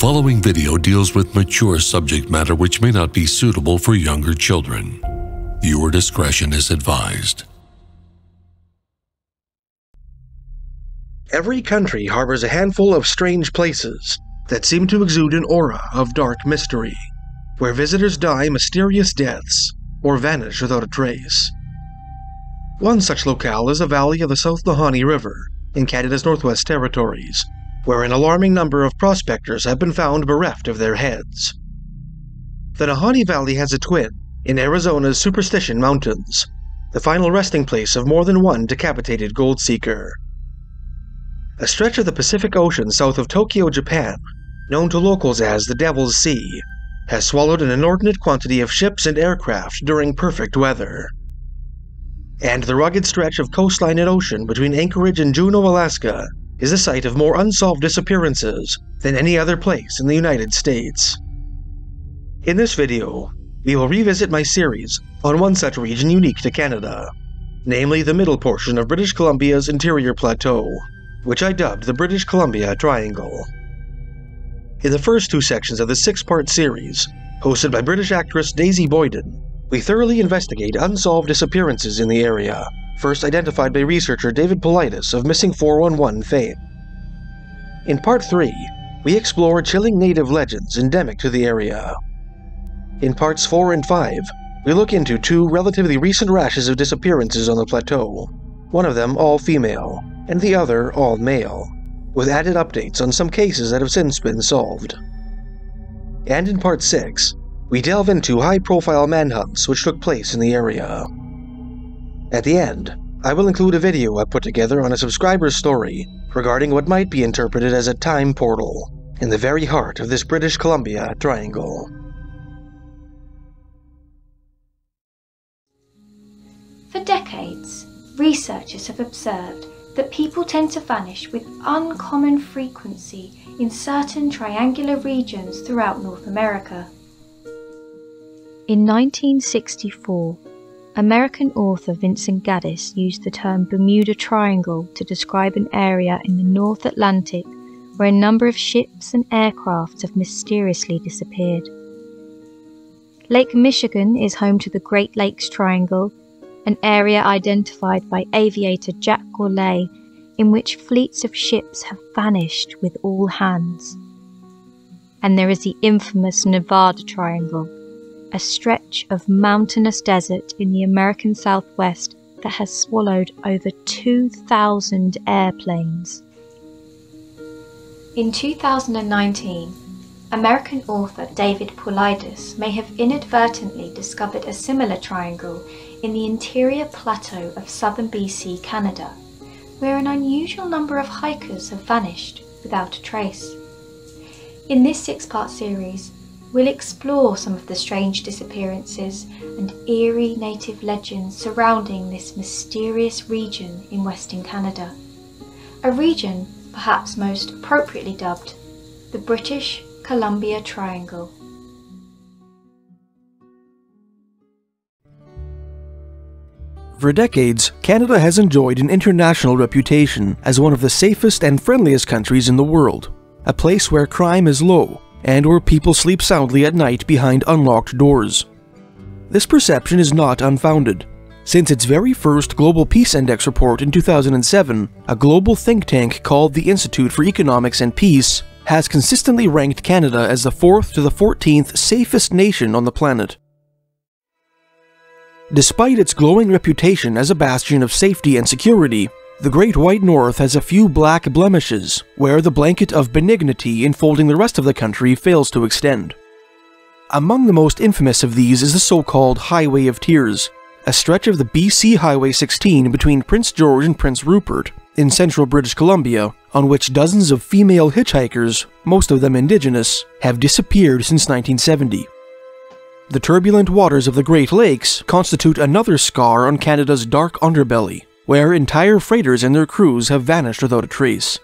following video deals with mature subject matter which may not be suitable for younger children. Viewer discretion is advised. Every country harbors a handful of strange places that seem to exude an aura of dark mystery, where visitors die mysterious deaths or vanish without a trace. One such locale is the valley of the South Nahanni River in Canada's Northwest Territories, where an alarming number of prospectors have been found bereft of their heads. The Nahanni Valley has a twin in Arizona's Superstition Mountains, the final resting place of more than one decapitated gold seeker. A stretch of the Pacific Ocean south of Tokyo, Japan, known to locals as the Devil's Sea, has swallowed an inordinate quantity of ships and aircraft during perfect weather. And the rugged stretch of coastline and ocean between Anchorage and Juneau, Alaska, is the site of more unsolved disappearances than any other place in the United States. In this video, we will revisit my series on one such region unique to Canada, namely the middle portion of British Columbia's interior plateau, which I dubbed the British Columbia Triangle. In the first two sections of the six-part series, hosted by British actress Daisy Boyden, we thoroughly investigate unsolved disappearances in the area, first identified by researcher David Paulides of Missing 411 fame. In Part 3, we explore chilling native legends endemic to the area. In Parts 4 and 5, we look into two relatively recent rashes of disappearances on the plateau, one of them all female, and the other all male, with added updates on some cases that have since been solved. And in Part 6, we delve into high-profile manhunts which took place in the area. At the end, I will include a video I put together on a subscriber's story regarding what might be interpreted as a time portal in the very heart of this British Columbia Triangle. For decades, researchers have observed that people tend to vanish with uncommon frequency in certain triangular regions throughout North America. In 1964, American author Vincent Gaddis used the term Bermuda Triangle to describe an area in the North Atlantic where a number of ships and aircraft have mysteriously disappeared. Lake Michigan is home to the Great Lakes Triangle, an area identified by aviator Jack Gourlay in which fleets of ships have vanished with all hands. And there is the infamous Nevada Triangle, a stretch of mountainous desert in the American Southwest that has swallowed over 2,000 airplanes. In 2019, American author David Paulides may have inadvertently discovered a similar triangle in the interior plateau of southern BC, Canada, where an unusual number of hikers have vanished without a trace. In this six-part series, we'll explore some of the strange disappearances and eerie native legends surrounding this mysterious region in Western Canada, a region perhaps most appropriately dubbed the British Columbia Triangle. For decades, Canada has enjoyed an international reputation as one of the safest and friendliest countries in the world, a place where crime is low, and where people sleep soundly at night behind unlocked doors. This perception is not unfounded. Since its very first Global Peace Index report in 2007, a global think tank called the Institute for Economics and Peace has consistently ranked Canada as the 4th to the 14th safest nation on the planet. Despite its glowing reputation as a bastion of safety and security, the Great White North has a few black blemishes, where the blanket of benignity enfolding the rest of the country fails to extend. Among the most infamous of these is the so-called Highway of Tears, a stretch of the BC Highway 16 between Prince George and Prince Rupert, in central British Columbia, on which dozens of female hitchhikers, most of them Indigenous, have disappeared since 1970. The turbulent waters of the Great Lakes constitute another scar on Canada's dark underbelly, where entire freighters and their crews have vanished without a trace.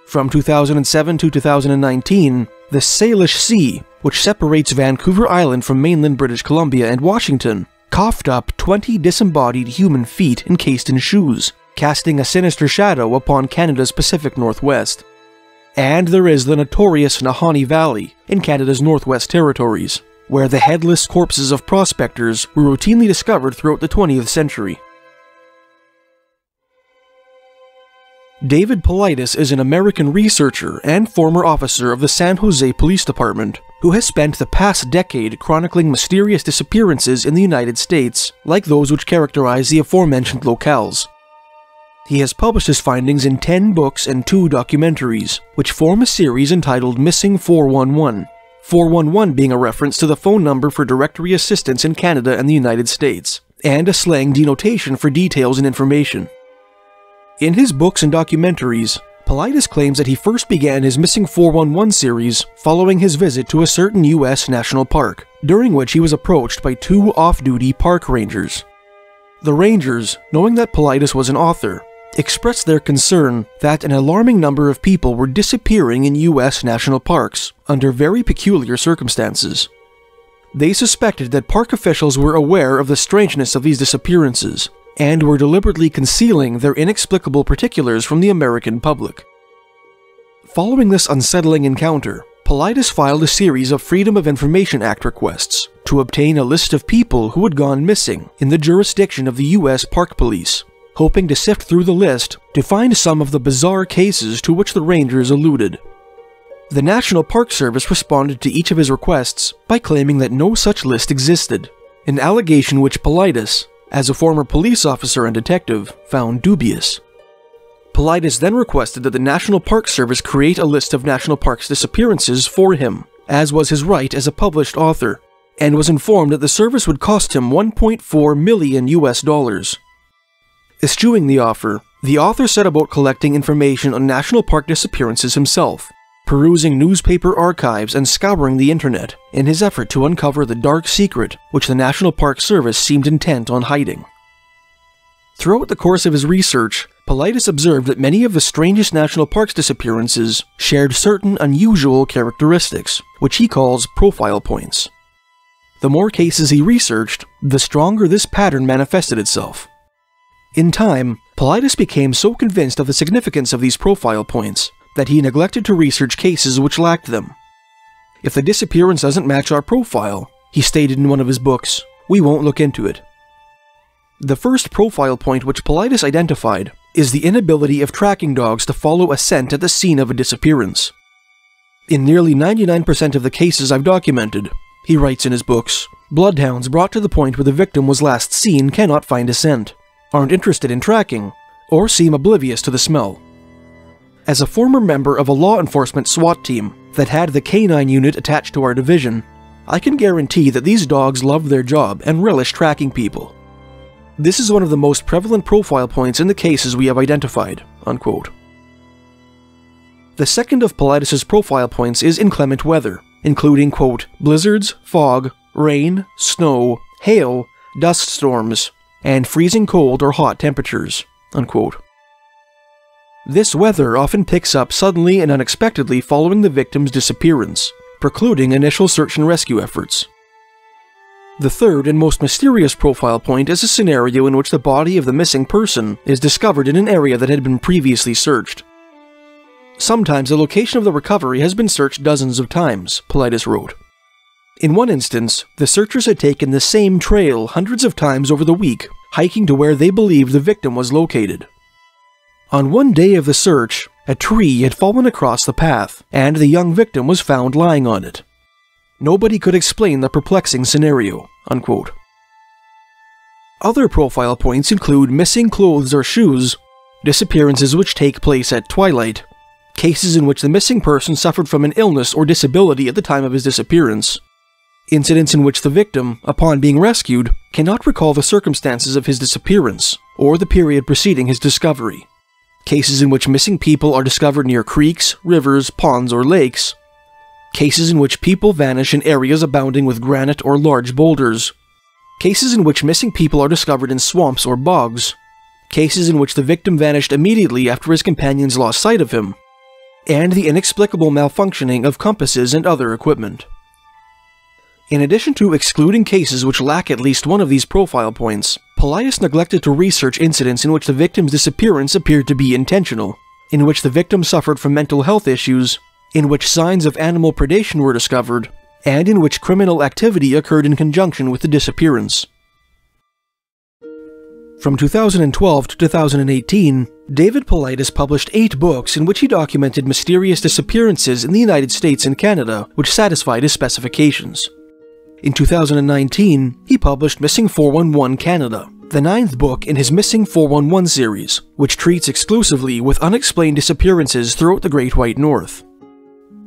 From 2007 to 2019, the Salish Sea, which separates Vancouver Island from mainland British Columbia and Washington, coughed up 20 disembodied human feet encased in shoes, casting a sinister shadow upon Canada's Pacific Northwest. And there is the notorious Nahanni Valley in Canada's Northwest Territories, where the headless corpses of prospectors were routinely discovered throughout the 20th century. David Paulides is an American researcher and former officer of the San Jose Police Department who has spent the past decade chronicling mysterious disappearances in the United States, like those which characterize the aforementioned locales. He has published his findings in 10 books and 2 documentaries, which form a series entitled Missing 411, 411 being a reference to the phone number for directory assistance in Canada and the United States, and a slang denotation for details and information. In his books and documentaries, Paulides claims that he first began his Missing 411 series following his visit to a certain U.S. national park, during which he was approached by 2 off-duty park rangers. The rangers, knowing that Paulides was an author, expressed their concern that an alarming number of people were disappearing in U.S. national parks under very peculiar circumstances. They suspected that park officials were aware of the strangeness of these disappearances, and were deliberately concealing their inexplicable particulars from the American public. Following this unsettling encounter, Paulides filed a series of Freedom of Information Act requests to obtain a list of people who had gone missing in the jurisdiction of the U.S. Park Police, hoping to sift through the list to find some of the bizarre cases to which the rangers alluded. The National Park Service responded to each of his requests by claiming that no such list existed, an allegation which Paulides, as a former police officer and detective, found dubious. Paulides then requested that the National Park Service create a list of national parks disappearances for him, as was his right as a published author, and was informed that the service would cost him $1.4 million. Eschewing the offer, the author set about collecting information on national park disappearances himself, perusing newspaper archives and scouring the internet in his effort to uncover the dark secret which the National Park Service seemed intent on hiding. Throughout the course of his research, Paulides observed that many of the strangest national parks disappearances shared certain unusual characteristics, which he calls profile points. The more cases he researched, the stronger this pattern manifested itself. In time, Paulides became so convinced of the significance of these profile points that he neglected to research cases which lacked them. If the disappearance doesn't match our profile, he stated in one of his books, we won't look into it. The first profile point which Paulides identified is the inability of tracking dogs to follow a scent at the scene of a disappearance. In nearly 99% of the cases I've documented, he writes in his books, bloodhounds brought to the point where the victim was last seen cannot find a scent, aren't interested in tracking, or seem oblivious to the smell. As a former member of a law enforcement SWAT team that had the canine unit attached to our division, I can guarantee that these dogs love their job and relish tracking people. This is one of the most prevalent profile points in the cases we have identified." Unquote. The second of Paulides' profile points is inclement weather, including, quote, blizzards, fog, rain, snow, hail, dust storms, and freezing cold or hot temperatures. Unquote. This weather often picks up suddenly and unexpectedly following the victim's disappearance, precluding initial search and rescue efforts. The third and most mysterious profile point is a scenario in which the body of the missing person is discovered in an area that had been previously searched. Sometimes the location of the recovery has been searched dozens of times, Paulides wrote. In one instance, the searchers had taken the same trail hundreds of times over the week, hiking to where they believed the victim was located. On one day of the search, a tree had fallen across the path, and the young victim was found lying on it. Nobody could explain the perplexing scenario. Unquote. Other profile points include missing clothes or shoes, disappearances which take place at twilight, cases in which the missing person suffered from an illness or disability at the time of his disappearance, incidents in which the victim, upon being rescued, cannot recall the circumstances of his disappearance or the period preceding his discovery, cases in which missing people are discovered near creeks, rivers, ponds, or lakes, cases in which people vanish in areas abounding with granite or large boulders, cases in which missing people are discovered in swamps or bogs, cases in which the victim vanished immediately after his companions lost sight of him, and the inexplicable malfunctioning of compasses and other equipment. In addition to excluding cases which lack at least one of these profile points, Paulides neglected to research incidents in which the victim's disappearance appeared to be intentional, in which the victim suffered from mental health issues, in which signs of animal predation were discovered, and in which criminal activity occurred in conjunction with the disappearance. From 2012 to 2018, David Paulides published 8 books in which he documented mysterious disappearances in the United States and Canada which satisfied his specifications. In 2019, he published Missing 411 Canada, the 9th book in his Missing 411 series, which treats exclusively with unexplained disappearances throughout the Great White North.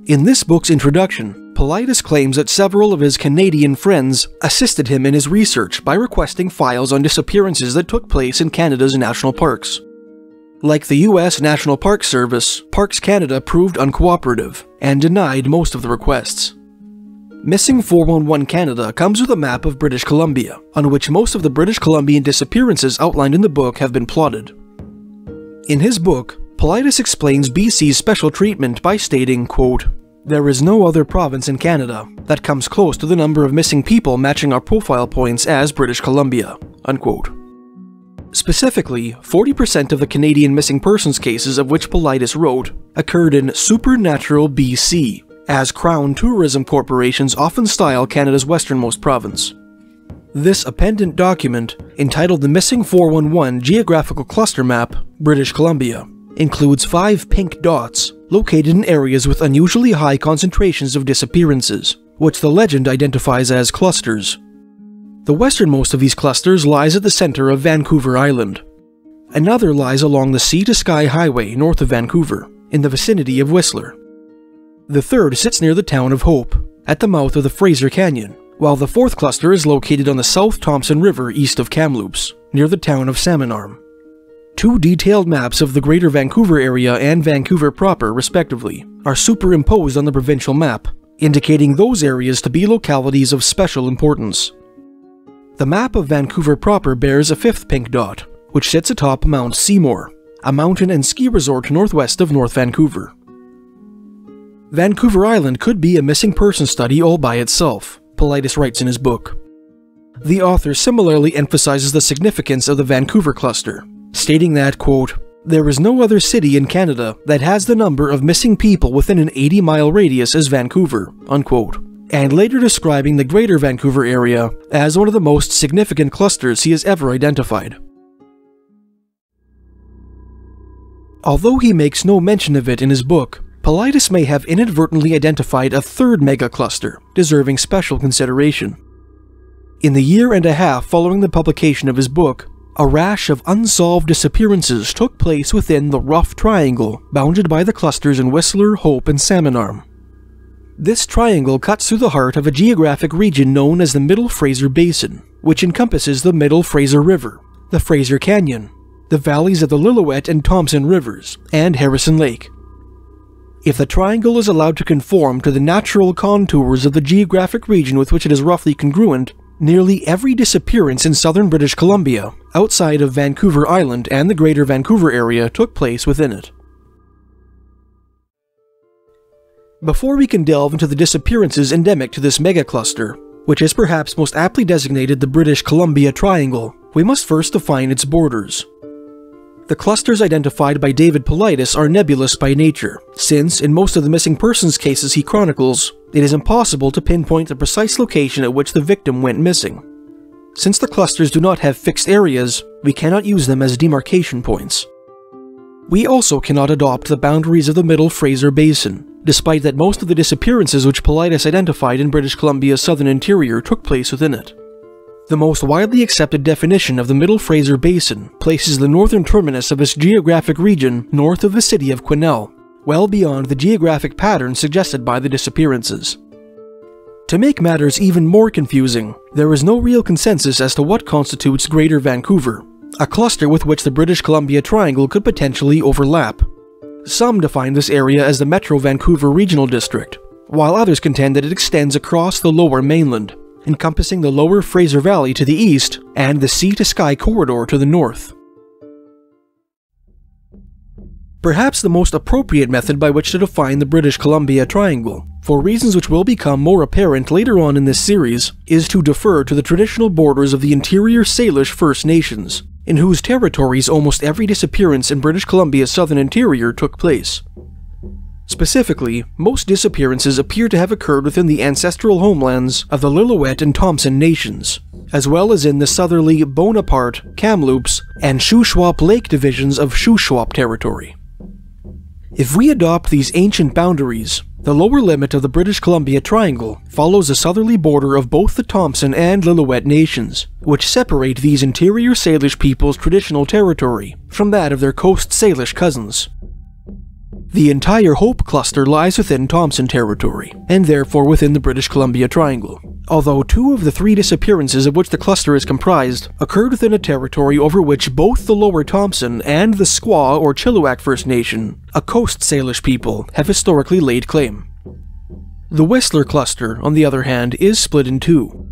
In this book's introduction, Paulides claims that several of his Canadian friends assisted him in his research by requesting files on disappearances that took place in Canada's national parks. Like the US National Park Service, Parks Canada proved uncooperative and denied most of the requests. Missing 411 Canada comes with a map of British Columbia, on which most of the British Columbian disappearances outlined in the book have been plotted. In his book, Paulides explains BC's special treatment by stating, quote, "There is no other province in Canada that comes close to the number of missing people matching our profile points as British Columbia," unquote. Specifically, 40% of the Canadian missing persons cases of which Paulides wrote occurred in supernatural BC, as Crown Tourism Corporations often style Canada's westernmost province. This appendant document, entitled the Missing 411 Geographical Cluster Map, British Columbia, includes 5 pink dots located in areas with unusually high concentrations of disappearances, which the legend identifies as clusters. The westernmost of these clusters lies at the center of Vancouver Island. Another lies along the Sea-to-Sky Highway north of Vancouver, in the vicinity of Whistler. The third sits near the town of Hope, at the mouth of the Fraser Canyon, while the 4th cluster is located on the South Thompson River east of Kamloops, near the town of Salmon Arm. 2 detailed maps of the Greater Vancouver area and Vancouver proper, respectively, are superimposed on the provincial map, indicating those areas to be localities of special importance. The map of Vancouver proper bears a 5th pink dot, which sits atop Mount Seymour, a mountain and ski resort northwest of North Vancouver. Vancouver Island could be a missing person study all by itself, Paulides writes in his book. The author similarly emphasizes the significance of the Vancouver cluster, stating that, quote, "There is no other city in Canada that has the number of missing people within an 80-mile radius as Vancouver," unquote, and later describing the Greater Vancouver area as one of the most significant clusters he has ever identified. Although he makes no mention of it in his book, Paulides may have inadvertently identified a 3rd megacluster, deserving special consideration. In the year and a half following the publication of his book, a rash of unsolved disappearances took place within the Rough Triangle, bounded by the clusters in Whistler, Hope, and Salmon Arm. This triangle cuts through the heart of a geographic region known as the Middle Fraser Basin, which encompasses the Middle Fraser River, the Fraser Canyon, the valleys of the Lillooet and Thompson Rivers, and Harrison Lake. If the triangle is allowed to conform to the natural contours of the geographic region with which it is roughly congruent, nearly every disappearance in southern British Columbia, outside of Vancouver Island and the Greater Vancouver area, took place within it. Before we can delve into the disappearances endemic to this megacluster, which is perhaps most aptly designated the British Columbia Triangle, we must first define its borders. The clusters identified by David Paulides are nebulous by nature, since, in most of the missing persons cases he chronicles, it is impossible to pinpoint the precise location at which the victim went missing. Since the clusters do not have fixed areas, we cannot use them as demarcation points. We also cannot adopt the boundaries of the Middle Fraser Basin, despite that most of the disappearances which Paulides identified in British Columbia's southern interior took place within it. The most widely accepted definition of the Middle Fraser Basin places the northern terminus of its geographic region north of the city of Quesnel, well beyond the geographic pattern suggested by the disappearances. To make matters even more confusing, there is no real consensus as to what constitutes Greater Vancouver, a cluster with which the British Columbia Triangle could potentially overlap. Some define this area as the Metro Vancouver Regional District, while others contend that it extends across the Lower Mainland, encompassing the Lower Fraser Valley to the east and the Sea-to-Sky Corridor to the north. Perhaps the most appropriate method by which to define the British Columbia Triangle, for reasons which will become more apparent later on in this series, is to defer to the traditional borders of the interior Salish First Nations, in whose territories almost every disappearance in British Columbia's southern interior took place. Specifically, most disappearances appear to have occurred within the ancestral homelands of the Lillooet and Thompson nations, as well as in the southerly Bonaparte, Kamloops, and Shuswap Lake divisions of Shuswap territory. If we adopt these ancient boundaries, the lower limit of the British Columbia Triangle follows the southerly border of both the Thompson and Lillooet nations, which separate these interior Salish people's traditional territory from that of their coast Salish cousins. The entire Hope cluster lies within Thompson territory, and therefore within the British Columbia Triangle, although 2 of the 3 disappearances of which the cluster is comprised occurred within a territory over which both the Lower Thompson and the Squaw or Chilliwack First Nation, a coast Salish people, have historically laid claim. The Whistler cluster, on the other hand, is split in 2.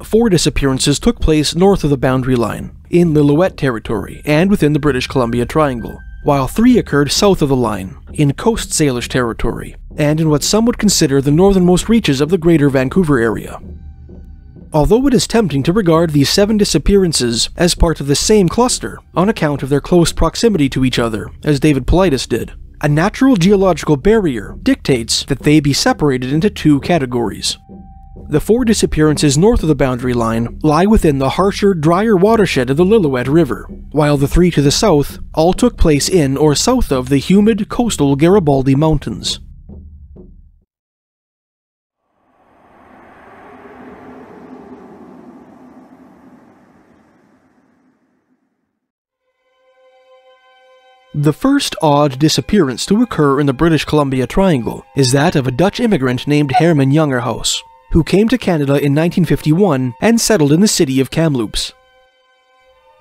4 disappearances took place north of the boundary line, in Lillooet territory and within the British Columbia Triangle, while 3 occurred south of the line, in Coast Salish territory, and in what some would consider the northernmost reaches of the Greater Vancouver area. Although it is tempting to regard these 7 disappearances as part of the same cluster on account of their close proximity to each other, as David Paulides did, a natural geological barrier dictates that they be separated into 2 categories. The 4 disappearances north of the boundary line lie within the harsher, drier watershed of the Lillooet River, while the 3 to the south all took place in or south of the humid, coastal Garibaldi Mountains. The first odd disappearance to occur in the British Columbia Triangle is that of a Dutch immigrant named Herman Jongerhuis, who came to Canada in 1951 and settled in the city of Kamloops.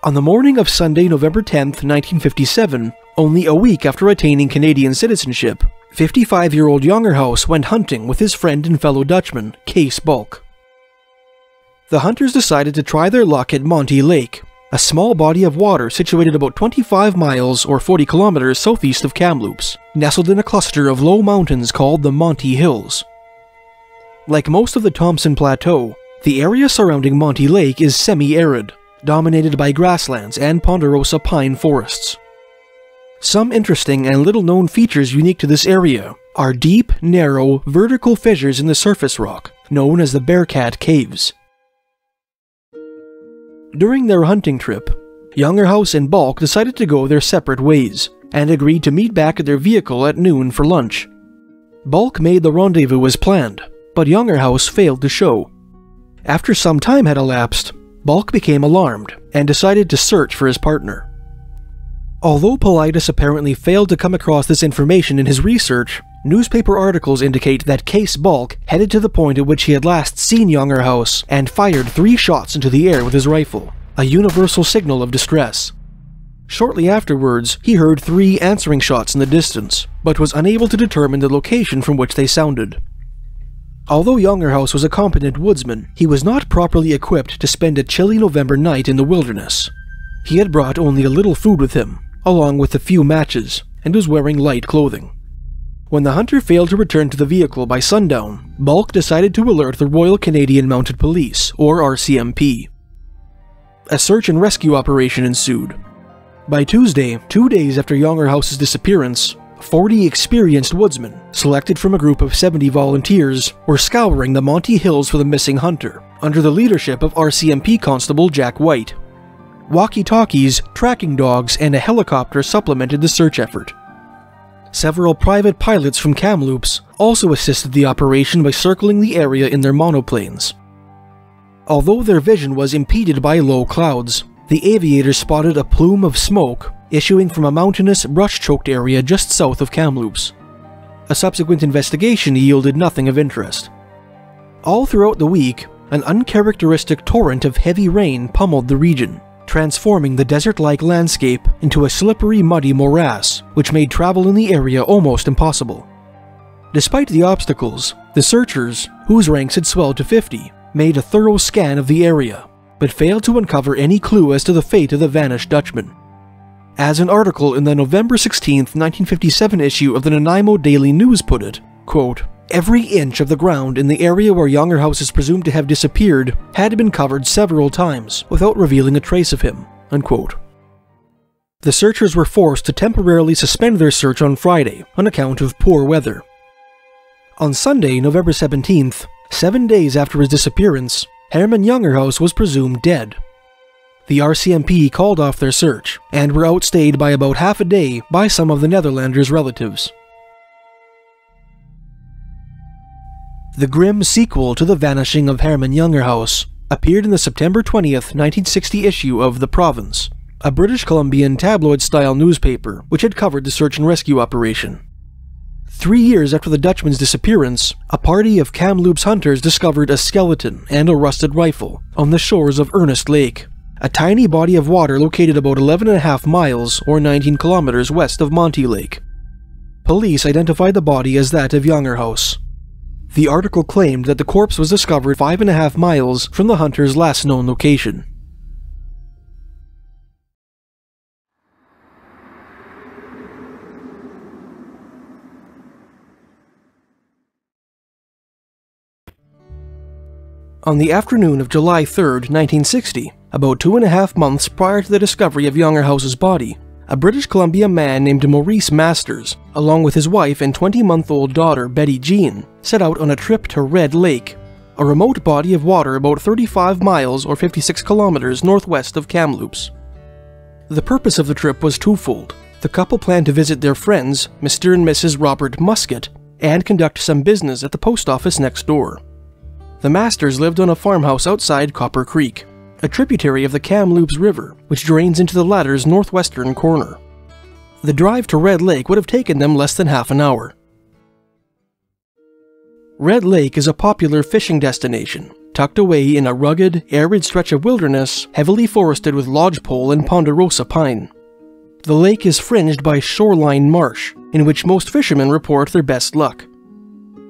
On the morning of Sunday, November 10, 1957, only a week after attaining Canadian citizenship, 55-year-old Jongerhuis went hunting with his friend and fellow Dutchman, Kees Balk. The hunters decided to try their luck at Monty Lake, a small body of water situated about 25 miles or 40 kilometers southeast of Kamloops, nestled in a cluster of low mountains called the Monty Hills. Like most of the Thompson Plateau, the area surrounding Monty Lake is semi-arid, dominated by grasslands and ponderosa pine forests. Some interesting and little-known features unique to this area are deep, narrow, vertical fissures in the surface rock, known as the Bearcat Caves. During their hunting trip, Jongerhuis and Balk decided to go their separate ways, and agreed to meet back at their vehicle at noon for lunch. Balk made the rendezvous as planned, but Jongerhuis failed to show. After some time had elapsed, Balk became alarmed and decided to search for his partner. Although Paulides apparently failed to come across this information in his research, newspaper articles indicate that Kees Balk headed to the point at which he had last seen Jongerhuis and fired 3 shots into the air with his rifle, a universal signal of distress. Shortly afterwards, he heard 3 answering shots in the distance, but was unable to determine the location from which they sounded. Although Jongerhuis was a competent woodsman, he was not properly equipped to spend a chilly November night in the wilderness. He had brought only a little food with him, along with a few matches, and was wearing light clothing. When the hunter failed to return to the vehicle by sundown, Balk decided to alert the Royal Canadian Mounted Police, or RCMP. A search and rescue operation ensued. By Tuesday, 2 days after Jongerhuis's disappearance, 40 experienced woodsmen, selected from a group of 70 volunteers, were scouring the Monty Hills for the missing hunter, under the leadership of RCMP Constable Jack White. Walkie-talkies, tracking dogs, and a helicopter supplemented the search effort. Several private pilots from Kamloops also assisted the operation by circling the area in their monoplanes. Although their vision was impeded by low clouds, the aviators spotted a plume of smoke issuing from a mountainous, brush-choked area just south of Kamloops. A subsequent investigation yielded nothing of interest. All throughout the week, an uncharacteristic torrent of heavy rain pummeled the region, transforming the desert-like landscape into a slippery, muddy morass, which made travel in the area almost impossible. Despite the obstacles, the searchers, whose ranks had swelled to 50, made a thorough scan of the area, but failed to uncover any clue as to the fate of the vanished Dutchman. As an article in the November 16, 1957 issue of the Nanaimo Daily News put it, quote, "Every inch of the ground in the area where Jongerhuis is presumed to have disappeared had been covered several times without revealing a trace of him," unquote. The searchers were forced to temporarily suspend their search on Friday on account of poor weather. On Sunday, November 17th, 7 days after his disappearance, Herman Jongerhuis was presumed dead. The RCMP called off their search and were outstayed by about half a day by some of the Netherlanders' relatives. The grim sequel to the vanishing of Herman Jongerhuis appeared in the September 20th, 1960 issue of The Province, a British Columbian tabloid-style newspaper which had covered the search and rescue operation. 3 years after the Dutchman's disappearance, a party of Kamloops hunters discovered a skeleton and a rusted rifle on the shores of Ernest Lake, a tiny body of water located about 11.5 miles or 19 kilometers west of Monty Lake. Police identified the body as that of Jongerhuis. The article claimed that the corpse was discovered 5.5 miles from the hunter's last known location. On the afternoon of July 3, 1960, about 2.5 months prior to the discovery of Jongerhuis's body, a British Columbia man named Maurice Masters, along with his wife and 20-month-old daughter Betty Jean, set out on a trip to Red Lake, a remote body of water about 35 miles or 56 kilometers northwest of Kamloops. The purpose of the trip was twofold. The couple planned to visit their friends, Mr. and Mrs. Robert Musket, and conduct some business at the post office next door. The Masters lived on a farmhouse outside Copper Creek, a tributary of the Kamloops River, which drains into the latter's northwestern corner. The drive to Red Lake would have taken them less than half an hour. Red Lake is a popular fishing destination, tucked away in a rugged, arid stretch of wilderness heavily forested with lodgepole and ponderosa pine. The lake is fringed by shoreline marsh, in which most fishermen report their best luck.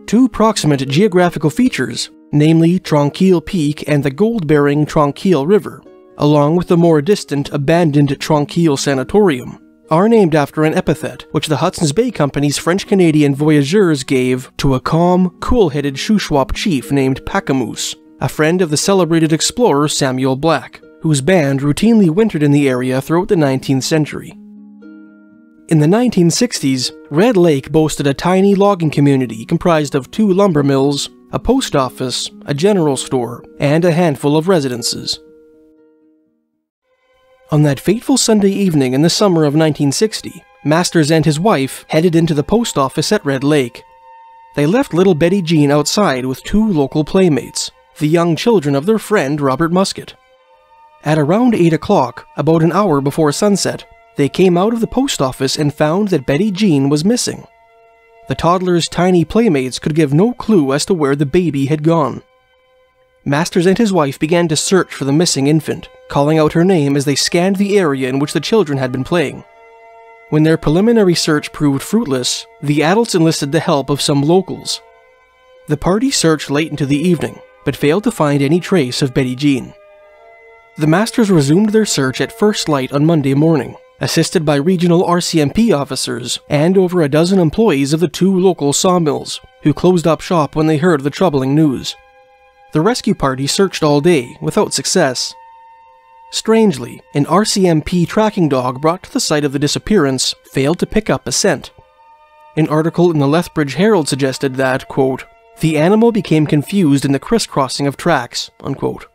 Two proximate geographical features, namely Tranquille Peak and the gold-bearing Tranquille River, along with the more distant abandoned Tranquille Sanatorium, are named after an epithet which the Hudson's Bay Company's French-Canadian voyageurs gave to a calm, cool-headed Shuswap chief named Pacamoose, a friend of the celebrated explorer Samuel Black, whose band routinely wintered in the area throughout the 19th century. In the 1960s, Red Lake boasted a tiny logging community comprised of 2 lumber mills, a post office, a general store, and a handful of residences. On that fateful Sunday evening in the summer of 1960, Masters and his wife headed into the post office at Red Lake. They left little Betty Jean outside with 2 local playmates, the young children of their friend Robert Musket. At around 8 o'clock, about an hour before sunset, they came out of the post office and found that Betty Jean was missing. The toddler's tiny playmates could give no clue as to where the baby had gone. Masters and his wife began to search for the missing infant, calling out her name as they scanned the area in which the children had been playing. When their preliminary search proved fruitless, the adults enlisted the help of some locals. The party searched late into the evening, but failed to find any trace of Betty Jean. The Masters resumed their search at first light on Monday morning, assisted by regional RCMP officers and over a dozen employees of the 2 local sawmills, who closed up shop when they heard the troubling news. The rescue party searched all day, without success. Strangely, an RCMP tracking dog brought to the site of the disappearance failed to pick up a scent. An article in the Lethbridge Herald suggested that, quote, "the animal became confused in the crisscrossing of tracks," unquote.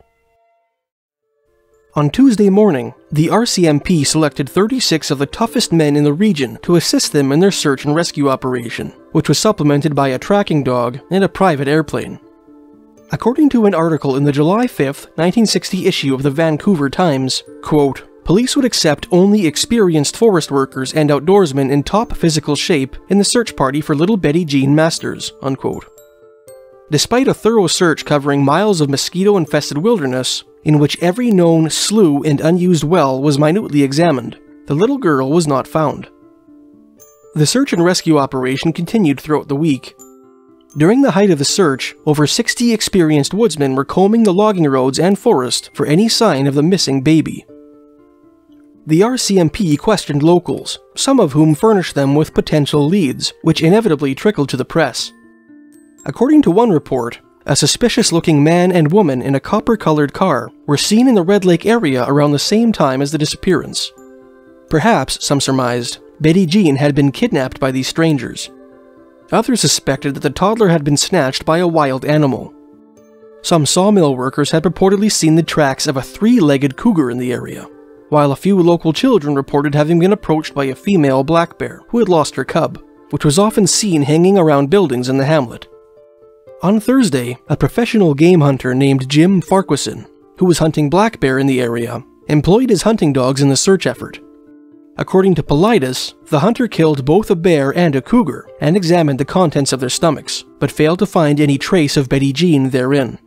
On Tuesday morning, the RCMP selected 36 of the toughest men in the region to assist them in their search and rescue operation, which was supplemented by a tracking dog and a private airplane. According to an article in the July 5, 1960 issue of the Vancouver Times, quote, "Police would accept only experienced forest workers and outdoorsmen in top physical shape in the search party for little Betty Jean Masters," unquote. Despite a thorough search covering miles of mosquito-infested wilderness, in which every known slough and unused well was minutely examined, the little girl was not found. The search and rescue operation continued throughout the week. During the height of the search, over 60 experienced woodsmen were combing the logging roads and forest for any sign of the missing baby. The RCMP questioned locals, some of whom furnished them with potential leads, which inevitably trickled to the press. According to one report, a suspicious-looking man and woman in a copper-colored car were seen in the Red Lake area around the same time as the disappearance. Perhaps, some surmised, Betty Jean had been kidnapped by these strangers. Others suspected that the toddler had been snatched by a wild animal. Some sawmill workers had purportedly seen the tracks of a three-legged cougar in the area, while a few local children reported having been approached by a female black bear who had lost her cub, which was often seen hanging around buildings in the hamlet. On Thursday, a professional game hunter named Jim Farquharson, who was hunting black bear in the area, employed his hunting dogs in the search effort. According to Paulides, the hunter killed both a bear and a cougar and examined the contents of their stomachs, but failed to find any trace of Betty Jean therein.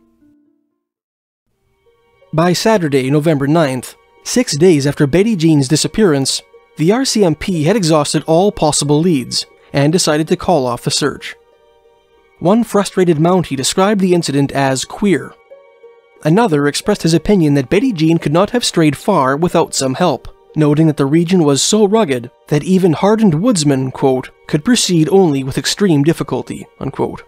By Saturday, November 9th, 6 days after Betty Jean's disappearance, the RCMP had exhausted all possible leads and decided to call off the search. One frustrated Mountie described the incident as queer. Another expressed his opinion that Betty Jean could not have strayed far without some help, noting that the region was so rugged that even hardened woodsmen, quote, could proceed only with extreme difficulty, unquote.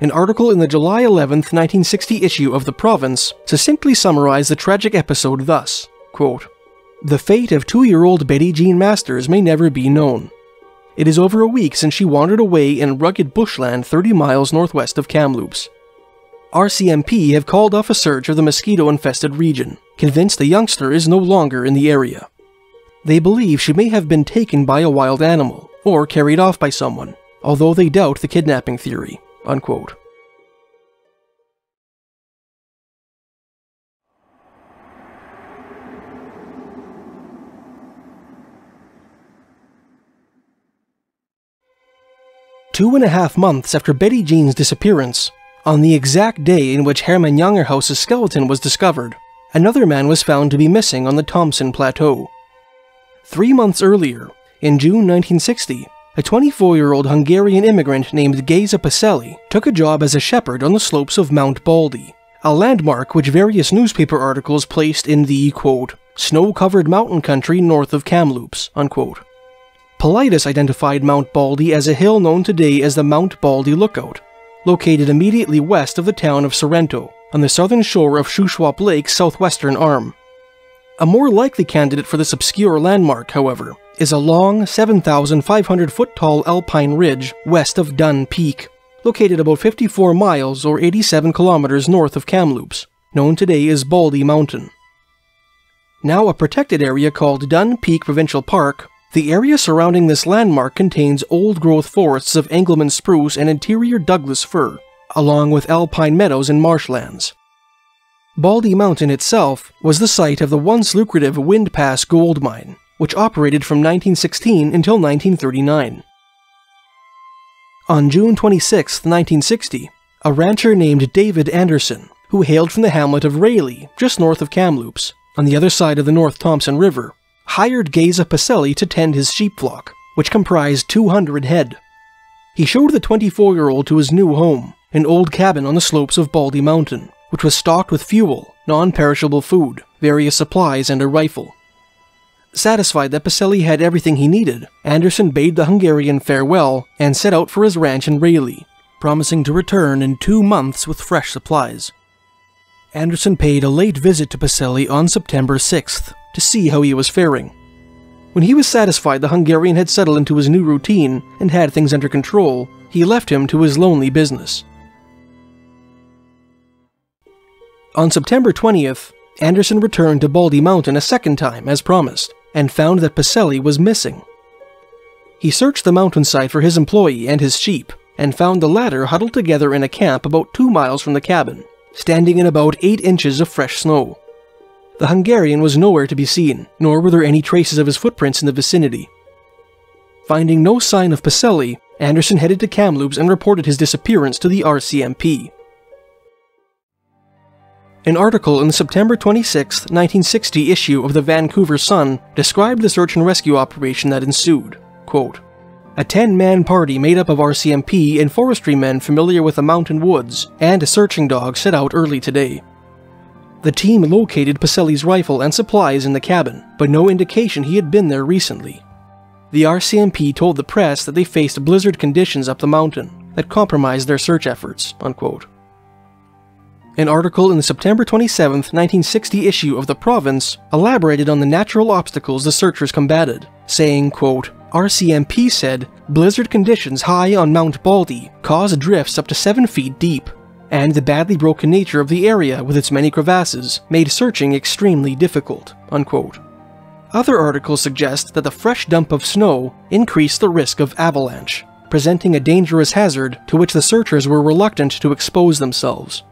An article in the July 11, 1960 issue of The Province succinctly summarized the tragic episode thus, quote, "The fate of 2-year-old Betty Jean Masters may never be known. It is over a week since she wandered away in rugged bushland 30 miles northwest of Kamloops. RCMP have called off a search of the mosquito-infested region, convinced the youngster is no longer in the area. They believe she may have been taken by a wild animal, or carried off by someone, although they doubt the kidnapping theory," unquote. Two and a half months after Betty Jean's disappearance, on the exact day in which Herman Jongerhuis' skeleton was discovered, another man was found to be missing on the Thompson Plateau. 3 months earlier, in June 1960, a 24-year-old Hungarian immigrant named Geza Peczeli took a job as a shepherd on the slopes of Mount Baldy, a landmark which various newspaper articles placed in the, quote, snow-covered mountain country north of Kamloops, unquote. Paulides identified Mount Baldy as a hill known today as the Mount Baldy Lookout, located immediately west of the town of Sorrento, on the southern shore of Shuswap Lake's southwestern arm. A more likely candidate for this obscure landmark, however, is a long, 7,500-foot-tall alpine ridge west of Dun Peak, located about 54 miles or 87 kilometers north of Kamloops, known today as Baldy Mountain. Now a protected area called Dun Peak Provincial Park, the area surrounding this landmark contains old-growth forests of Engelmann spruce and interior Douglas fir, along with alpine meadows and marshlands. Baldy Mountain itself was the site of the once lucrative Wind Pass gold mine, which operated from 1916 until 1939. On June 26, 1960, a rancher named David Anderson, who hailed from the hamlet of Rayleigh, just north of Kamloops, on the other side of the North Thompson River, hired Geza Peczeli to tend his sheep flock, which comprised 200 head. He showed the 24-year-old to his new home, an old cabin on the slopes of Baldy Mountain, which was stocked with fuel, non-perishable food, various supplies, and a rifle. Satisfied that Peczeli had everything he needed, Anderson bade the Hungarian farewell and set out for his ranch in Rayleigh, promising to return in 2 months with fresh supplies. Anderson paid a late visit to Peczeli on September 6th to see how he was faring. When he was satisfied the Hungarian had settled into his new routine and had things under control, he left him to his lonely business. On September 20th, Anderson returned to Baldy Mountain a second time as promised, and found that Peczeli was missing. He searched the mountainside for his employee and his sheep, and found the latter huddled together in a camp about 2 miles from the cabin, standing in about 8 inches of fresh snow. The Hungarian was nowhere to be seen, nor were there any traces of his footprints in the vicinity. Finding no sign of Peczeli, Anderson headed to Kamloops and reported his disappearance to the RCMP. An article in the September 26, 1960 issue of the Vancouver Sun described the search and rescue operation that ensued. Quote, "A 10-man party made up of RCMP and forestry men familiar with the mountain woods and a searching dog set out early today. The team located Peczeli's rifle and supplies in the cabin, but no indication he had been there recently. The RCMP told the press that they faced blizzard conditions up the mountain that compromised their search efforts," unquote. An article in the September 27, 1960 issue of The Province elaborated on the natural obstacles the searchers combated, saying, quote, RCMP said, blizzard conditions high on Mount Baldy caused drifts up to 7 feet deep, and the badly broken nature of the area with its many crevasses made searching extremely difficult, unquote. Other articles suggest that the fresh dump of snow increased the risk of avalanche, presenting a dangerous hazard to which the searchers were reluctant to expose themselves.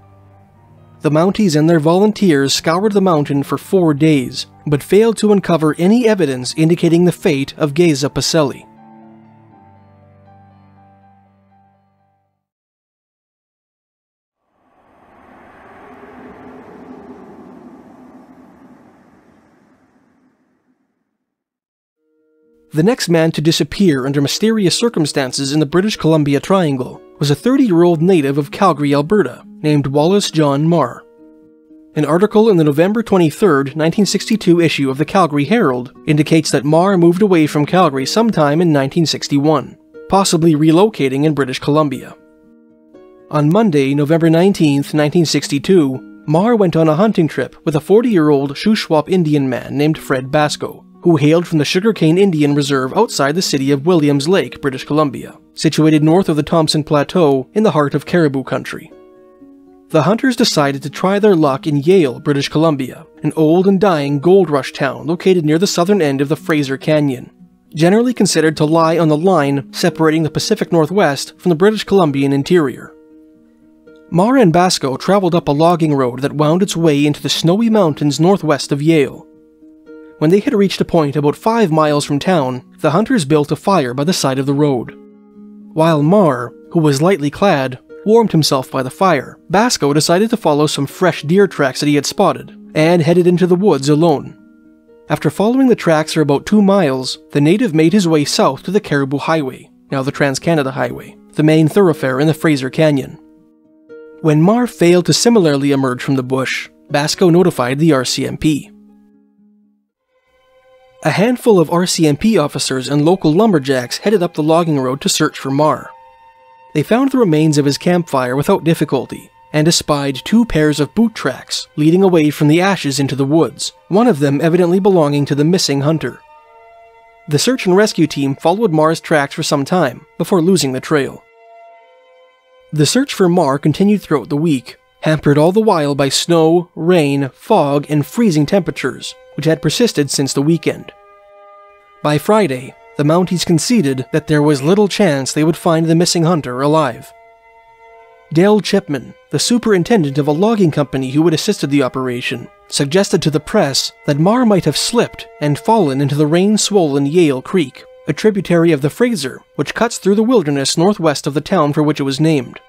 The Mounties and their volunteers scoured the mountain for 4 days, but failed to uncover any evidence indicating the fate of Geza Peczeli. The next man to disappear under mysterious circumstances in the British Columbia Triangle was a 30-year-old native of Calgary, Alberta, named Wallace John Marr. An article in the November 23, 1962 issue of the Calgary Herald indicates that Marr moved away from Calgary sometime in 1961, possibly relocating in British Columbia. On Monday, November 19, 1962, Marr went on a hunting trip with a 40-year-old Shuswap Indian man named Fred Basco, who hailed from the Sugarcane Indian Reserve outside the city of Williams Lake, British Columbia, situated north of the Thompson Plateau in the heart of Caribou Country. The hunters decided to try their luck in Yale, British Columbia, an old and dying gold rush town located near the southern end of the Fraser Canyon, generally considered to lie on the line separating the Pacific Northwest from the British Columbian interior. Marr and Basco traveled up a logging road that wound its way into the snowy mountains northwest of Yale. When they had reached a point about 5 miles from town, the hunters built a fire by the side of the road. While Marr, who was lightly clad, warmed himself by the fire, Basco decided to follow some fresh deer tracks that he had spotted, and headed into the woods alone. After following the tracks for about 2 miles, the native made his way south to the Caribou Highway, now the Trans-Canada Highway, the main thoroughfare in the Fraser Canyon. When Marr failed to similarly emerge from the bush, Basco notified the RCMP. A handful of RCMP officers and local lumberjacks headed up the logging road to search for Marr. They found the remains of his campfire without difficulty, and espied 2 pairs of boot tracks leading away from the ashes into the woods, one of them evidently belonging to the missing hunter. The search and rescue team followed Marr's tracks for some time, before losing the trail. The search for Marr continued throughout the week, hampered all the while by snow, rain, fog, and freezing temperatures, which had persisted since the weekend. By Friday, the Mounties conceded that there was little chance they would find the missing hunter alive. Dale Chipman, the superintendent of a logging company who had assisted the operation, suggested to the press that Marr might have slipped and fallen into the rain-swollen Yale Creek, a tributary of the Fraser, which cuts through the wilderness northwest of the town for which it was named.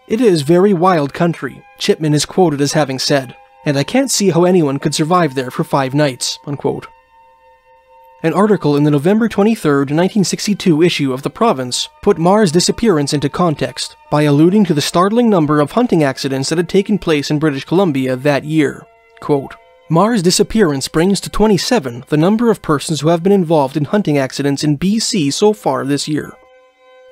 It is very wild country, Chipman is quoted as having said, and I can't see how anyone could survive there for 5 nights, unquote. An article in the November 23, 1962 issue of The Province put Marr's disappearance into context by alluding to the startling number of hunting accidents that had taken place in British Columbia that year. Quote, Marr's disappearance brings to 27 the number of persons who have been involved in hunting accidents in BC so far this year.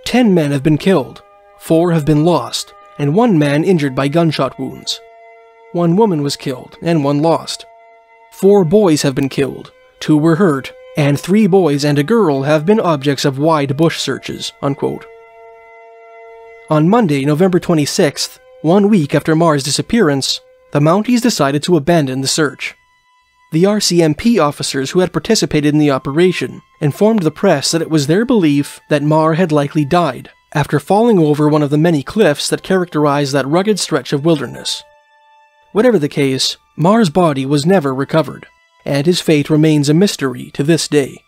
10 men have been killed, 4 have been lost, and 1 man injured by gunshot wounds. 1 woman was killed, and 1 lost. 4 boys have been killed, 2 were hurt, and 3 boys and a girl have been objects of wide bush searches, unquote. On Monday, November 26th, 1 week after Marr's disappearance, the Mounties decided to abandon the search. The RCMP officers who had participated in the operation informed the press that it was their belief that Marr had likely died after falling over one of the many cliffs that characterize that rugged stretch of wilderness. Whatever the case, Marr's body was never recovered, and his fate remains a mystery to this day.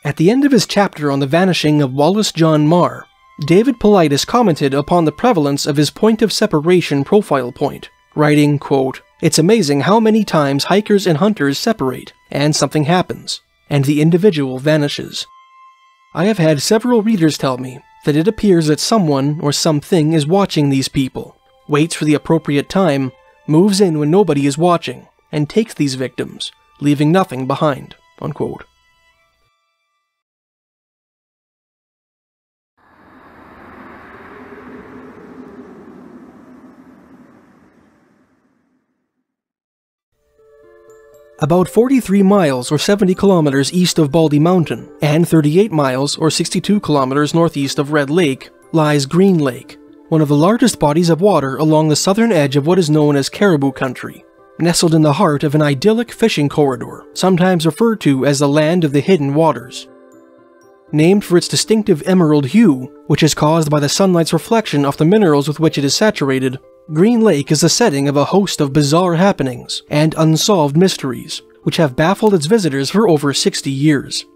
At the end of his chapter on the vanishing of Wallace John Marr, David Paulides commented upon the prevalence of his point of separation profile point, writing, quote, It's amazing how many times hikers and hunters separate, and something happens, and the individual vanishes. I have had several readers tell me that it appears that someone or something is watching these people, waits for the appropriate time, moves in when nobody is watching, and takes these victims, leaving nothing behind, unquote. About 43 miles or 70 kilometers east of Baldy Mountain, and 38 miles or 62 kilometers northeast of Red Lake, lies Green Lake, one of the largest bodies of water along the southern edge of what is known as Caribou Country, nestled in the heart of an idyllic fishing corridor, sometimes referred to as the Land of the Hidden Waters. Named for its distinctive emerald hue, which is caused by the sunlight's reflection off the minerals with which it is saturated, Green Lake is the setting of a host of bizarre happenings and unsolved mysteries, which have baffled its visitors for over 60 years.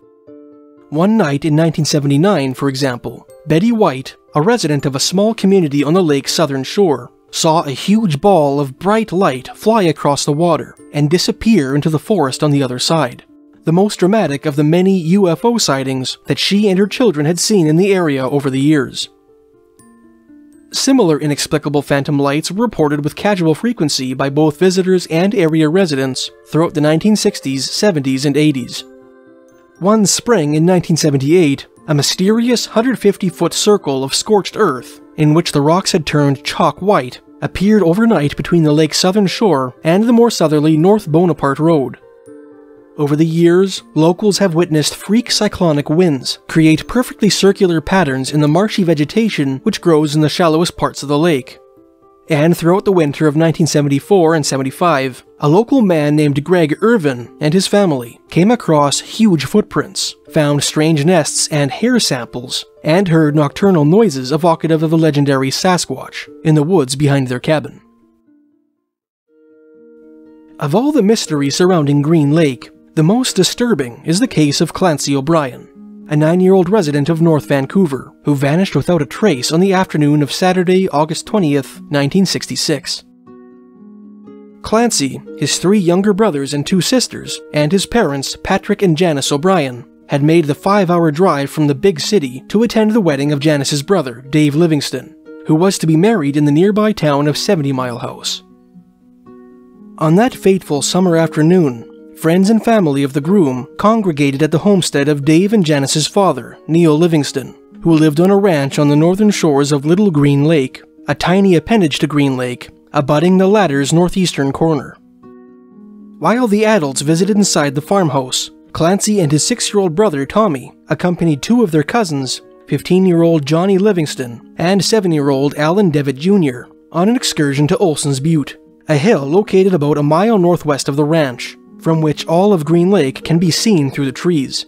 One night in 1979, for example, Betty White, a resident of a small community on the lake's southern shore, saw a huge ball of bright light fly across the water and disappear into the forest on the other side, the most dramatic of the many UFO sightings that she and her children had seen in the area over the years. Similar inexplicable phantom lights were reported with casual frequency by both visitors and area residents throughout the 1960s, 70s, and 80s. One spring in 1978, a mysterious 150-foot circle of scorched earth, in which the rocks had turned chalk white, appeared overnight between the lake's southern shore and the more southerly North Bonaparte Road. Over the years, locals have witnessed freak cyclonic winds create perfectly circular patterns in the marshy vegetation which grows in the shallowest parts of the lake. And throughout the winter of 1974 and 75, a local man named Greg Irvin and his family came across huge footprints, found strange nests and hair samples, and heard nocturnal noises evocative of the legendary Sasquatch in the woods behind their cabin. Of all the mysteries surrounding Green Lake, the most disturbing is the case of Clancy O'Brien, a 9-year-old resident of North Vancouver who vanished without a trace on the afternoon of Saturday, August 20th, 1966. Clancy, his 3 younger brothers and 2 sisters, and his parents, Patrick and Janice O'Brien, had made the 5-hour drive from the big city to attend the wedding of Janice's brother, Dave Livingston, who was to be married in the nearby town of 70 Mile House. On that fateful summer afternoon, friends and family of the groom congregated at the homestead of Dave and Janice's father, Neil Livingston, who lived on a ranch on the northern shores of Little Green Lake, a tiny appendage to Green Lake, abutting the latter's northeastern corner. While the adults visited inside the farmhouse, Clancy and his 6-year-old brother Tommy accompanied 2 of their cousins, 15-year-old Johnny Livingston and 7-year-old Alan Devitt Jr., on an excursion to Olson's Butte, a hill located about a mile northwest of the ranch, from which all of Green Lake can be seen through the trees.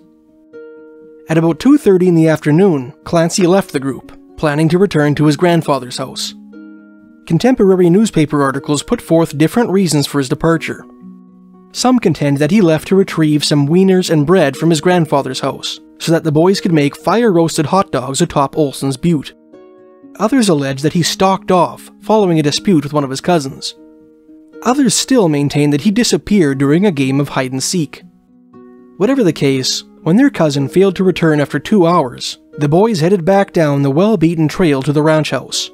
At about 2:30 in the afternoon, Clancy left the group, planning to return to his grandfather's house. Contemporary newspaper articles put forth different reasons for his departure. Some contend that he left to retrieve some wieners and bread from his grandfather's house, so that the boys could make fire-roasted hot dogs atop Olson's Butte. Others allege that he stalked off, following a dispute with one of his cousins. Others still maintain that he disappeared during a game of hide-and-seek. Whatever the case, when their cousin failed to return after 2 hours, the boys headed back down the well-beaten trail to the ranch house.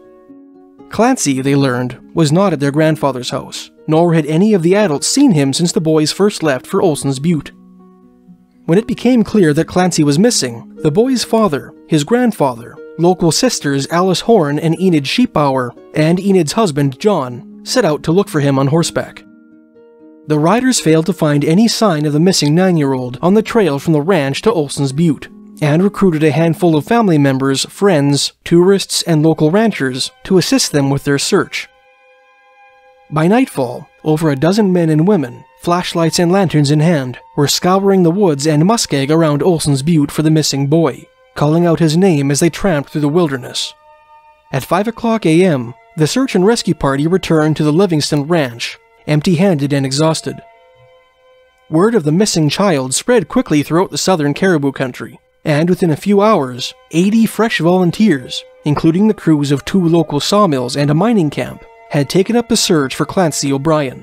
Clancy, they learned, was not at their grandfather's house, nor had any of the adults seen him since the boys first left for Olson's Butte. When it became clear that Clancy was missing, the boy's father, his grandfather, local sisters Alice Horn and Enid Sheepbauer, and Enid's husband John, set out to look for him on horseback. The riders failed to find any sign of the missing 9-year-old on the trail from the ranch to Olson's Butte, and recruited a handful of family members, friends, tourists, and local ranchers to assist them with their search. By nightfall, over a dozen men and women, flashlights and lanterns in hand, were scouring the woods and muskeg around Olson's Butte for the missing boy, calling out his name as they tramped through the wilderness. At 5:00 a.m., the search and rescue party returned to the Livingston Ranch, empty-handed and exhausted. Word of the missing child spread quickly throughout the southern Caribou Country, and within a few hours, 80 fresh volunteers, including the crews of 2 local sawmills and a mining camp, had taken up the search for Clancy O'Brien.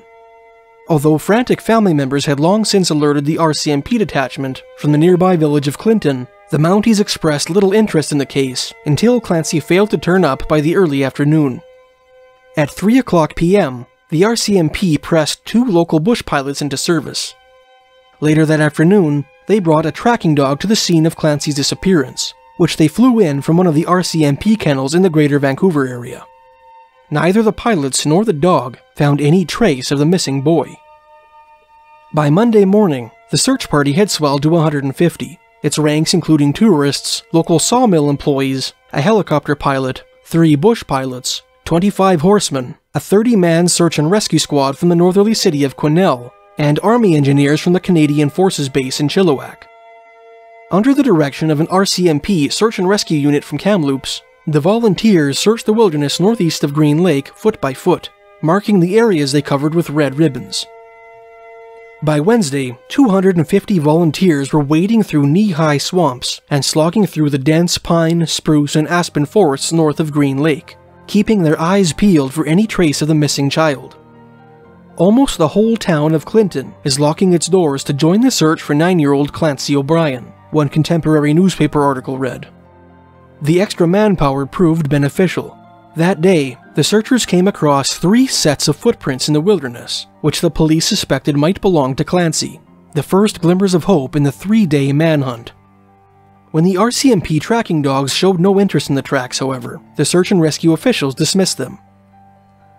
Although frantic family members had long since alerted the RCMP detachment from the nearby village of Clinton, the Mounties expressed little interest in the case until Clancy failed to turn up by the early afternoon. At 3:00 p.m., the RCMP pressed 2 local bush pilots into service. Later that afternoon, they brought a tracking dog to the scene of Clancy's disappearance, which they flew in from one of the RCMP kennels in the Greater Vancouver area. Neither the pilots nor the dog found any trace of the missing boy. By Monday morning, the search party had swelled to 150, its ranks including tourists, local sawmill employees, a helicopter pilot, 3 bush pilots, 25 horsemen, a 30-man search and rescue squad from the northerly city of Quesnel, and army engineers from the Canadian Forces Base in Chilliwack. Under the direction of an RCMP search and rescue unit from Kamloops, the volunteers searched the wilderness northeast of Green Lake foot by foot, marking the areas they covered with red ribbons. By Wednesday, 250 volunteers were wading through knee-high swamps and slogging through the dense pine, spruce, and aspen forests north of Green Lake, keeping their eyes peeled for any trace of the missing child. Almost the whole town of Clinton is locking its doors to join the search for 9-year-old Clancy O'Brien, one contemporary newspaper article read. The extra manpower proved beneficial. That day, the searchers came across 3 sets of footprints in the wilderness, which the police suspected might belong to Clancy, the first glimmers of hope in the 3-day manhunt. When the RCMP tracking dogs showed no interest in the tracks, however, the search and rescue officials dismissed them.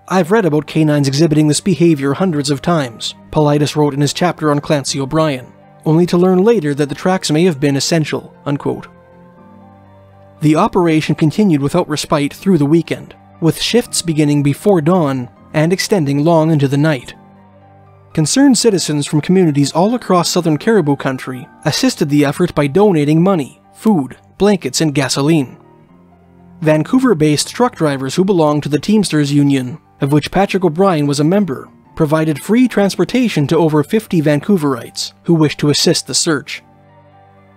"I've read about canines exhibiting this behavior hundreds of times," Paulides wrote in his chapter on Clancy O'Brien, only to learn later that the tracks may have been essential, unquote. The operation continued without respite through the weekend, with shifts beginning before dawn and extending long into the night. Concerned citizens from communities all across southern Caribou country assisted the effort by donating money, food, blankets, and gasoline. Vancouver-based truck drivers who belonged to the Teamsters Union, of which Patrick O'Brien was a member, provided free transportation to over 50 Vancouverites who wished to assist the search.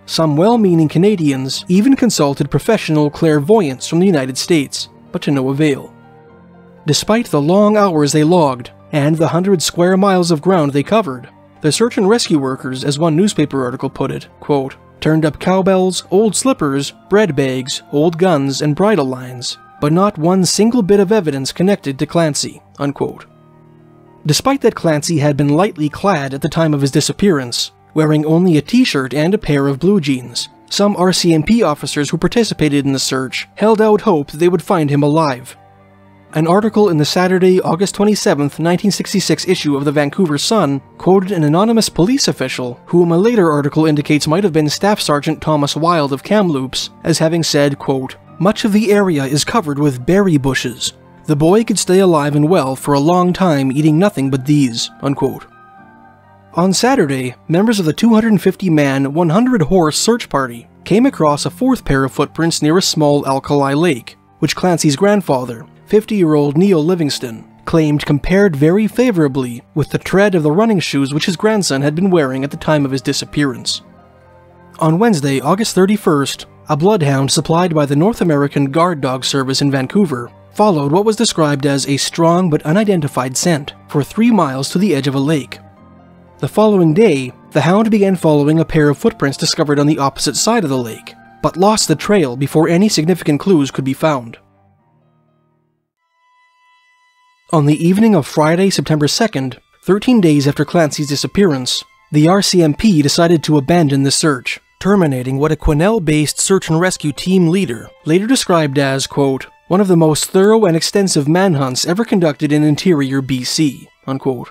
Some well-meaning Canadians even consulted professional clairvoyants from the United States, but to no avail. Despite the long hours they logged, and the 100 square miles of ground they covered, the search and rescue workers, as one newspaper article put it, quote, turned up cowbells, old slippers, bread bags, old guns, and bridle lines, but not one single bit of evidence connected to Clancy, unquote. Despite that Clancy had been lightly clad at the time of his disappearance, wearing only a t-shirt and a pair of blue jeans, some RCMP officers who participated in the search held out hope that they would find him alive. An article in the Saturday, August 27, 1966 issue of the Vancouver Sun quoted an anonymous police official, whom a later article indicates might have been Staff Sergeant Thomas Wilde of Kamloops, as having said, quote, "Much of the area is covered with berry bushes. The boy could stay alive and well for a long time eating nothing but these," unquote. On Saturday, members of the 250-man, 100-horse search party came across a 4th pair of footprints near a small alkali lake, which Clancy's grandfather, 50-year-old Neil Livingston, claimed compared very favorably with the tread of the running shoes which his grandson had been wearing at the time of his disappearance. On Wednesday, August 31st, a bloodhound supplied by the North American Guard Dog Service in Vancouver followed what was described as a strong but unidentified scent for 3 miles to the edge of a lake. The following day, the hound began following a pair of footprints discovered on the opposite side of the lake, but lost the trail before any significant clues could be found. On the evening of Friday, September 2nd, 13 days after Clancy's disappearance, the RCMP decided to abandon the search, terminating what a Quesnel-based search and rescue team leader later described as, quote, one of the most thorough and extensive manhunts ever conducted in interior BC, unquote.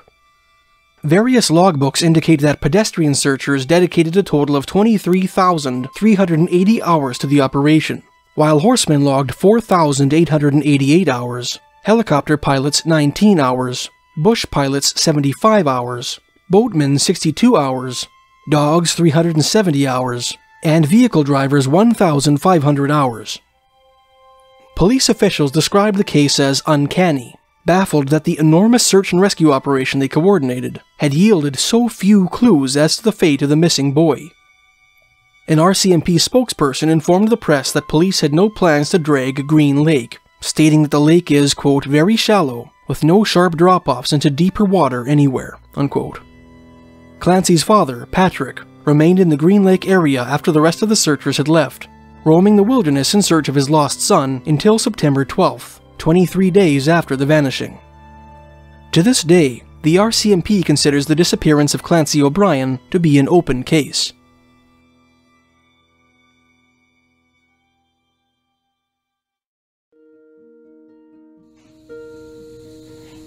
Various logbooks indicate that pedestrian searchers dedicated a total of 23,380 hours to the operation, while horsemen logged 4,888 hours, helicopter pilots 19 hours, bush pilots 75 hours, boatmen 62 hours, dogs 370 hours, and vehicle drivers 1,500 hours. Police officials described the case as uncanny, baffled that the enormous search and rescue operation they coordinated had yielded so few clues as to the fate of the missing boy. An RCMP spokesperson informed the press that police had no plans to drag Green Lake, stating that the lake is, quote, very shallow, with no sharp drop-offs into deeper water anywhere, unquote. Clancy's father, Patrick, remained in the Green Lake area after the rest of the searchers had left, roaming the wilderness in search of his lost son until September 12th. 23 days after the vanishing. To this day, the RCMP considers the disappearance of Clancy O'Brien to be an open case.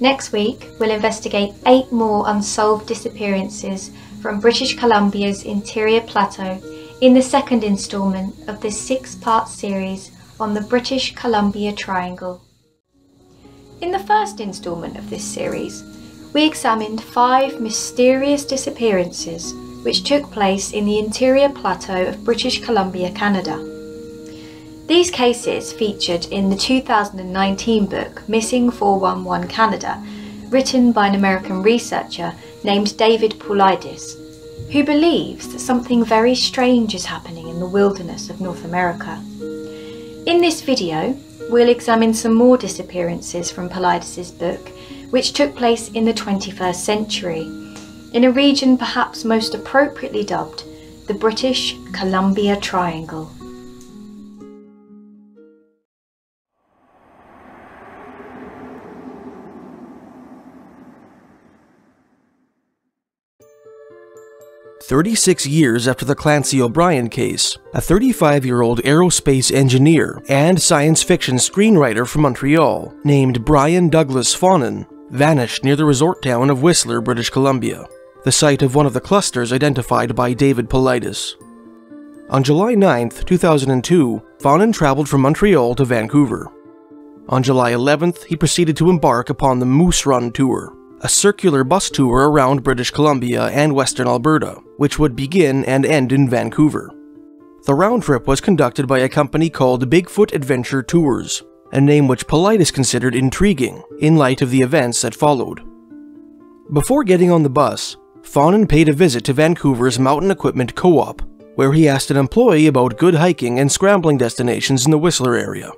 Next week, we'll investigate 8 more unsolved disappearances from British Columbia's interior plateau in the second instalment of this 6-part series on the British Columbia Triangle. In the first instalment of this series, we examined 5 mysterious disappearances which took place in the interior plateau of British Columbia, Canada. These cases featured in the 2019 book Missing 411 Canada, written by an American researcher named David Paulides, who believes that something very strange is happening in the wilderness of North America. In this video, we'll examine some more disappearances from Paulides' book, which took place in the 21st century, in a region perhaps most appropriately dubbed the British Columbia Triangle. "36 years after the Clancy O'Brien case, a 35-year-old aerospace engineer and science fiction screenwriter from Montreal named Brian Douglas Faughnan vanished near the resort town of Whistler, British Columbia, the site of one of the clusters identified by David Paulides. On July 9, 2002, Faughnan traveled from Montreal to Vancouver. On July 11th, he proceeded to embark upon the Moose Run Tour, a circular bus tour around British Columbia and Western Alberta, which would begin and end in Vancouver. The round trip was conducted by a company called Bigfoot Adventure Tours, a name which Paulides considered intriguing in light of the events that followed. Before getting on the bus, Faughnan paid a visit to Vancouver's Mountain Equipment Co-op, where he asked an employee about good hiking and scrambling destinations in the Whistler area.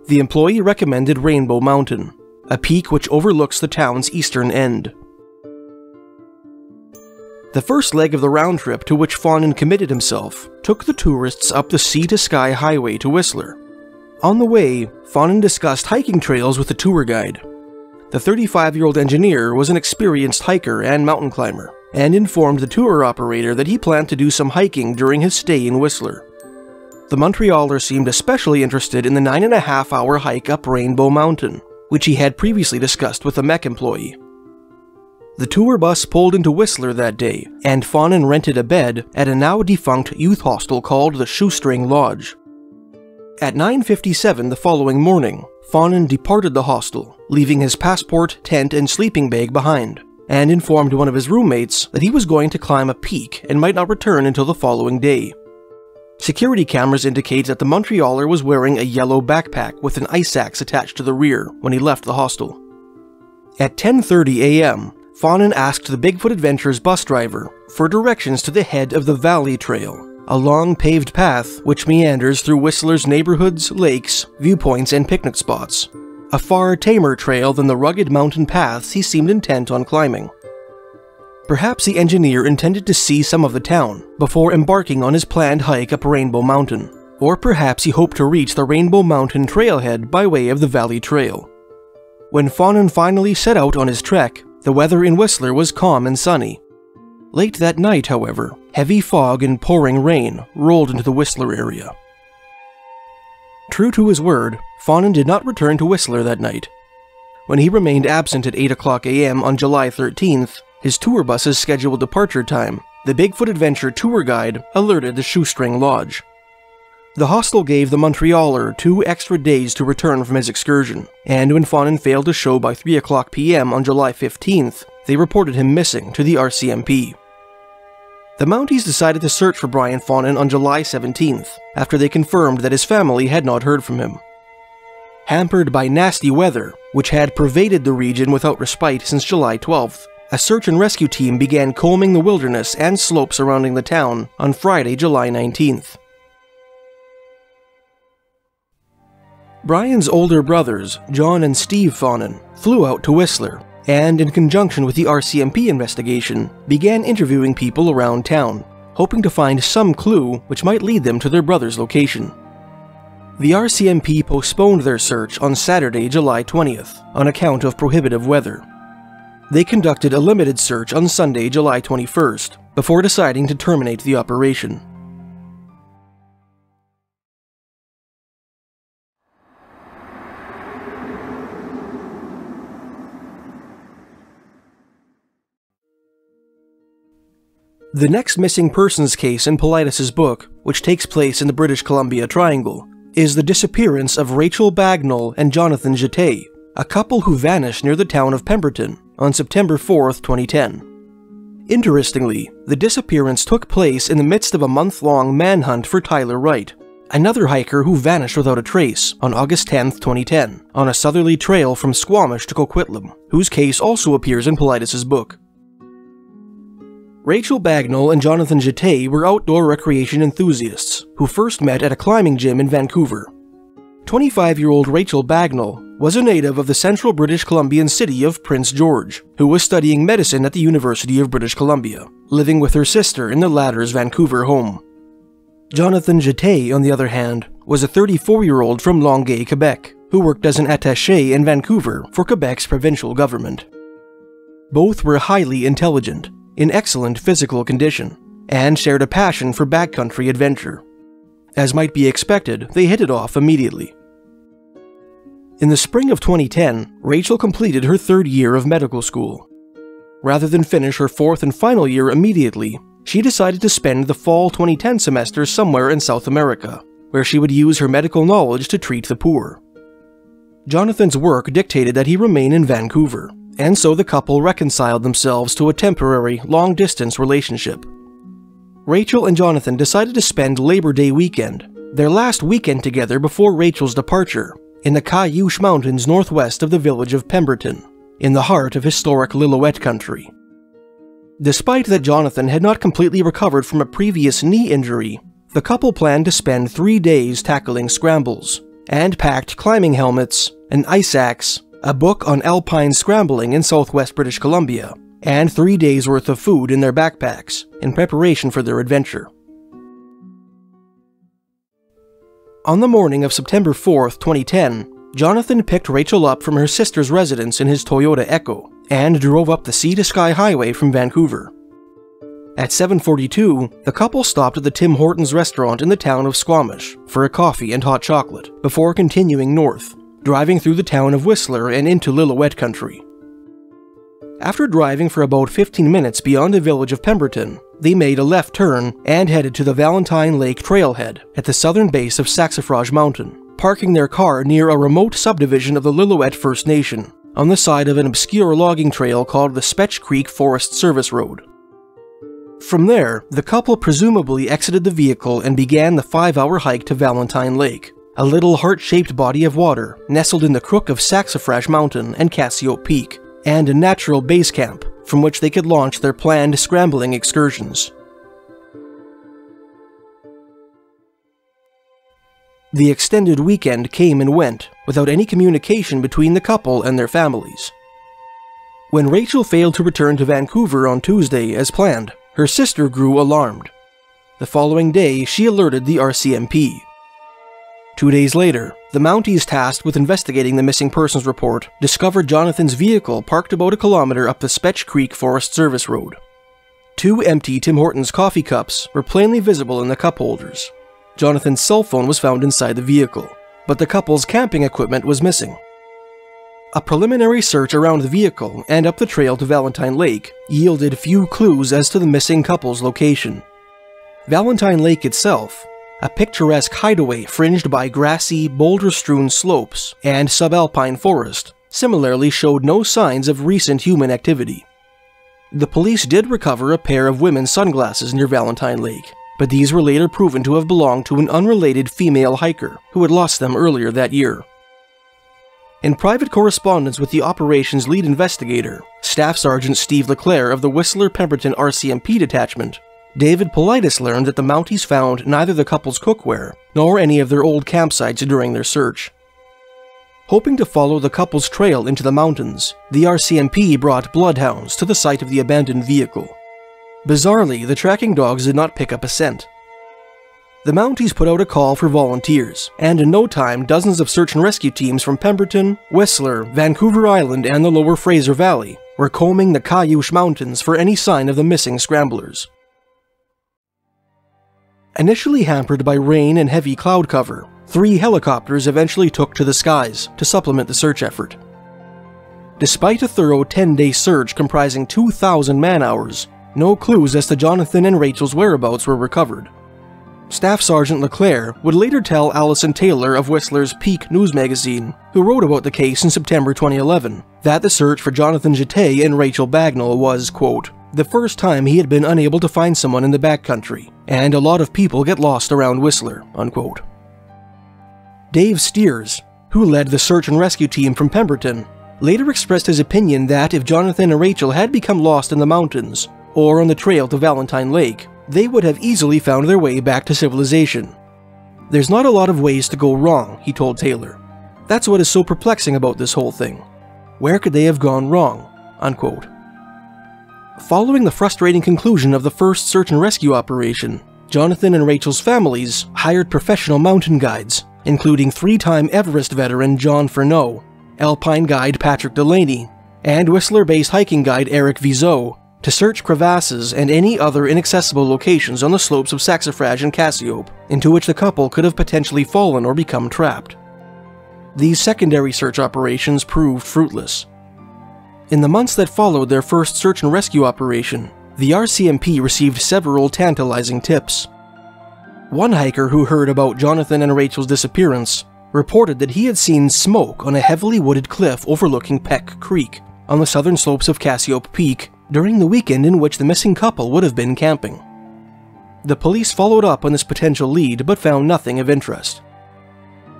The employee recommended Rainbow Mountain, a peak which overlooks the town's eastern end. The first leg of the round trip to which Faughnan committed himself took the tourists up the Sea to Sky Highway to Whistler. On the way, Faughnan discussed hiking trails with the tour guide. The 35-year-old engineer was an experienced hiker and mountain climber, and informed the tour operator that he planned to do some hiking during his stay in Whistler. The Montrealer seemed especially interested in the 9.5-hour hike up Rainbow Mountain, which he had previously discussed with a mech employee. The tour bus pulled into Whistler that day, and Faughnan rented a bed at a now-defunct youth hostel called the Shoestring Lodge. At 9:57 the following morning, Faughnan departed the hostel, leaving his passport, tent, and sleeping bag behind, and informed one of his roommates that he was going to climb a peak and might not return until the following day. Security cameras indicate that the Montrealer was wearing a yellow backpack with an ice axe attached to the rear when he left the hostel. At 10:30 a.m., Faughnan asked the Bigfoot Adventures bus driver for directions to the head of the Valley Trail, a long paved path which meanders through Whistler's neighborhoods, lakes, viewpoints, and picnic spots, a far tamer trail than the rugged mountain paths he seemed intent on climbing. Perhaps the engineer intended to see some of the town before embarking on his planned hike up Rainbow Mountain, or perhaps he hoped to reach the Rainbow Mountain trailhead by way of the Valley Trail. When Faughnan finally set out on his trek, the weather in Whistler was calm and sunny. Late that night, however, heavy fog and pouring rain rolled into the Whistler area. True to his word, Faughnan did not return to Whistler that night. When he remained absent at 8:00 a.m. on July 13th, his tour bus's scheduled departure time, the Bigfoot Adventure tour guide alerted the Shoestring Lodge. The hostel gave the Montrealer 2 extra days to return from his excursion, and when Faughnan failed to show by 3:00 p.m. on July 15th, they reported him missing to the RCMP. The Mounties decided to search for Brian Faughnan on July 17th, after they confirmed that his family had not heard from him. Hampered by nasty weather, which had pervaded the region without respite since July 12th, a search and rescue team began combing the wilderness and slopes surrounding the town on Friday, July 19th. Brian's older brothers, John and Steve Faughnan, flew out to Whistler, and in conjunction with the RCMP investigation, began interviewing people around town, hoping to find some clue which might lead them to their brother's location. The RCMP postponed their search on Saturday, July 20th, on account of prohibitive weather. They conducted a limited search on Sunday, July 21st, before deciding to terminate the operation. The next missing persons case in Paulides' book, which takes place in the British Columbia Triangle, is the disappearance of Rachael Bagnall and Jonathan Jette, a couple who vanished near the town of Pemberton on September 4, 2010. Interestingly, the disappearance took place in the midst of a month-long manhunt for Tyler Wright, another hiker who vanished without a trace on August 10, 2010, on a southerly trail from Squamish to Coquitlam, whose case also appears in Paulides' book. Rachael Bagnall and Jonathan Jette were outdoor recreation enthusiasts who first met at a climbing gym in Vancouver. 25-year-old Rachael Bagnall was a native of the central British Columbian city of Prince George, who was studying medicine at the University of British Columbia, living with her sister in the latter's Vancouver home. Jonathan Jette, on the other hand, was a 34-year-old from Longueuil, Quebec, who worked as an attaché in Vancouver for Quebec's provincial government. Both were highly intelligent, in excellent physical condition, and shared a passion for backcountry adventure. As might be expected, they hit it off immediately. In the spring of 2010, Rachael completed her third year of medical school. Rather than finish her fourth and final year immediately, she decided to spend the fall 2010 semester somewhere in South America, where she would use her medical knowledge to treat the poor. Jonathan's work dictated that he remain in Vancouver, and so the couple reconciled themselves to a temporary, long-distance relationship. Rachael and Jonathan decided to spend Labor Day weekend, their last weekend together before Rachael's departure, in the Cayuche Mountains northwest of the village of Pemberton, in the heart of historic Lillooet country. Despite that Jonathan had not completely recovered from a previous knee injury, the couple planned to spend 3 days tackling scrambles, and packed climbing helmets, an ice axe, a book on alpine scrambling in southwest British Columbia, and 3 days' worth of food in their backpacks in preparation for their adventure. On the morning of September 4, 2010, Jonathan picked Rachael up from her sister's residence in his Toyota Echo and drove up the Sea to Sky Highway from Vancouver. At 7:42, the couple stopped at the Tim Hortons restaurant in the town of Squamish for a coffee and hot chocolate before continuing north, driving through the town of Whistler and into Lillooet country. After driving for about 15 minutes beyond the village of Pemberton, they made a left turn and headed to the Valentine Lake trailhead at the southern base of Saxifrage Mountain, parking their car near a remote subdivision of the Lillooet First Nation, on the side of an obscure logging trail called the Spetch Creek Forest Service Road. From there, the couple presumably exited the vehicle and began the 5-hour hike to Valentine Lake, a little heart-shaped body of water nestled in the crook of Saxifrage Mountain and Cassiope Peak, and a natural base camp from which they could launch their planned scrambling excursions. The extended weekend came and went without any communication between the couple and their families. When Rachael failed to return to Vancouver on Tuesday as planned, her sister grew alarmed. The following day, she alerted the RCMP. 2 days later, the Mounties tasked with investigating the missing persons report discovered Jonathan's vehicle parked about a kilometer up the Spetch Creek Forest Service Road. 2 empty Tim Hortons coffee cups were plainly visible in the cup holders. Jonathan's cell phone was found inside the vehicle, but the couple's camping equipment was missing. A preliminary search around the vehicle and up the trail to Valentine Lake yielded few clues as to the missing couple's location. Valentine Lake itself, a picturesque hideaway fringed by grassy, boulder-strewn slopes and subalpine forest, similarly showed no signs of recent human activity. The police did recover a pair of women's sunglasses near Valentine Lake, but these were later proven to have belonged to an unrelated female hiker who had lost them earlier that year. In private correspondence with the operation's lead investigator, Staff Sergeant Steve Leclerc of the Whistler Pemberton RCMP detachment, David Paulides learned that the Mounties found neither the couple's cookware nor any of their old campsites during their search. Hoping to follow the couple's trail into the mountains, the RCMP brought bloodhounds to the site of the abandoned vehicle. Bizarrely, the tracking dogs did not pick up a scent. The Mounties put out a call for volunteers, and in no time dozens of search and rescue teams from Pemberton, Whistler, Vancouver Island, and the Lower Fraser Valley were combing the Cayuche Mountains for any sign of the missing scramblers. Initially hampered by rain and heavy cloud cover, 3 helicopters eventually took to the skies to supplement the search effort. Despite a thorough 10-day search comprising 2,000 man-hours, no clues as to Jonathan and Rachel's whereabouts were recovered. Staff Sergeant Leclerc would later tell Alison Taylor of Whistler's Peak news magazine, who wrote about the case in September 2011, that the search for Jonathan Jette and Rachael Bagnall was, quote, the first time he had been unable to find someone in the backcountry, and a lot of people get lost around Whistler, unquote. Dave Steers, who led the search and rescue team from Pemberton, later expressed his opinion that if Jonathan and Rachael had become lost in the mountains, or on the trail to Valentine Lake, they would have easily found their way back to civilization. There's not a lot of ways to go wrong, he told Taylor. That's what is so perplexing about this whole thing. Where could they have gone wrong? Unquote. Following the frustrating conclusion of the first search and rescue operation, Jonathan and Rachel's families hired professional mountain guides, including 3-time Everest veteran John Furneaux, Alpine guide Patrick Delaney, and Whistler-based hiking guide Eric Vizot, to search crevasses and any other inaccessible locations on the slopes of Saxifrage and Cassiope, into which the couple could have potentially fallen or become trapped. These secondary search operations proved fruitless. In the months that followed their first search and rescue operation, the RCMP received several tantalizing tips. One hiker who heard about Jonathan and Rachel's disappearance reported that he had seen smoke on a heavily wooded cliff overlooking Peck Creek, on the southern slopes of Cassiope Peak, during the weekend in which the missing couple would have been camping. The police followed up on this potential lead but found nothing of interest.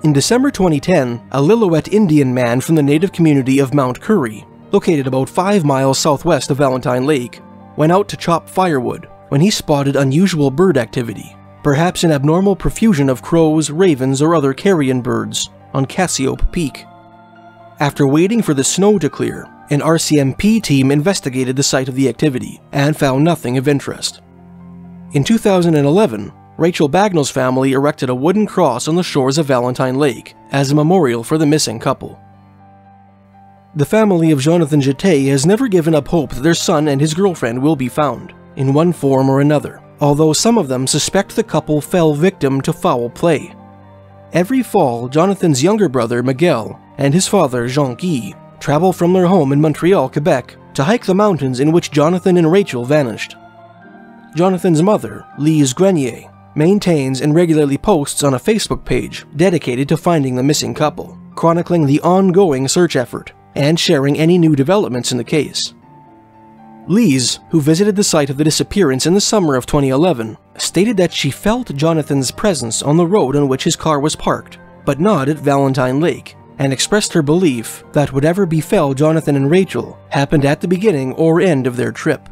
In December 2010, a Lillooet Indian man from the native community of Mount Currie, located about 5 miles southwest of Valentine Lake, went out to chop firewood when he spotted unusual bird activity, perhaps an abnormal profusion of crows, ravens, or other carrion birds, on Cassiope Peak. After waiting for the snow to clear, an RCMP team investigated the site of the activity and found nothing of interest. In 2011, Rachael Bagnall's family erected a wooden cross on the shores of Valentine Lake as a memorial for the missing couple. The family of Jonathan Jette has never given up hope that their son and his girlfriend will be found, in one form or another, although some of them suspect the couple fell victim to foul play. Every fall, Jonathan's younger brother Miguel and his father Jean-Guy travel from their home in Montreal, Quebec, to hike the mountains in which Jonathan and Rachael vanished. Jonathan's mother, Lise Grenier, maintains and regularly posts on a Facebook page dedicated to finding the missing couple, chronicling the ongoing search effort and sharing any new developments in the case. Lise, who visited the site of the disappearance in the summer of 2011, stated that she felt Jonathan's presence on the road on which his car was parked, but not at Valentine Lake, and expressed her belief that whatever befell Jonathan and Rachael happened at the beginning or end of their trip.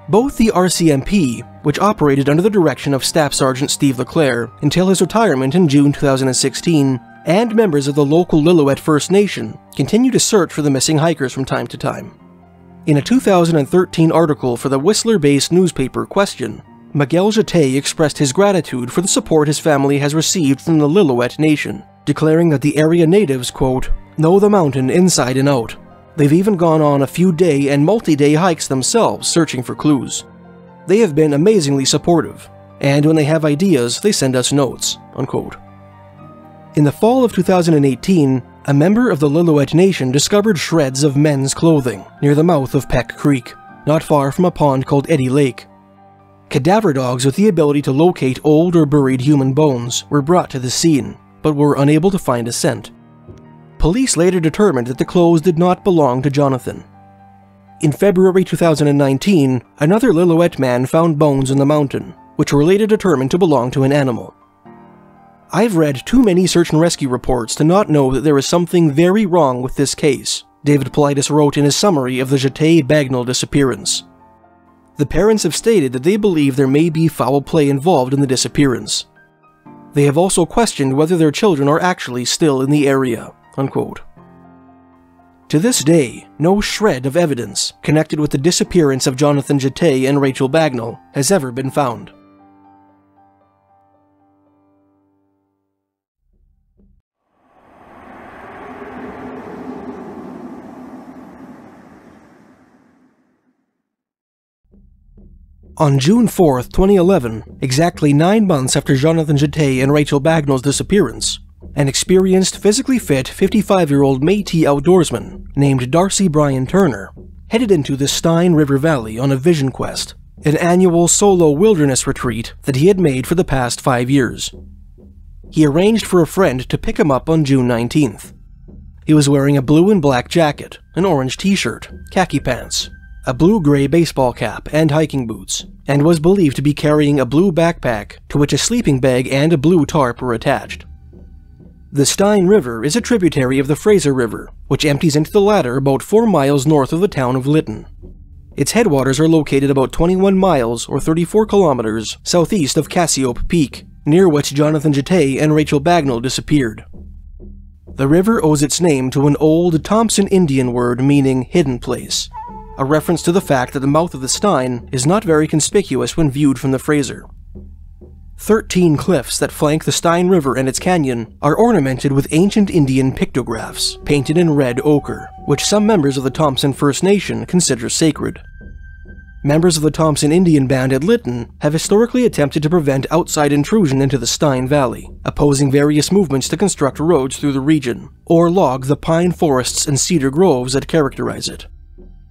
Both the RCMP, which operated under the direction of Staff Sergeant Steve Leclerc until his retirement in June 2016, and members of the local Lillooet First Nation continue to search for the missing hikers from time to time. In a 2013 article for the Whistler-based newspaper Question, Miguel Jette expressed his gratitude for the support his family has received from the Lillooet Nation, declaring that the area natives, quote, know the mountain inside and out. They've even gone on a few day and multi-day hikes themselves searching for clues. They have been amazingly supportive, and when they have ideas, they send us notes, unquote. In the fall of 2018, a member of the Lillooet Nation discovered shreds of men's clothing near the mouth of Peck Creek, not far from a pond called Eddy Lake. Cadaver dogs with the ability to locate old or buried human bones were brought to the scene, but were unable to find a scent. Police later determined that the clothes did not belong to Jonathan. In February 2019, another Lillooet man found bones in the mountain, which were later determined to belong to an animal. I've read too many search and rescue reports to not know that there is something very wrong with this case, David Paulides wrote in his summary of the Jette Bagnall disappearance. The parents have stated that they believe there may be foul play involved in the disappearance. They have also questioned whether their children are actually still in the area, unquote. To this day, no shred of evidence connected with the disappearance of Jonathan Jette and Rachael Bagnall has ever been found. On June 4, 2011, exactly 9 months after Jonathan Jette and Rachael Bagnall's disappearance, an experienced, physically fit 55-year-old Métis outdoorsman named Darcy Brian Turner headed into the Stein River Valley on a vision quest, an annual solo wilderness retreat that he had made for the past 5 years. He arranged for a friend to pick him up on June 19th. He was wearing a blue and black jacket, an orange t-shirt, khaki pants, a blue-gray baseball cap, and hiking boots, and was believed to be carrying a blue backpack to which a sleeping bag and a blue tarp were attached. The Stein River is a tributary of the Fraser River, which empties into the latter about 4 miles north of the town of Lytton. Its headwaters are located about 21 miles or 34 kilometers southeast of Cassiope Peak, near which Jonathan Jette and Rachael Bagnall disappeared. The river owes its name to an old Thompson Indian word meaning hidden place, a reference to the fact that the mouth of the Stein is not very conspicuous when viewed from the Fraser. 13 cliffs that flank the Stein River and its canyon are ornamented with ancient Indian pictographs painted in red ochre, which some members of the Thompson First Nation consider sacred. Members of the Thompson Indian Band at Lytton have historically attempted to prevent outside intrusion into the Stein Valley, opposing various movements to construct roads through the region, or log the pine forests and cedar groves that characterize it.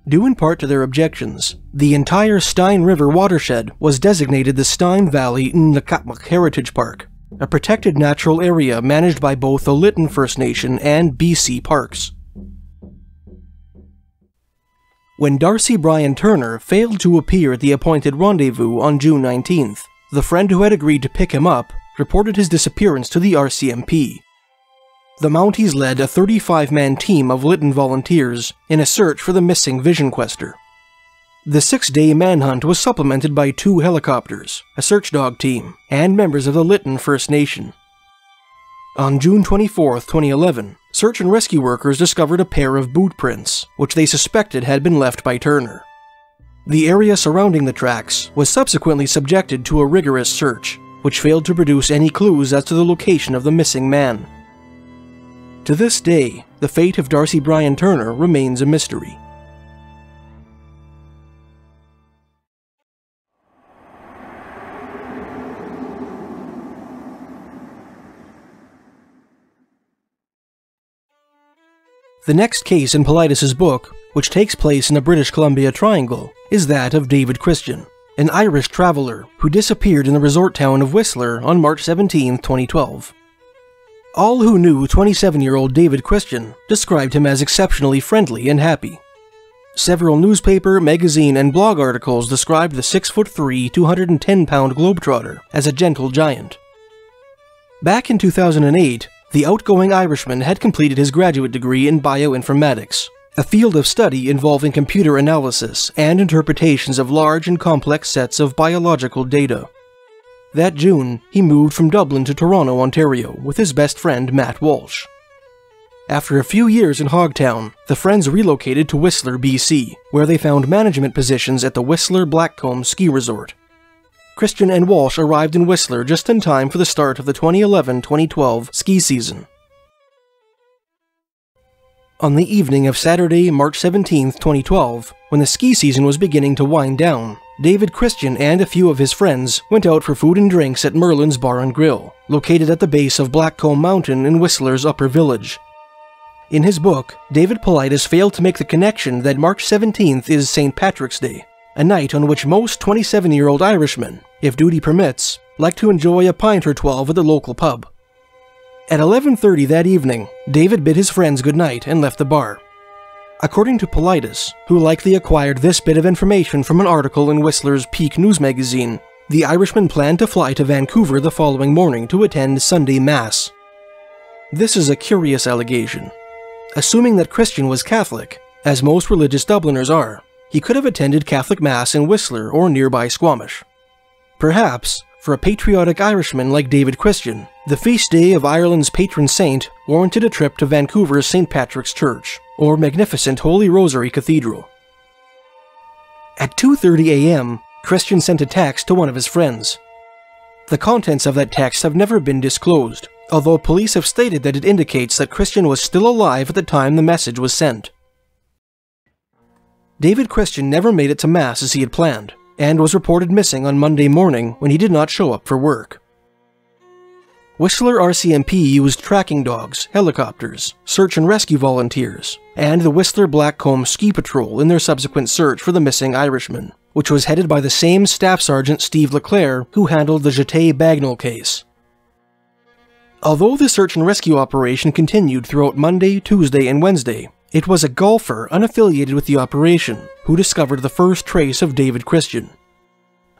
Due in part to their objections, the entire Stein River watershed was designated the Stein Valley Nlakatmak Heritage Park, a protected natural area managed by both the Lytton First Nation and BC Parks. When Darcy Brian Turner failed to appear at the appointed rendezvous on June 19th, the friend who had agreed to pick him up reported his disappearance to the RCMP. The Mounties led a 35-man team of Lytton volunteers in a search for the missing Vision Quester. The 6-day manhunt was supplemented by 2 helicopters, a search dog team, and members of the Lytton First Nation. On June 24, 2011, search and rescue workers discovered a pair of boot prints, which they suspected had been left by Turner. The area surrounding the tracks was subsequently subjected to a rigorous search, which failed to produce any clues as to the location of the missing man. To this day, the fate of Darcy Brian Turner remains a mystery. The next case in Paulides' book, which takes place in the British Columbia Triangle, is that of David Christian, an Irish traveller who disappeared in the resort town of Whistler on March 17, 2012. All who knew 27-year-old David Christian described him as exceptionally friendly and happy. Several newspaper, magazine, and blog articles described the 6'3", 210-pound globetrotter as a gentle giant. Back in 2008, the outgoing Irishman had completed his graduate degree in bioinformatics, a field of study involving computer analysis and interpretations of large and complex sets of biological data. That June, he moved from Dublin to Toronto, Ontario, with his best friend Matt Walsh. After a few years in Hogtown, the friends relocated to Whistler, BC, where they found management positions at the Whistler Blackcomb Ski Resort. Christian and Walsh arrived in Whistler just in time for the start of the 2011-2012 ski season. On the evening of Saturday, March 17, 2012, when the ski season was beginning to wind down, David Christian and a few of his friends went out for food and drinks at Merlin's Bar and Grill, located at the base of Blackcomb Mountain in Whistler's Upper Village. In his book, David Paulides failed to make the connection that March 17th is St. Patrick's Day, a night on which most 27-year-old Irishmen, if duty permits, like to enjoy a pint or 12 at the local pub. At 11:30 that evening, David bid his friends goodnight and left the bar. According to Paulides, who likely acquired this bit of information from an article in Whistler's Peak News magazine, the Irishman planned to fly to Vancouver the following morning to attend Sunday Mass. This is a curious allegation. Assuming that Christian was Catholic, as most religious Dubliners are, he could have attended Catholic Mass in Whistler or nearby Squamish. Perhaps, for a patriotic Irishman like David Christian, the feast day of Ireland's patron saint warranted a trip to Vancouver's St. Patrick's Church, or magnificent Holy Rosary Cathedral. At 2:30 a.m., Christian sent a text to one of his friends. The contents of that text have never been disclosed, although police have stated that it indicates that Christian was still alive at the time the message was sent. David Christian never made it to Mass as he had planned, and was reported missing on Monday morning when he did not show up for work. Whistler RCMP used tracking dogs, helicopters, search and rescue volunteers, and the Whistler Blackcomb Ski Patrol in their subsequent search for the missing Irishman, which was headed by the same Staff Sergeant Steve Leclerc who handled the Jette Bagnall case. Although the search and rescue operation continued throughout Monday, Tuesday, and Wednesday, it was a golfer unaffiliated with the operation who discovered the first trace of David Christian.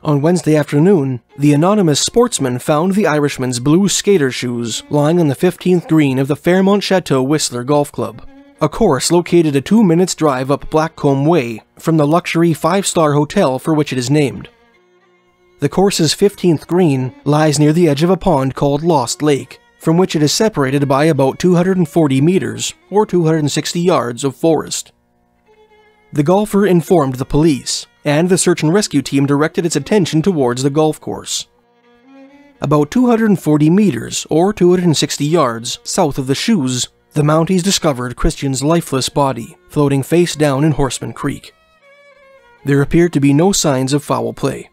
On Wednesday afternoon, the anonymous sportsman found the Irishman's blue skater shoes lying on the 15th green of the Fairmont Chateau Whistler Golf Club, a course located a 2 minutes drive up Blackcomb Way from the luxury 5-star hotel for which it is named. The course's 15th green lies near the edge of a pond called Lost Lake, from which it is separated by about 240 meters, or 260 yards, of forest. The golfer informed the police, and the search and rescue team directed its attention towards the golf course. About 240 meters, or 260 yards, south of the shoes, the Mounties discovered Christian's lifeless body, floating face down in Horseman Creek. There appeared to be no signs of foul play.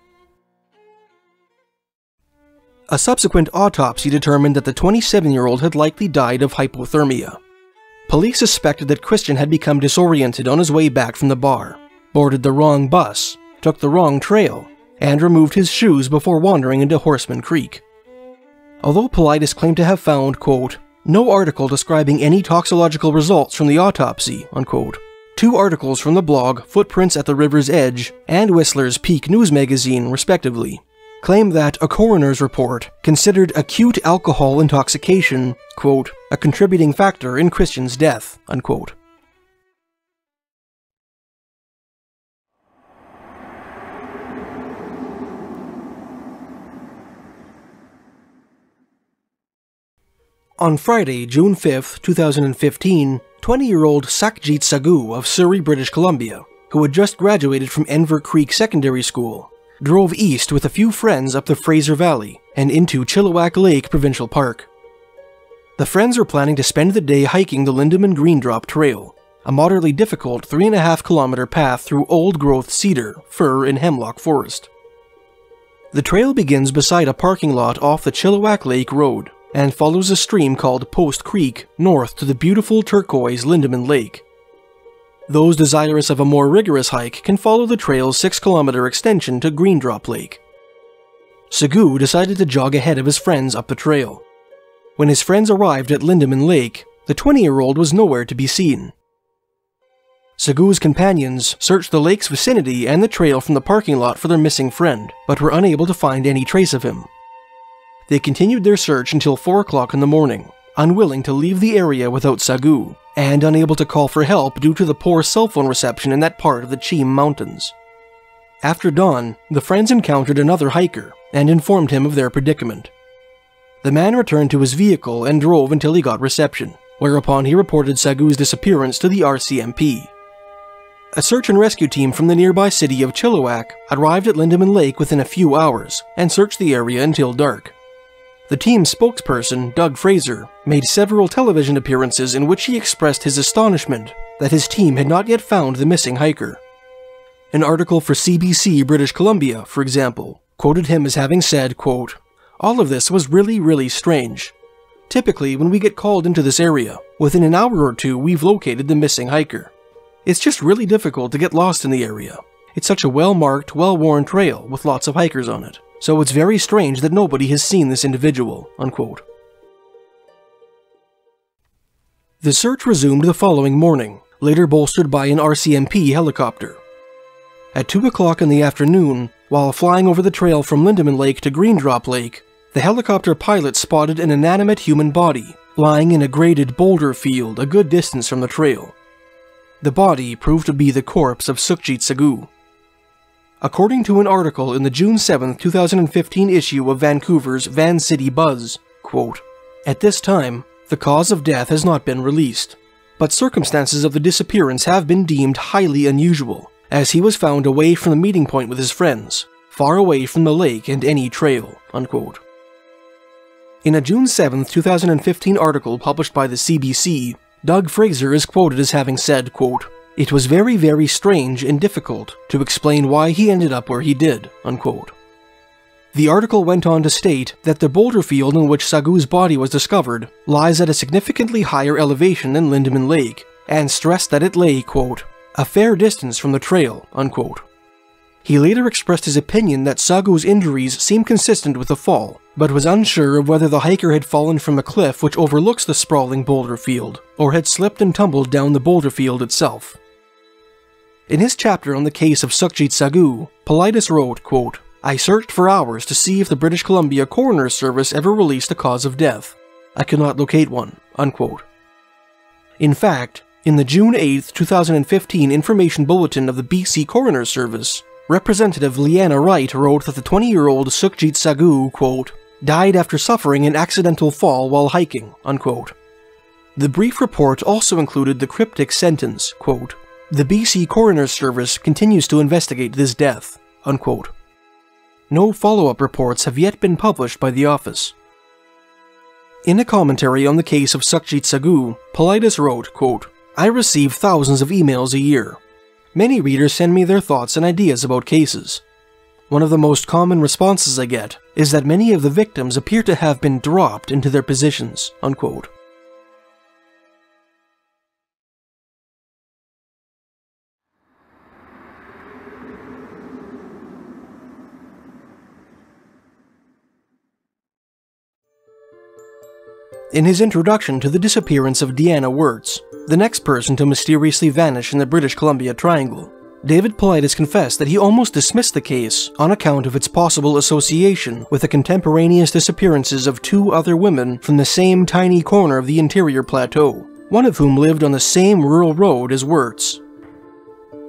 A subsequent autopsy determined that the 27-year-old had likely died of hypothermia. Police suspected that Christian had become disoriented on his way back from the bar, boarded the wrong bus, took the wrong trail, and removed his shoes before wandering into Horseman Creek. Although Paulides claimed to have found, quote, no article describing any toxicological results from the autopsy, unquote, 2 articles from the blog Footprints at the River's Edge and Whistler's Peak News magazine, respectively, claim that a coroner's report considered acute alcohol intoxication, quote, a contributing factor in Christian's death, unquote. On Friday, June 5, 2015, 20-year-old Sukhjeet Sagoo of Surrey, British Columbia, who had just graduated from Enver Creek Secondary School, drove east with a few friends up the Fraser Valley and into Chilliwack Lake Provincial Park. The friends were planning to spend the day hiking the Lindeman Greendrop Trail, a moderately difficult 3.5-kilometer path through old-growth cedar, fir, and hemlock forest. The trail begins beside a parking lot off the Chilliwack Lake Road and follows a stream called Post Creek north to the beautiful turquoise Lindeman Lake. Those desirous of a more rigorous hike can follow the trail's 6-kilometer extension to Greendrop Lake. Sagoo decided to jog ahead of his friends up the trail. When his friends arrived at Lindeman Lake, the 20-year-old was nowhere to be seen. Sagoo's companions searched the lake's vicinity and the trail from the parking lot for their missing friend, but were unable to find any trace of him. They continued their search until 4 o'clock in the morning, unwilling to leave the area without Sagoo, and unable to call for help due to the poor cell phone reception in that part of the Cheam Mountains. After dawn, the friends encountered another hiker and informed him of their predicament. The man returned to his vehicle and drove until he got reception, whereupon he reported Sagoo's disappearance to the RCMP. A search and rescue team from the nearby city of Chilliwack arrived at Lindeman Lake within a few hours and searched the area until dark. The team's spokesperson, Doug Fraser, made several television appearances in which he expressed his astonishment that his team had not yet found the missing hiker. An article for CBC British Columbia, for example, quoted him as having said, quote, all of this was really strange. Typically, when we get called into this area, within an hour or two we've located the missing hiker. It's just really difficult to get lost in the area. It's such a well-marked, well-worn trail with lots of hikers on it. So it's very strange that nobody has seen this individual, unquote. The search resumed the following morning, later bolstered by an RCMP helicopter. At 2 o'clock in the afternoon, while flying over the trail from Lindeman Lake to Greendrop Lake, the helicopter pilot spotted an inanimate human body lying in a graded boulder field a good distance from the trail. The body proved to be the corpse of Sukhjeet Sagoo. According to an article in the June 7, 2015 issue of Vancouver's Van City Buzz, quote, at this time, the cause of death has not been released, but circumstances of the disappearance have been deemed highly unusual, as he was found away from the meeting point with his friends, far away from the lake and any trail, unquote. In a June 7, 2015 article published by the CBC, Doug Fraser is quoted as having said, quote, it was very strange and difficult to explain why he ended up where he did, unquote. The article went on to state that the boulder field in which Sagoo's body was discovered lies at a significantly higher elevation than Lindeman Lake, and stressed that it lay, quote, a fair distance from the trail, unquote. He later expressed his opinion that Sagoo's injuries seemed consistent with the fall, but was unsure of whether the hiker had fallen from a cliff which overlooks the sprawling boulder field, or had slipped and tumbled down the boulder field itself. In his chapter on the case of Sukhjeet Sagoo, Paulides wrote, quote, I searched for hours to see if the British Columbia Coroner's Service ever released a cause of death. I could not locate one, unquote. In fact, in the June 8, 2015 information bulletin of the BC Coroner's Service, Representative Leanne Wright wrote that the 20-year-old Sukhjeet Sagoo, quote, died after suffering an accidental fall while hiking, unquote. The brief report also included the cryptic sentence, quote, the BC Coroner's Service continues to investigate this death, unquote. No follow-up reports have yet been published by the office. In a commentary on the case of Sukhjeet Sagoo, Paulides wrote, quote, I receive thousands of emails a year. Many readers send me their thoughts and ideas about cases. One of the most common responses I get is that many of the victims appear to have been dropped into their positions, unquote. In his introduction to the disappearance of Deanna Wertz, the next person to mysteriously vanish in the British Columbia Triangle, David Paulides confessed that he almost dismissed the case on account of its possible association with the contemporaneous disappearances of two other women from the same tiny corner of the interior plateau, one of whom lived on the same rural road as Wertz.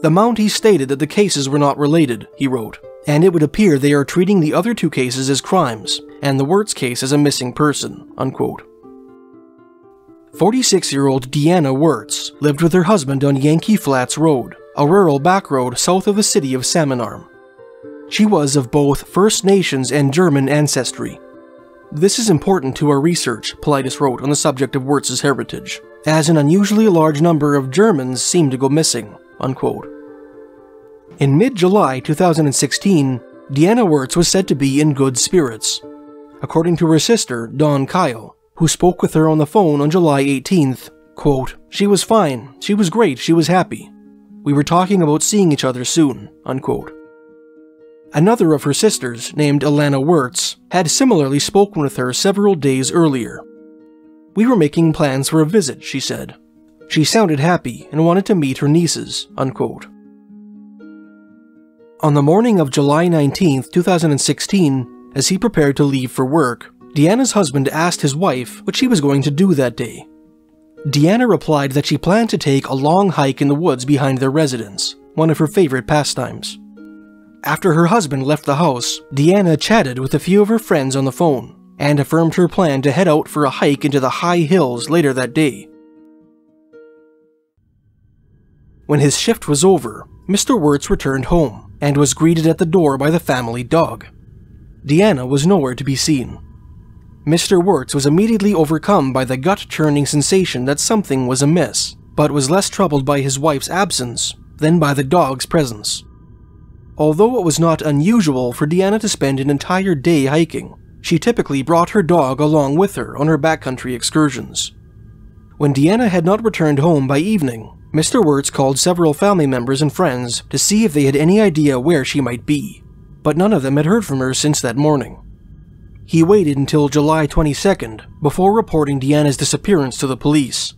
The Mountie stated that the cases were not related, he wrote, and it would appear they are treating the other two cases as crimes, and the Wertz case as a missing person, unquote. 46-year-old Deanna Wertz lived with her husband on Yankee Flats Road, a rural back road south of the city of Salmon Arm. She was of both First Nations and German ancestry. This is important to our research, Paulides wrote on the subject of Wertz's heritage, as an unusually large number of Germans seem to go missing, unquote. In mid-July 2016, Deanna Wertz was said to be in good spirits. According to her sister, Dawn Kyle, who spoke with her on the phone on July 18th, quote, she was fine, she was great, she was happy. We were talking about seeing each other soon, unquote. Another of her sisters, named Alana Wertz, had similarly spoken with her several days earlier. We were making plans for a visit, she said. She sounded happy and wanted to meet her nieces, unquote. On the morning of July 19th, 2016, as he prepared to leave for work, Deanna's husband asked his wife what she was going to do that day. Deanna replied that she planned to take a long hike in the woods behind their residence, one of her favorite pastimes. After her husband left the house, Deanna chatted with a few of her friends on the phone, and affirmed her plan to head out for a hike into the high hills later that day. When his shift was over, Mr. Wertz returned home, and was greeted at the door by the family dog. Deanna was nowhere to be seen. Mr. Wertz was immediately overcome by the gut-churning sensation that something was amiss, but was less troubled by his wife's absence than by the dog's presence. Although it was not unusual for Deanna to spend an entire day hiking, she typically brought her dog along with her on her backcountry excursions. When Deanna had not returned home by evening, Mr. Wertz called several family members and friends to see if they had any idea where she might be, but none of them had heard from her since that morning. He waited until July 22nd before reporting Deanna's disappearance to the police.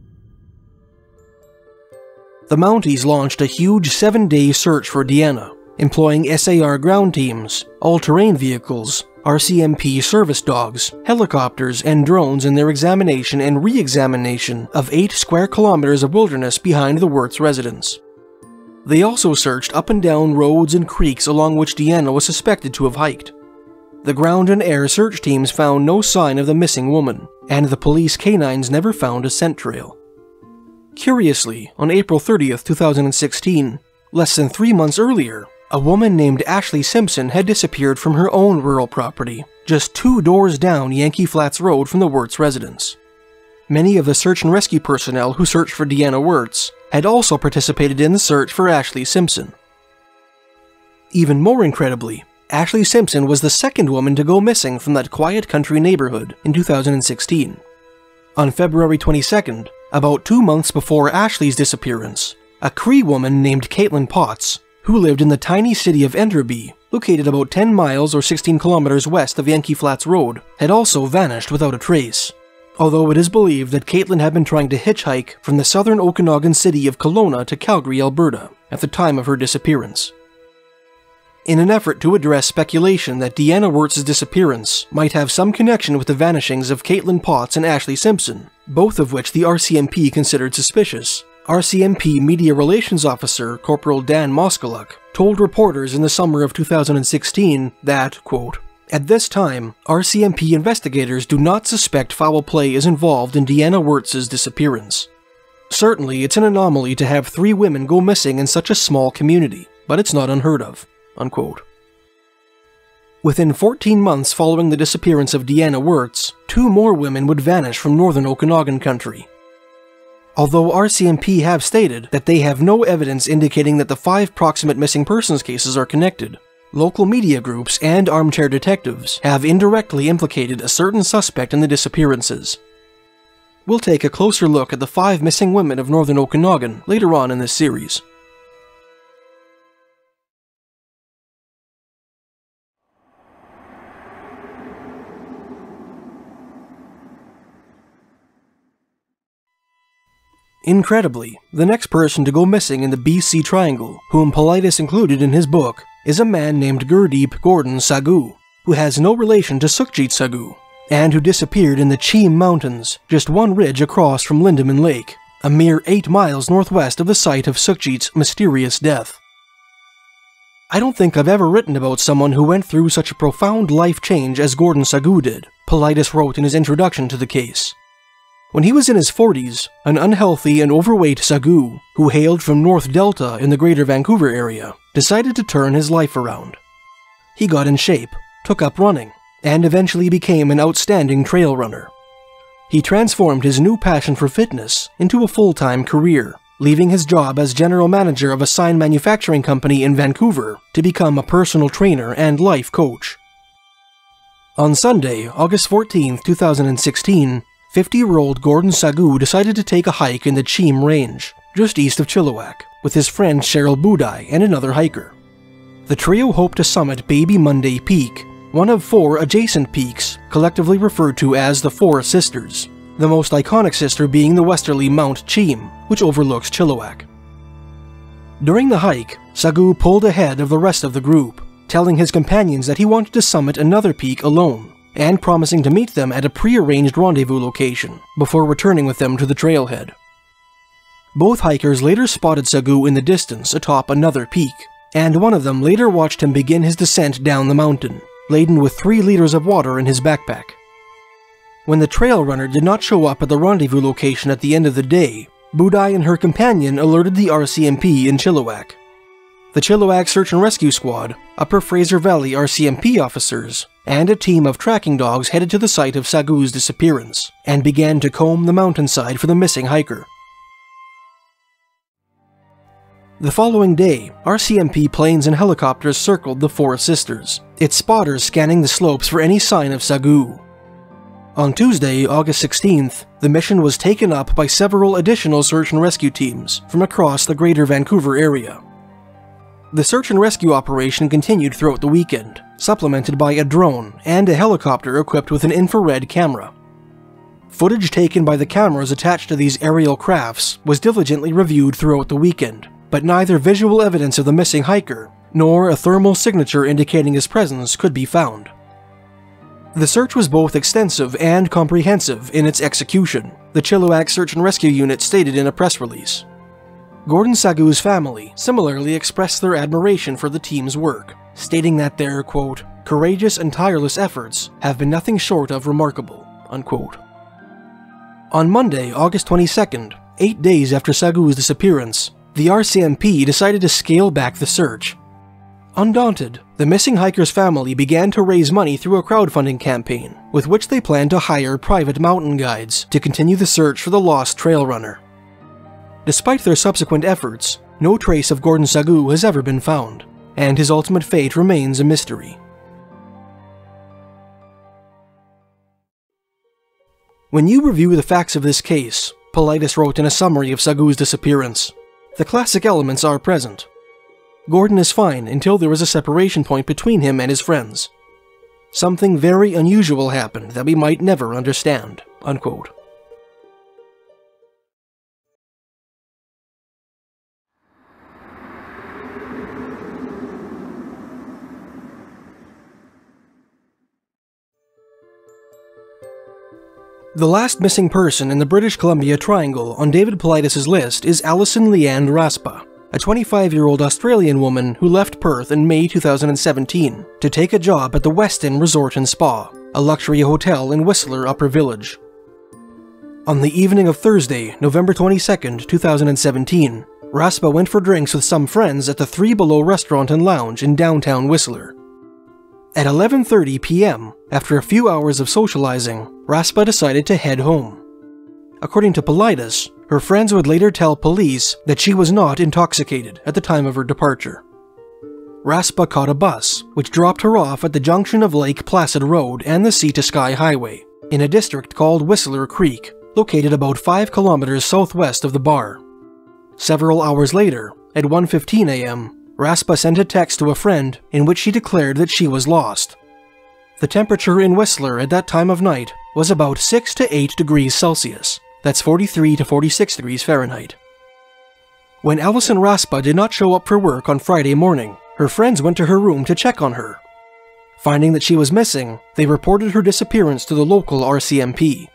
The Mounties launched a huge 7-day search for Deanna, employing SAR ground teams, all-terrain vehicles, RCMP service dogs, helicopters, and drones in their examination and re-examination of 8 square kilometers of wilderness behind the Wertz residence. They also searched up and down roads and creeks along which Deanna was suspected to have hiked. The ground and air search teams found no sign of the missing woman, and the police canines never found a scent trail. Curiously, on April 30th, 2016, less than 3 months earlier, a woman named Ashley Simpson had disappeared from her own rural property, just 2 doors down Yankee Flats Road from the Wertz residence. Many of the search and rescue personnel who searched for Deanna Wertz had also participated in the search for Ashley Simpson. Even more incredibly, Ashley Simpson was the second woman to go missing from that quiet country neighborhood in 2016. On February 22nd, about 2 months before Ashley's disappearance, a Cree woman named Caitlin Potts, who lived in the tiny city of Enderby, located about 10 miles or 16 kilometers west of Yankee Flats Road, had also vanished without a trace. Although it is believed that Caitlin had been trying to hitchhike from the southern Okanagan city of Kelowna to Calgary, Alberta, at the time of her disappearance. In an effort to address speculation that Deanna Wertz's disappearance might have some connection with the vanishings of Caitlin Potts and Ashley Simpson, both of which the RCMP considered suspicious, RCMP Media Relations Officer Corporal Dan Moskaluk told reporters in the summer of 2016 that, quote, "At this time, RCMP investigators do not suspect foul play is involved in Deanna Wertz's disappearance. Certainly, it's an anomaly to have 3 women go missing in such a small community, but it's not unheard of." Unquote. Within 14 months following the disappearance of Deanna Wertz, 2 more women would vanish from northern Okanagan country. Although RCMP have stated that they have no evidence indicating that the 5 proximate missing persons cases are connected, local media groups and armchair detectives have indirectly implicated a certain suspect in the disappearances. We'll take a closer look at the 5 missing women of northern Okanagan later on in this series. Incredibly, the next person to go missing in the BC Triangle, whom Paulides included in his book, is a man named Gurdeep Gordon Sagoo, who has no relation to Sukhjeet Sagoo, and who disappeared in the Cheam Mountains, just 1 ridge across from Lindeman Lake, a mere 8 miles northwest of the site of Sukhjeet's mysterious death. I don't think I've ever written about someone who went through such a profound life change as Gordon Sagoo did, Paulides wrote in his introduction to the case. When he was in his 40s, an unhealthy and overweight Sagoo, who hailed from North Delta in the Greater Vancouver area, decided to turn his life around. He got in shape, took up running, and eventually became an outstanding trail runner. He transformed his new passion for fitness into a full-time career, leaving his job as general manager of a sign manufacturing company in Vancouver to become a personal trainer and life coach. On Sunday, August 14, 2016, 50-year-old Gordon Sagoo decided to take a hike in the Cheam Range, just east of Chilliwack, with his friend Cheryl Budai and another hiker. The trio hoped to summit Baby Monday Peak, one of 4 adjacent peaks, collectively referred to as the Four Sisters, the most iconic sister being the westerly Mount Cheam, which overlooks Chilliwack. During the hike, Sagoo pulled ahead of the rest of the group, telling his companions that he wanted to summit another peak alone, and promising to meet them at a pre-arranged rendezvous location, before returning with them to the trailhead. Both hikers later spotted Sagoo in the distance atop another peak, and one of them later watched him begin his descent down the mountain, laden with 3 liters of water in his backpack. When the trail runner did not show up at the rendezvous location at the end of the day, Budai and her companion alerted the RCMP in Chilliwack. The Chilliwack Search and Rescue Squad, Upper Fraser Valley RCMP officers, and a team of tracking dogs headed to the site of Sagoo's disappearance, and began to comb the mountainside for the missing hiker. The following day, RCMP planes and helicopters circled the Four Sisters, its spotters scanning the slopes for any sign of Sagoo. On Tuesday, August 16th, the mission was taken up by several additional search and rescue teams from across the Greater Vancouver area. The search and rescue operation continued throughout the weekend, supplemented by a drone and a helicopter equipped with an infrared camera. Footage taken by the cameras attached to these aerial crafts was diligently reviewed throughout the weekend, but neither visual evidence of the missing hiker nor a thermal signature indicating his presence could be found. The search was both extensive and comprehensive in its execution, the Chilliwack Search and Rescue Unit stated in a press release. Gordon Sagoo's family similarly expressed their admiration for the team's work, stating that their, quote, courageous and tireless efforts have been nothing short of remarkable, unquote. On Monday, August 22nd, 8 days after Sagoo's disappearance, the RCMP decided to scale back the search. Undaunted, the missing hiker's family began to raise money through a crowdfunding campaign, with which they planned to hire private mountain guides to continue the search for the lost trail runner. Despite their subsequent efforts, no trace of Gordon Sagoo has ever been found, and his ultimate fate remains a mystery. When you review the facts of this case, Paulides wrote in a summary of Sagoo's disappearance, the classic elements are present. Gordon is fine until there is a separation point between him and his friends. Something very unusual happened that we might never understand, unquote. The last missing person in the British Columbia Triangle on David Paulides' list is Alison Leanne Raspa, a 25-year-old Australian woman who left Perth in May 2017 to take a job at the Westin Resort and Spa, a luxury hotel in Whistler Upper Village. On the evening of Thursday, November 22, 2017, Raspa went for drinks with some friends at the Three Below restaurant and lounge in downtown Whistler. At 11:30 p.m., after a few hours of socializing, Raspa decided to head home. According to Paulides, her friends would later tell police that she was not intoxicated at the time of her departure. Raspa caught a bus, which dropped her off at the junction of Lake Placid Road and the Sea to Sky Highway, in a district called Whistler Creek, located about 5 kilometers southwest of the bar. Several hours later, at 1:15 a.m., Raspa sent a text to a friend in which she declared that she was lost. The temperature in Whistler at that time of night was about 6 to 8 degrees Celsius, that's 43 to 46 degrees Fahrenheit. When Alison Raspa did not show up for work on Friday morning, her friends went to her room to check on her. Finding that she was missing, they reported her disappearance to the local RCMP.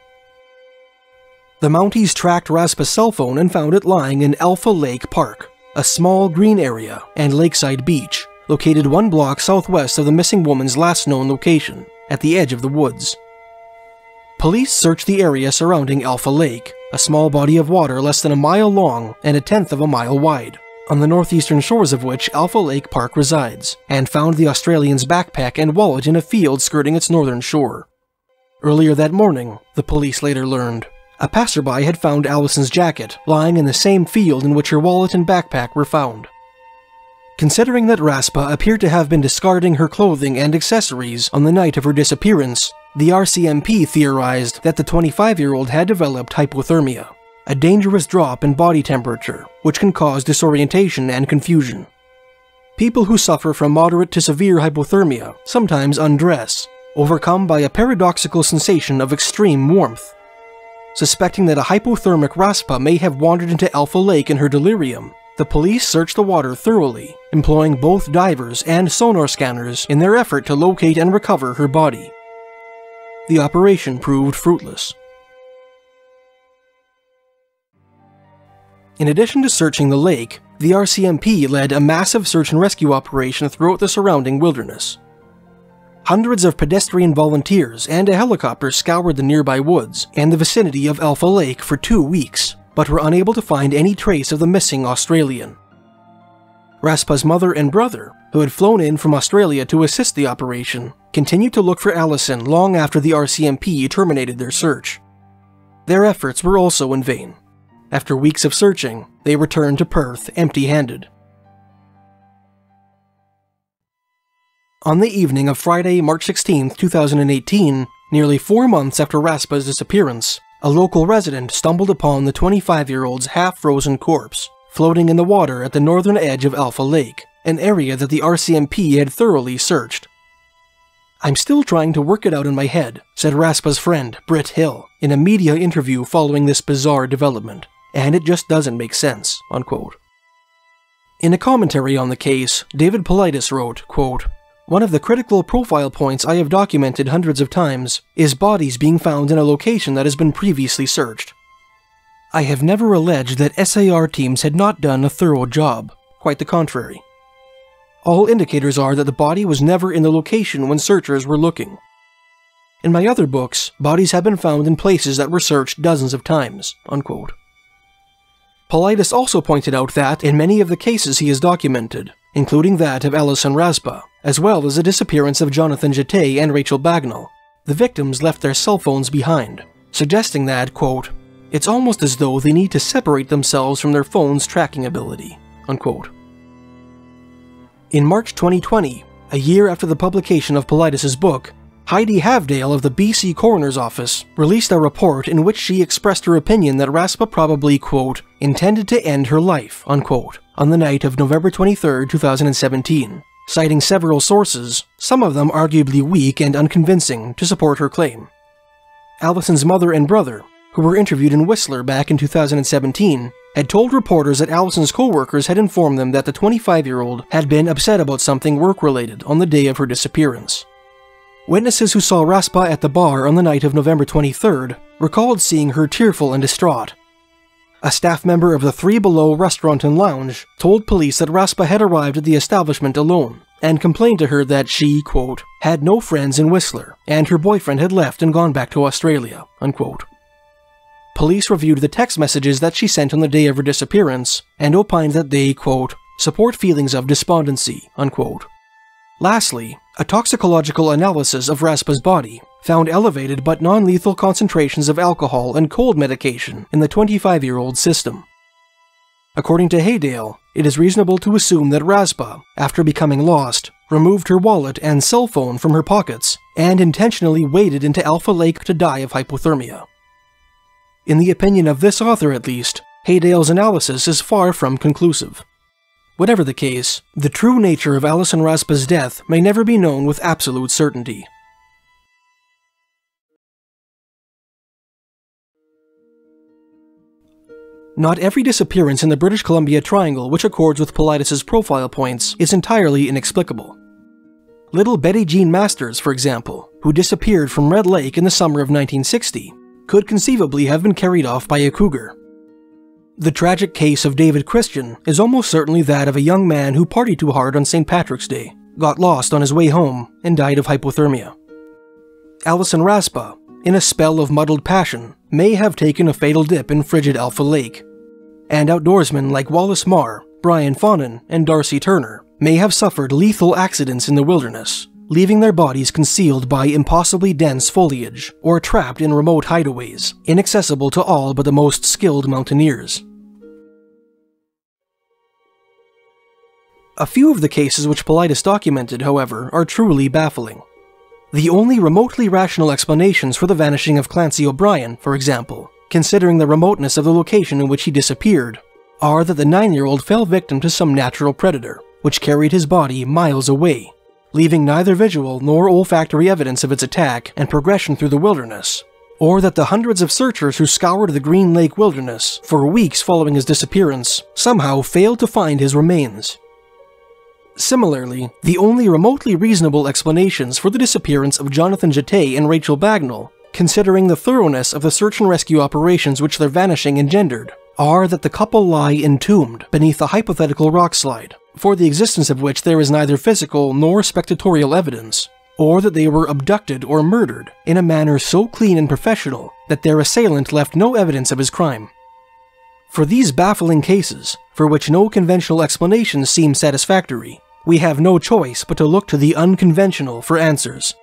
The Mounties tracked Raspa's cell phone and found it lying in Alpha Lake Park, a small green area and lakeside beach, located 1 block southwest of the missing woman's last known location, at the edge of the woods. Police searched the area surrounding Alpha Lake, a small body of water less than a mile long and 1/10 of a mile wide, on the northeastern shores of which Alpha Lake Park resides, and found the Australian's backpack and wallet in a field skirting its northern shore. Earlier that morning, the police later learned, a passerby had found Alison's jacket lying in the same field in which her wallet and backpack were found. Considering that Raspa appeared to have been discarding her clothing and accessories on the night of her disappearance, the RCMP theorized that the 25-year-old had developed hypothermia, a dangerous drop in body temperature which can cause disorientation and confusion. People who suffer from moderate to severe hypothermia sometimes undress, overcome by a paradoxical sensation of extreme warmth. Suspecting that a hypothermic Raspa may have wandered into Alpha Lake in her delirium, the police searched the water thoroughly, employing both divers and sonar scanners in their effort to locate and recover her body. The operation proved fruitless. In addition to searching the lake, the RCMP led a massive search and rescue operation throughout the surrounding wilderness. Hundreds of pedestrian volunteers and a helicopter scoured the nearby woods and the vicinity of Alpha Lake for 2 weeks, but were unable to find any trace of the missing Australian. Raspa's mother and brother, who had flown in from Australia to assist the operation, continued to look for Alison long after the RCMP terminated their search. Their efforts were also in vain. After weeks of searching, they returned to Perth empty-handed. On the evening of Friday, March 16, 2018, nearly 4 months after Raspa's disappearance, a local resident stumbled upon the 25-year-old's half-frozen corpse, floating in the water at the northern edge of Alpha Lake, an area that the RCMP had thoroughly searched. "I'm still trying to work it out in my head," said Raspa's friend, Britt Hill, in a media interview following this bizarre development, "and it just doesn't make sense," unquote. In a commentary on the case, David Paulides wrote, quote, "One of the critical profile points I have documented hundreds of times is bodies being found in a location that has been previously searched. I have never alleged that SAR teams had not done a thorough job, quite the contrary. All indicators are that the body was never in the location when searchers were looking. In my other books, bodies have been found in places that were searched dozens of times," unquote. Paulides also pointed out that in many of the cases he has documented, including that of Alison Raspa, as well as the disappearance of Jonathan Jette and Rachael Bagnall, the victims left their cell phones behind, suggesting that, quote, "It's almost as though they need to separate themselves from their phone's tracking ability," unquote. In March 2020, a year after the publication of Paulides' book, Heidi Havdale of the BC Coroner's Office released a report in which she expressed her opinion that Raspa probably, quote, intended to end her life, unquote, on the night of November 23, 2017, citing several sources, some of them arguably weak and unconvincing, to support her claim. Alison's mother and brother, who were interviewed in Whistler back in 2017, had told reporters that Alison's co-workers had informed them that the 25-year-old had been upset about something work-related on the day of her disappearance. Witnesses who saw Raspa at the bar on the night of November 23rd recalled seeing her tearful and distraught. A staff member of the Three Below restaurant and lounge told police that Raspa had arrived at the establishment alone and complained to her that she, quote, had no friends in Whistler and her boyfriend had left and gone back to Australia, unquote. Police reviewed the text messages that she sent on the day of her disappearance and opined that they, quote, support feelings of despondency, unquote. Lastly, a toxicological analysis of Raspa's body found elevated but non-lethal concentrations of alcohol and cold medication in the 25-year-old's system. According to Havdale, it is reasonable to assume that Raspa, after becoming lost, removed her wallet and cell phone from her pockets and intentionally waded into Alpha Lake to die of hypothermia. In the opinion of this author at least, Havdale's analysis is far from conclusive. Whatever the case, the true nature of Alison Raspa's death may never be known with absolute certainty. Not every disappearance in the British Columbia Triangle which accords with Paulides' profile points is entirely inexplicable. Little Betty Jean Masters, for example, who disappeared from Red Lake in the summer of 1960, could conceivably have been carried off by a cougar. The tragic case of David Christian is almost certainly that of a young man who partied too hard on St. Patrick's Day, got lost on his way home, and died of hypothermia. Alison Raspa, in a spell of muddled passion, may have taken a fatal dip in frigid Alpha Lake. And outdoorsmen like Wallace Marr, Brian Faughnan, and Darcy Turner may have suffered lethal accidents in the wilderness, leaving their bodies concealed by impossibly dense foliage or trapped in remote hideaways, inaccessible to all but the most skilled mountaineers. A few of the cases which Paulides documented, however, are truly baffling. The only remotely rational explanations for the vanishing of Clancy O'Brien, for example, considering the remoteness of the location in which he disappeared, are that the 9-year-old fell victim to some natural predator, which carried his body miles away, leaving neither visual nor olfactory evidence of its attack and progression through the wilderness, or that the hundreds of searchers who scoured the Green Lake wilderness for weeks following his disappearance somehow failed to find his remains. Similarly, the only remotely reasonable explanations for the disappearance of Jonathan Jette and Rachael Bagnall, considering the thoroughness of the search and rescue operations which their vanishing engendered, are that the couple lie entombed beneath a hypothetical rockslide, for the existence of which there is neither physical nor spectatorial evidence, or that they were abducted or murdered in a manner so clean and professional that their assailant left no evidence of his crime. For these baffling cases, for which no conventional explanations seem satisfactory, we have no choice but to look to the unconventional for answers.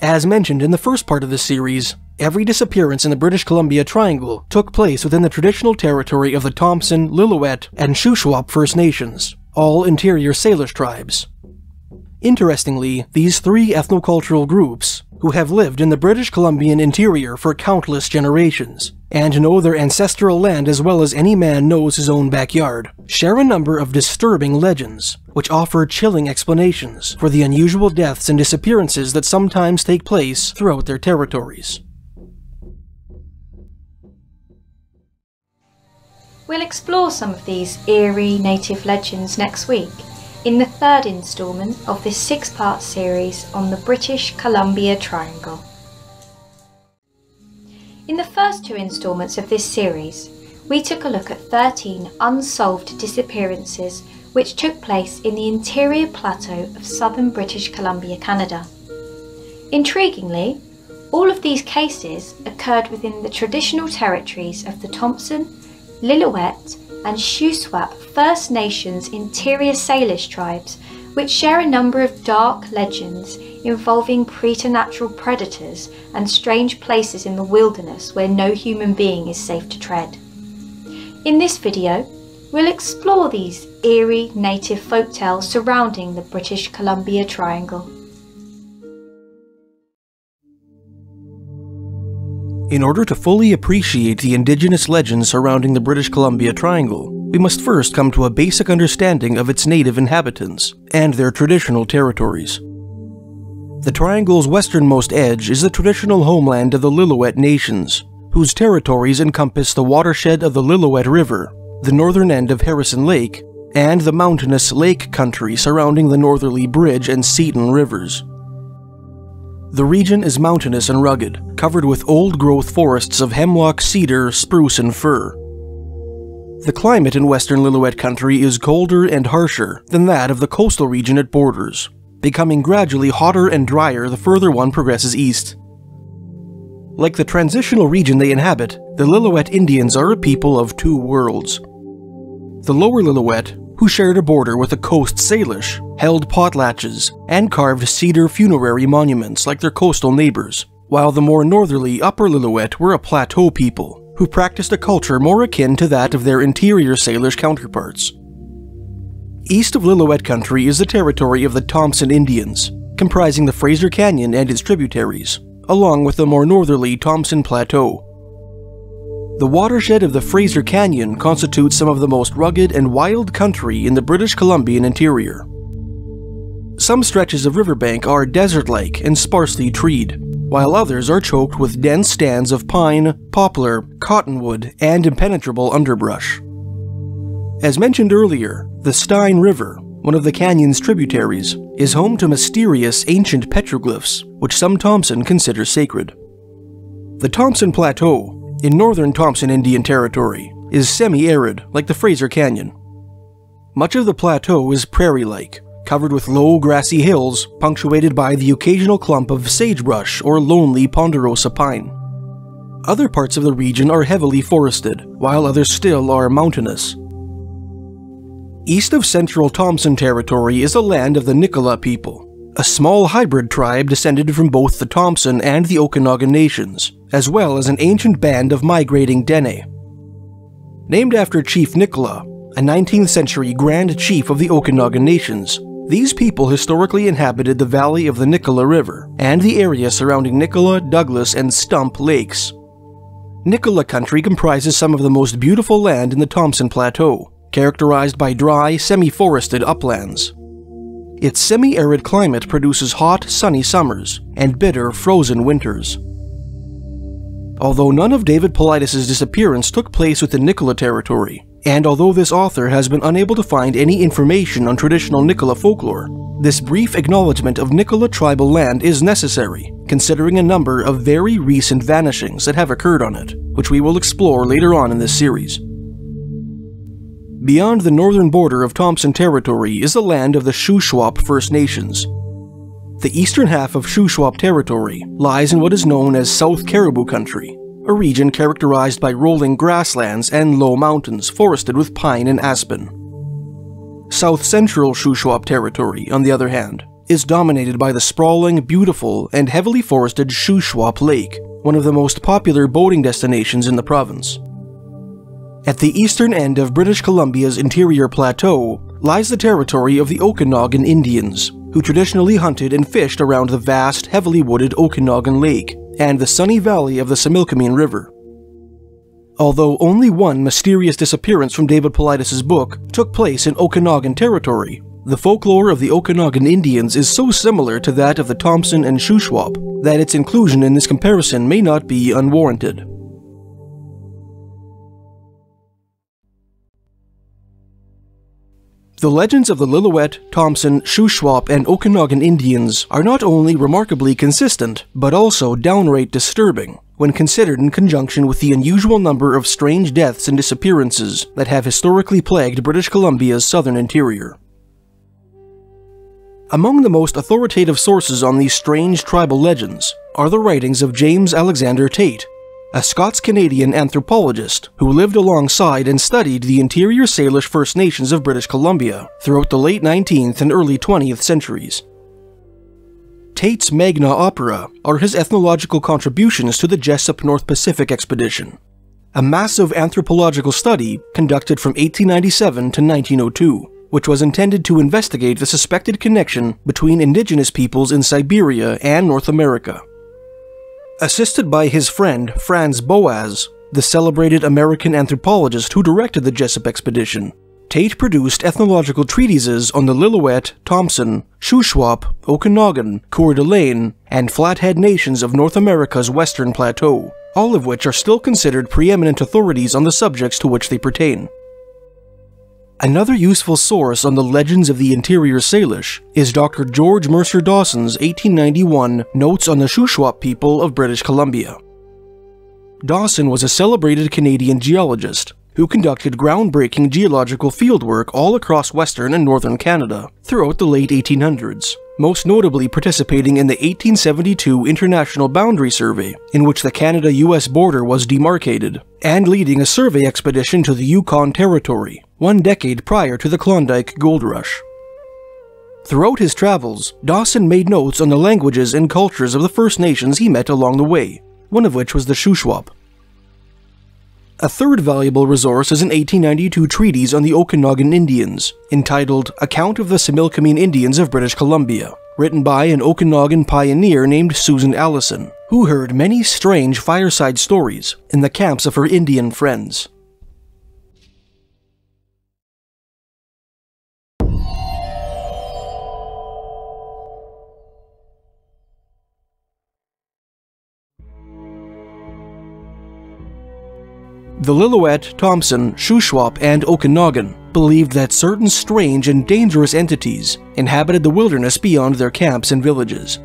As mentioned in the first part of this series, every disappearance in the British Columbia Triangle took place within the traditional territory of the Thompson, Lillooet, and Shuswap First Nations, all interior Salish tribes. Interestingly, these three ethnocultural groups, who have lived in the British Columbian interior for countless generations, and know their ancestral land as well as any man knows his own backyard, share a number of disturbing legends, which offer chilling explanations for the unusual deaths and disappearances that sometimes take place throughout their territories. We'll explore some of these eerie native legends next week, in the third instalment of this 6-part series on the British Columbia Triangle. In the first 2 instalments of this series, we took a look at 13 unsolved disappearances which took place in the interior plateau of southern British Columbia, Canada. Intriguingly, all of these cases occurred within the traditional territories of the Thompson, Lillooet, and Shuswap First Nations interior Salish tribes, which share a number of dark legends involving preternatural predators and strange places in the wilderness where no human being is safe to tread. In this video, we'll explore these eerie native folktales surrounding the British Columbia Triangle. In order to fully appreciate the indigenous legends surrounding the British Columbia Triangle, we must first come to a basic understanding of its native inhabitants and their traditional territories. The Triangle's westernmost edge is the traditional homeland of the Lillooet Nations, whose territories encompass the watershed of the Lillooet River, the northern end of Harrison Lake, and the mountainous lake country surrounding the Northerly Bridge and Seton rivers. The region is mountainous and rugged, covered with old-growth forests of hemlock, cedar, spruce, and fir. The climate in western Lillooet country is colder and harsher than that of the coastal region it borders, becoming gradually hotter and drier the further one progresses east. Like the transitional region they inhabit, the Lillooet Indians are a people of two worlds. The lower Lillooet, who shared a border with the coast Salish, held potlatches and carved cedar funerary monuments like their coastal neighbors, while the more northerly upper Lillooet were a plateau people, who practiced a culture more akin to that of their interior Salish counterparts. East of Lillooet country is the territory of the Thompson Indians, comprising the Fraser Canyon and its tributaries, along with the more northerly Thompson Plateau. The watershed of the Fraser Canyon constitutes some of the most rugged and wild country in the British Columbian interior. Some stretches of riverbank are desert-like and sparsely treed, while others are choked with dense stands of pine, poplar, cottonwood, and impenetrable underbrush. As mentioned earlier, the Stein River, one of the canyon's tributaries, is home to mysterious ancient petroglyphs, which some Thompson consider sacred. The Thompson Plateau, in northern Thompson Indian Territory, is semi-arid like the Fraser Canyon. Much of the plateau is prairie-like, covered with low grassy hills punctuated by the occasional clump of sagebrush or lonely ponderosa pine. Other parts of the region are heavily forested, while others still are mountainous. East of central Thompson Territory is the land of the Nicola people, a small hybrid tribe descended from both the Thompson and the Okanagan nations, as well as an ancient band of migrating Dene. Named after Chief Nicola, a 19th century Grand Chief of the Okanagan nations, these people historically inhabited the valley of the Nicola River and the area surrounding Nicola, Douglas, and Stump lakes. Nicola country comprises some of the most beautiful land in the Thompson Plateau, characterized by dry, semi-forested uplands. Its semi-arid climate produces hot, sunny summers and bitter, frozen winters. Although none of David Paulides' disappearance took place within Nicola territory, and although this author has been unable to find any information on traditional Nicola folklore, this brief acknowledgement of Nicola tribal land is necessary, considering a number of very recent vanishings that have occurred on it, which we will explore later on in this series. Beyond the northern border of Thompson Territory is the land of the Shuswap First Nations. The eastern half of Shuswap Territory lies in what is known as South Caribou Country, a region characterized by rolling grasslands and low mountains forested with pine and aspen. South Central Shuswap Territory, on the other hand, is dominated by the sprawling, beautiful, and heavily forested Shuswap Lake, one of the most popular boating destinations in the province. At the eastern end of British Columbia's interior plateau lies the territory of the Okanagan Indians, who traditionally hunted and fished around the vast, heavily wooded Okanagan Lake and the sunny valley of the Similkameen River. Although only one mysterious disappearance from David Paulides' book took place in Okanagan Territory, the folklore of the Okanagan Indians is so similar to that of the Thompson and Shuswap that its inclusion in this comparison may not be unwarranted. The legends of the Lillooet, Thompson, Shuswap, and Okanagan Indians are not only remarkably consistent, but also downright disturbing, when considered in conjunction with the unusual number of strange deaths and disappearances that have historically plagued British Columbia's southern interior. Among the most authoritative sources on these strange tribal legends are the writings of James Alexander Tate, a Scots-Canadian anthropologist who lived alongside and studied the interior Salish First Nations of British Columbia throughout the late 19th and early 20th centuries. Tate's magna opera are his ethnological contributions to the Jessup North Pacific expedition, a massive anthropological study conducted from 1897 to 1902, which was intended to investigate the suspected connection between indigenous peoples in Siberia and North America. Assisted by his friend Franz Boas, the celebrated American anthropologist who directed the Jessup expedition, Tate produced ethnological treatises on the Lillooet, Thompson, Shuswap, Okanagan, Coeur d'Alene, and Flathead nations of North America's Western Plateau, all of which are still considered preeminent authorities on the subjects to which they pertain. Another useful source on the legends of the interior Salish is Dr. George Mercer Dawson's 1891 Notes on the Shuswap people of British Columbia. Dawson was a celebrated Canadian geologist who conducted groundbreaking geological fieldwork all across western and northern Canada throughout the late 1800s, most notably participating in the 1872 International Boundary Survey, in which the Canada-US border was demarcated, and leading a survey expedition to the Yukon Territory, 1 decade prior to the Klondike Gold Rush. Throughout his travels, Dawson made notes on the languages and cultures of the First Nations he met along the way, one of which was the Shuswap. A third valuable resource is an 1892 treatise on the Okanagan Indians, entitled Account of the Similkameen Indians of British Columbia, written by an Okanagan pioneer named Susan Alison, who heard many strange fireside stories in the camps of her Indian friends. The Lillooet, Thompson, Shuswap, and Okanagan believed that certain strange and dangerous entities inhabited the wilderness beyond their camps and villages.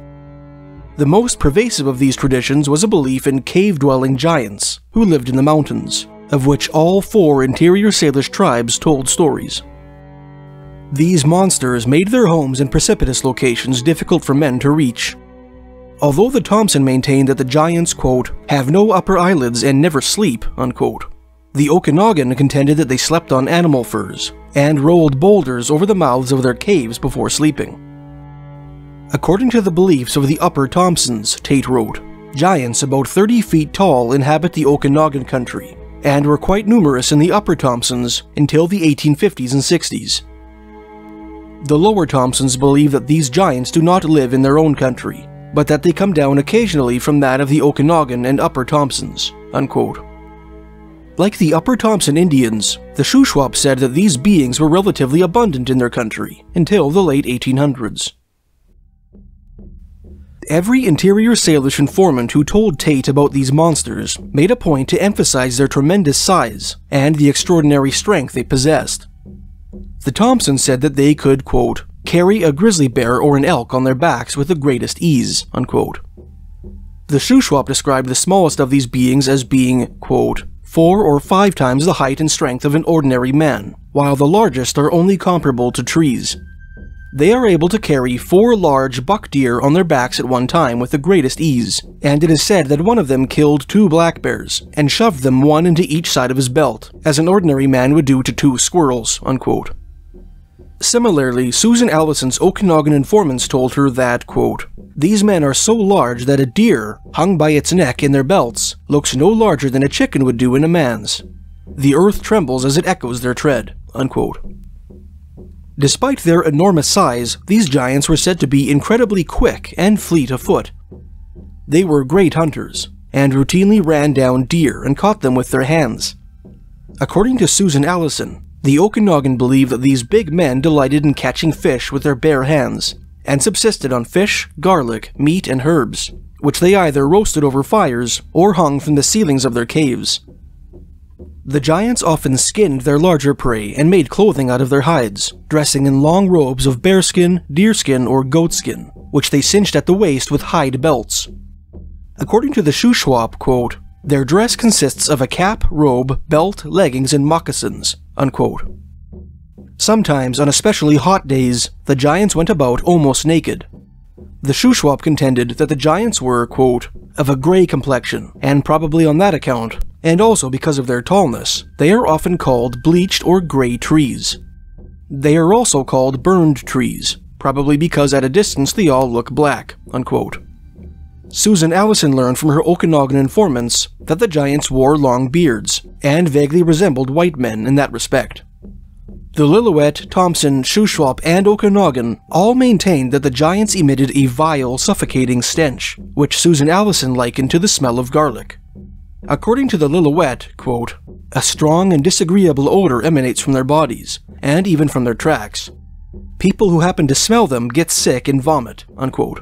The most pervasive of these traditions was a belief in cave-dwelling giants who lived in the mountains, of which all 4 interior Salish tribes told stories. These monsters made their homes in precipitous locations difficult for men to reach. Although the Thompson maintained that the giants, quote, have no upper eyelids and never sleep, unquote, the Okanagan contended that they slept on animal furs and rolled boulders over the mouths of their caves before sleeping. According to the beliefs of the Upper Thompsons, Tate wrote, giants about 30 feet tall inhabit the Okanagan country, and were quite numerous in the Upper Thompsons until the 1850s and 60s. The Lower Thompsons believe that these giants do not live in their own country, but that they come down occasionally from that of the Okanagan and Upper Thompsons, unquote. Like the Upper Thompson Indians, the Shuswap said that these beings were relatively abundant in their country until the late 1800s. Every interior Salish informant who told Tate about these monsters made a point to emphasize their tremendous size and the extraordinary strength they possessed. The Thompsons said that they could, quote, carry a grizzly bear or an elk on their backs with the greatest ease, unquote. The Shuswap described the smallest of these beings as being, quote, 4 or 5 times the height and strength of an ordinary man, while the largest are only comparable to trees. They are able to carry 4 large buck deer on their backs at one time with the greatest ease, and it is said that one of them killed 2 black bears and shoved them one into each side of his belt, as an ordinary man would do to 2 squirrels, unquote. Similarly, Susan Allison's Okanagan informants told her that, quote, these men are so large that a deer, hung by its neck in their belts, looks no larger than a chicken would do in a man's. The earth trembles as it echoes their tread, unquote. Despite their enormous size, these giants were said to be incredibly quick and fleet of foot. They were great hunters, and routinely ran down deer and caught them with their hands. According to Susan Allison, the Okanagan believed that these big men delighted in catching fish with their bare hands, and subsisted on fish, garlic, meat, and herbs, which they either roasted over fires or hung from the ceilings of their caves. The giants often skinned their larger prey and made clothing out of their hides, dressing in long robes of bearskin, deerskin, or goatskin, which they cinched at the waist with hide belts. According to the Shuswap, quote, their dress consists of a cap, robe, belt, leggings, and moccasins, unquote. Sometimes, on especially hot days, the giants went about almost naked. The Shuswap contended that the giants were, quote, of a grey complexion, and probably on that account, and also because of their tallness, they are often called bleached or grey trees. They are also called burned trees, probably because at a distance they all look black, unquote. Susan Alison learned from her Okanagan informants that the giants wore long beards and vaguely resembled white men in that respect. The Lillooet, Thompson, Shuswap, and Okanagan all maintained that the giants emitted a vile, suffocating stench, which Susan Alison likened to the smell of garlic. According to the Lillooet, quote, "A strong and disagreeable odor emanates from their bodies, and even from their tracks. People who happen to smell them get sick and vomit," unquote.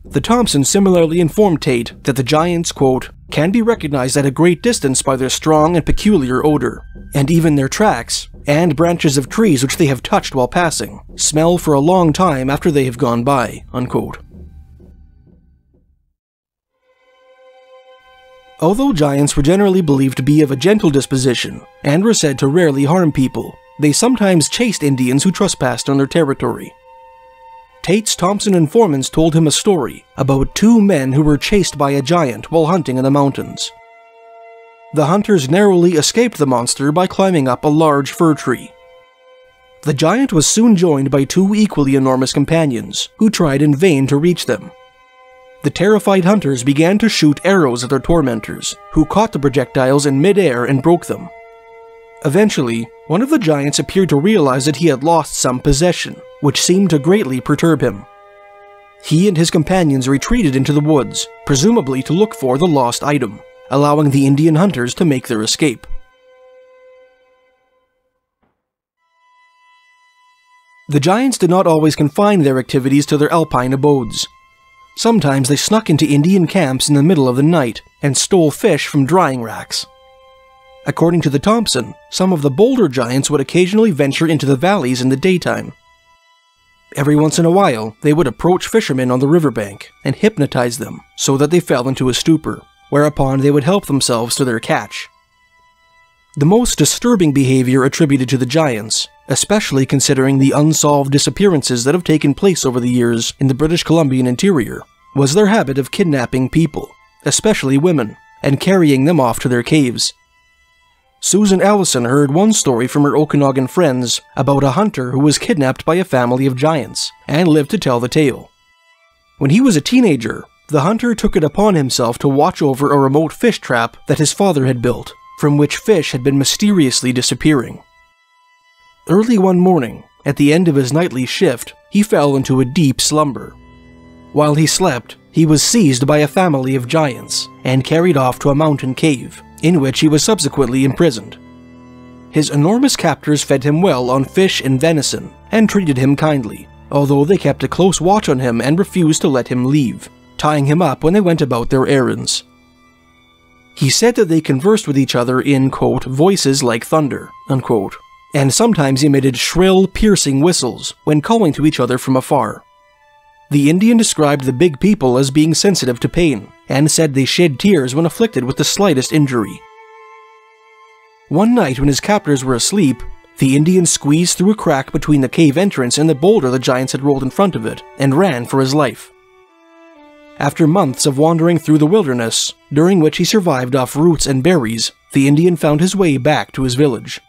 The Thompson similarly informed Tate that the giants, quote, "can be recognized at a great distance by their strong and peculiar odor, and even their tracks, and branches of trees which they have touched while passing, smell for a long time after they have gone by," unquote. Although giants were generally believed to be of a gentle disposition, and were said to rarely harm people, they sometimes chased Indians who trespassed on their territory. Tate's Thompson informants told him a story about two men who were chased by a giant while hunting in the mountains. The hunters narrowly escaped the monster by climbing up a large fir tree. The giant was soon joined by two equally enormous companions, who tried in vain to reach them. The terrified hunters began to shoot arrows at their tormentors, who caught the projectiles in mid-air and broke them. Eventually, one of the giants appeared to realize that he had lost some possession, which seemed to greatly perturb him. He and his companions retreated into the woods, presumably to look for the lost item, allowing the Indian hunters to make their escape. The giants did not always confine their activities to their alpine abodes. Sometimes they snuck into Indian camps in the middle of the night and stole fish from drying racks. According to the Thompson, some of the bolder giants would occasionally venture into the valleys in the daytime. Every once in a while, they would approach fishermen on the riverbank and hypnotize them so that they fell into a stupor, whereupon they would help themselves to their catch. The most disturbing behavior attributed to the giants, especially considering the unsolved disappearances that have taken place over the years in the British Columbian interior, was their habit of kidnapping people, especially women, and carrying them off to their caves. Susan Alison heard one story from her Okanagan friends about a hunter who was kidnapped by a family of giants, and lived to tell the tale. When he was a teenager, the hunter took it upon himself to watch over a remote fish trap that his father had built, from which fish had been mysteriously disappearing. Early one morning, at the end of his nightly shift, he fell into a deep slumber. While he slept, he was seized by a family of giants and carried off to a mountain cave, in which he was subsequently imprisoned. His enormous captors fed him well on fish and venison, and treated him kindly, although they kept a close watch on him and refused to let him leave, tying him up when they went about their errands. He said that they conversed with each other in, quote, voices like thunder, unquote, and sometimes emitted shrill, piercing whistles when calling to each other from afar. The Indian described the big people as being sensitive to pain, and said they shed tears when afflicted with the slightest injury. One night when his captors were asleep, the Indian squeezed through a crack between the cave entrance and the boulder the giants had rolled in front of it, and ran for his life. After months of wandering through the wilderness, during which he survived off roots and berries, the Indian found his way back to his village.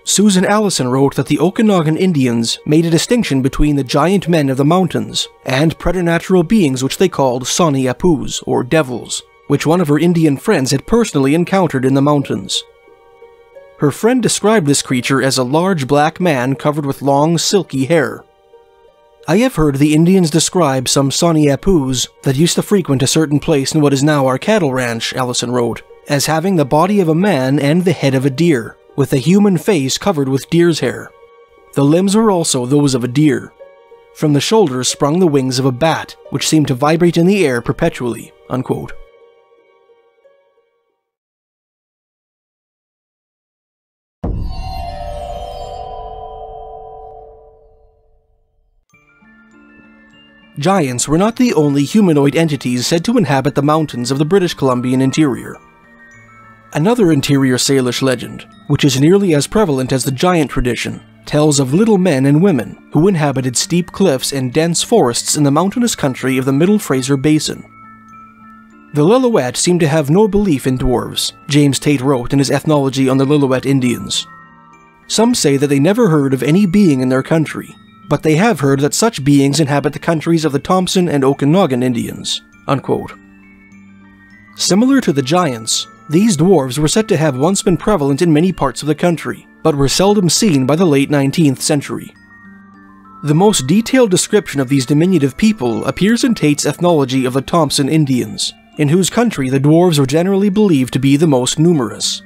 Susan Alison wrote that the Okanagan Indians made a distinction between the giant men of the mountains and preternatural beings which they called Sonnie-appoos, or devils, which one of her Indian friends had personally encountered in the mountains. Her friend described this creature as a large black man covered with long, silky hair. I have heard the Indians describe some Sonnie-appoos that used to frequent a certain place in what is now our cattle ranch, Alison wrote, as having the body of a man and the head of a deer, with a human face covered with deer's hair. The limbs were also those of a deer. From the shoulders sprung the wings of a bat, which seemed to vibrate in the air perpetually, unquote. Giants were not the only humanoid entities said to inhabit the mountains of the British Columbian interior. Another interior Salish legend, which is nearly as prevalent as the giant tradition, tells of little men and women who inhabited steep cliffs and dense forests in the mountainous country of the Middle Fraser Basin. The Lillooet seem to have no belief in dwarves, James Tate wrote in his Ethnology on the Lillooet Indians. Some say that they never heard of any being in their country, but they have heard that such beings inhabit the countries of the Thompson and Okanagan Indians." Unquote. Similar to the giants, these dwarves were said to have once been prevalent in many parts of the country, but were seldom seen by the late 19th century. The most detailed description of these diminutive people appears in Tate's Ethnology of the Thompson Indians, in whose country the dwarves were generally believed to be the most numerous.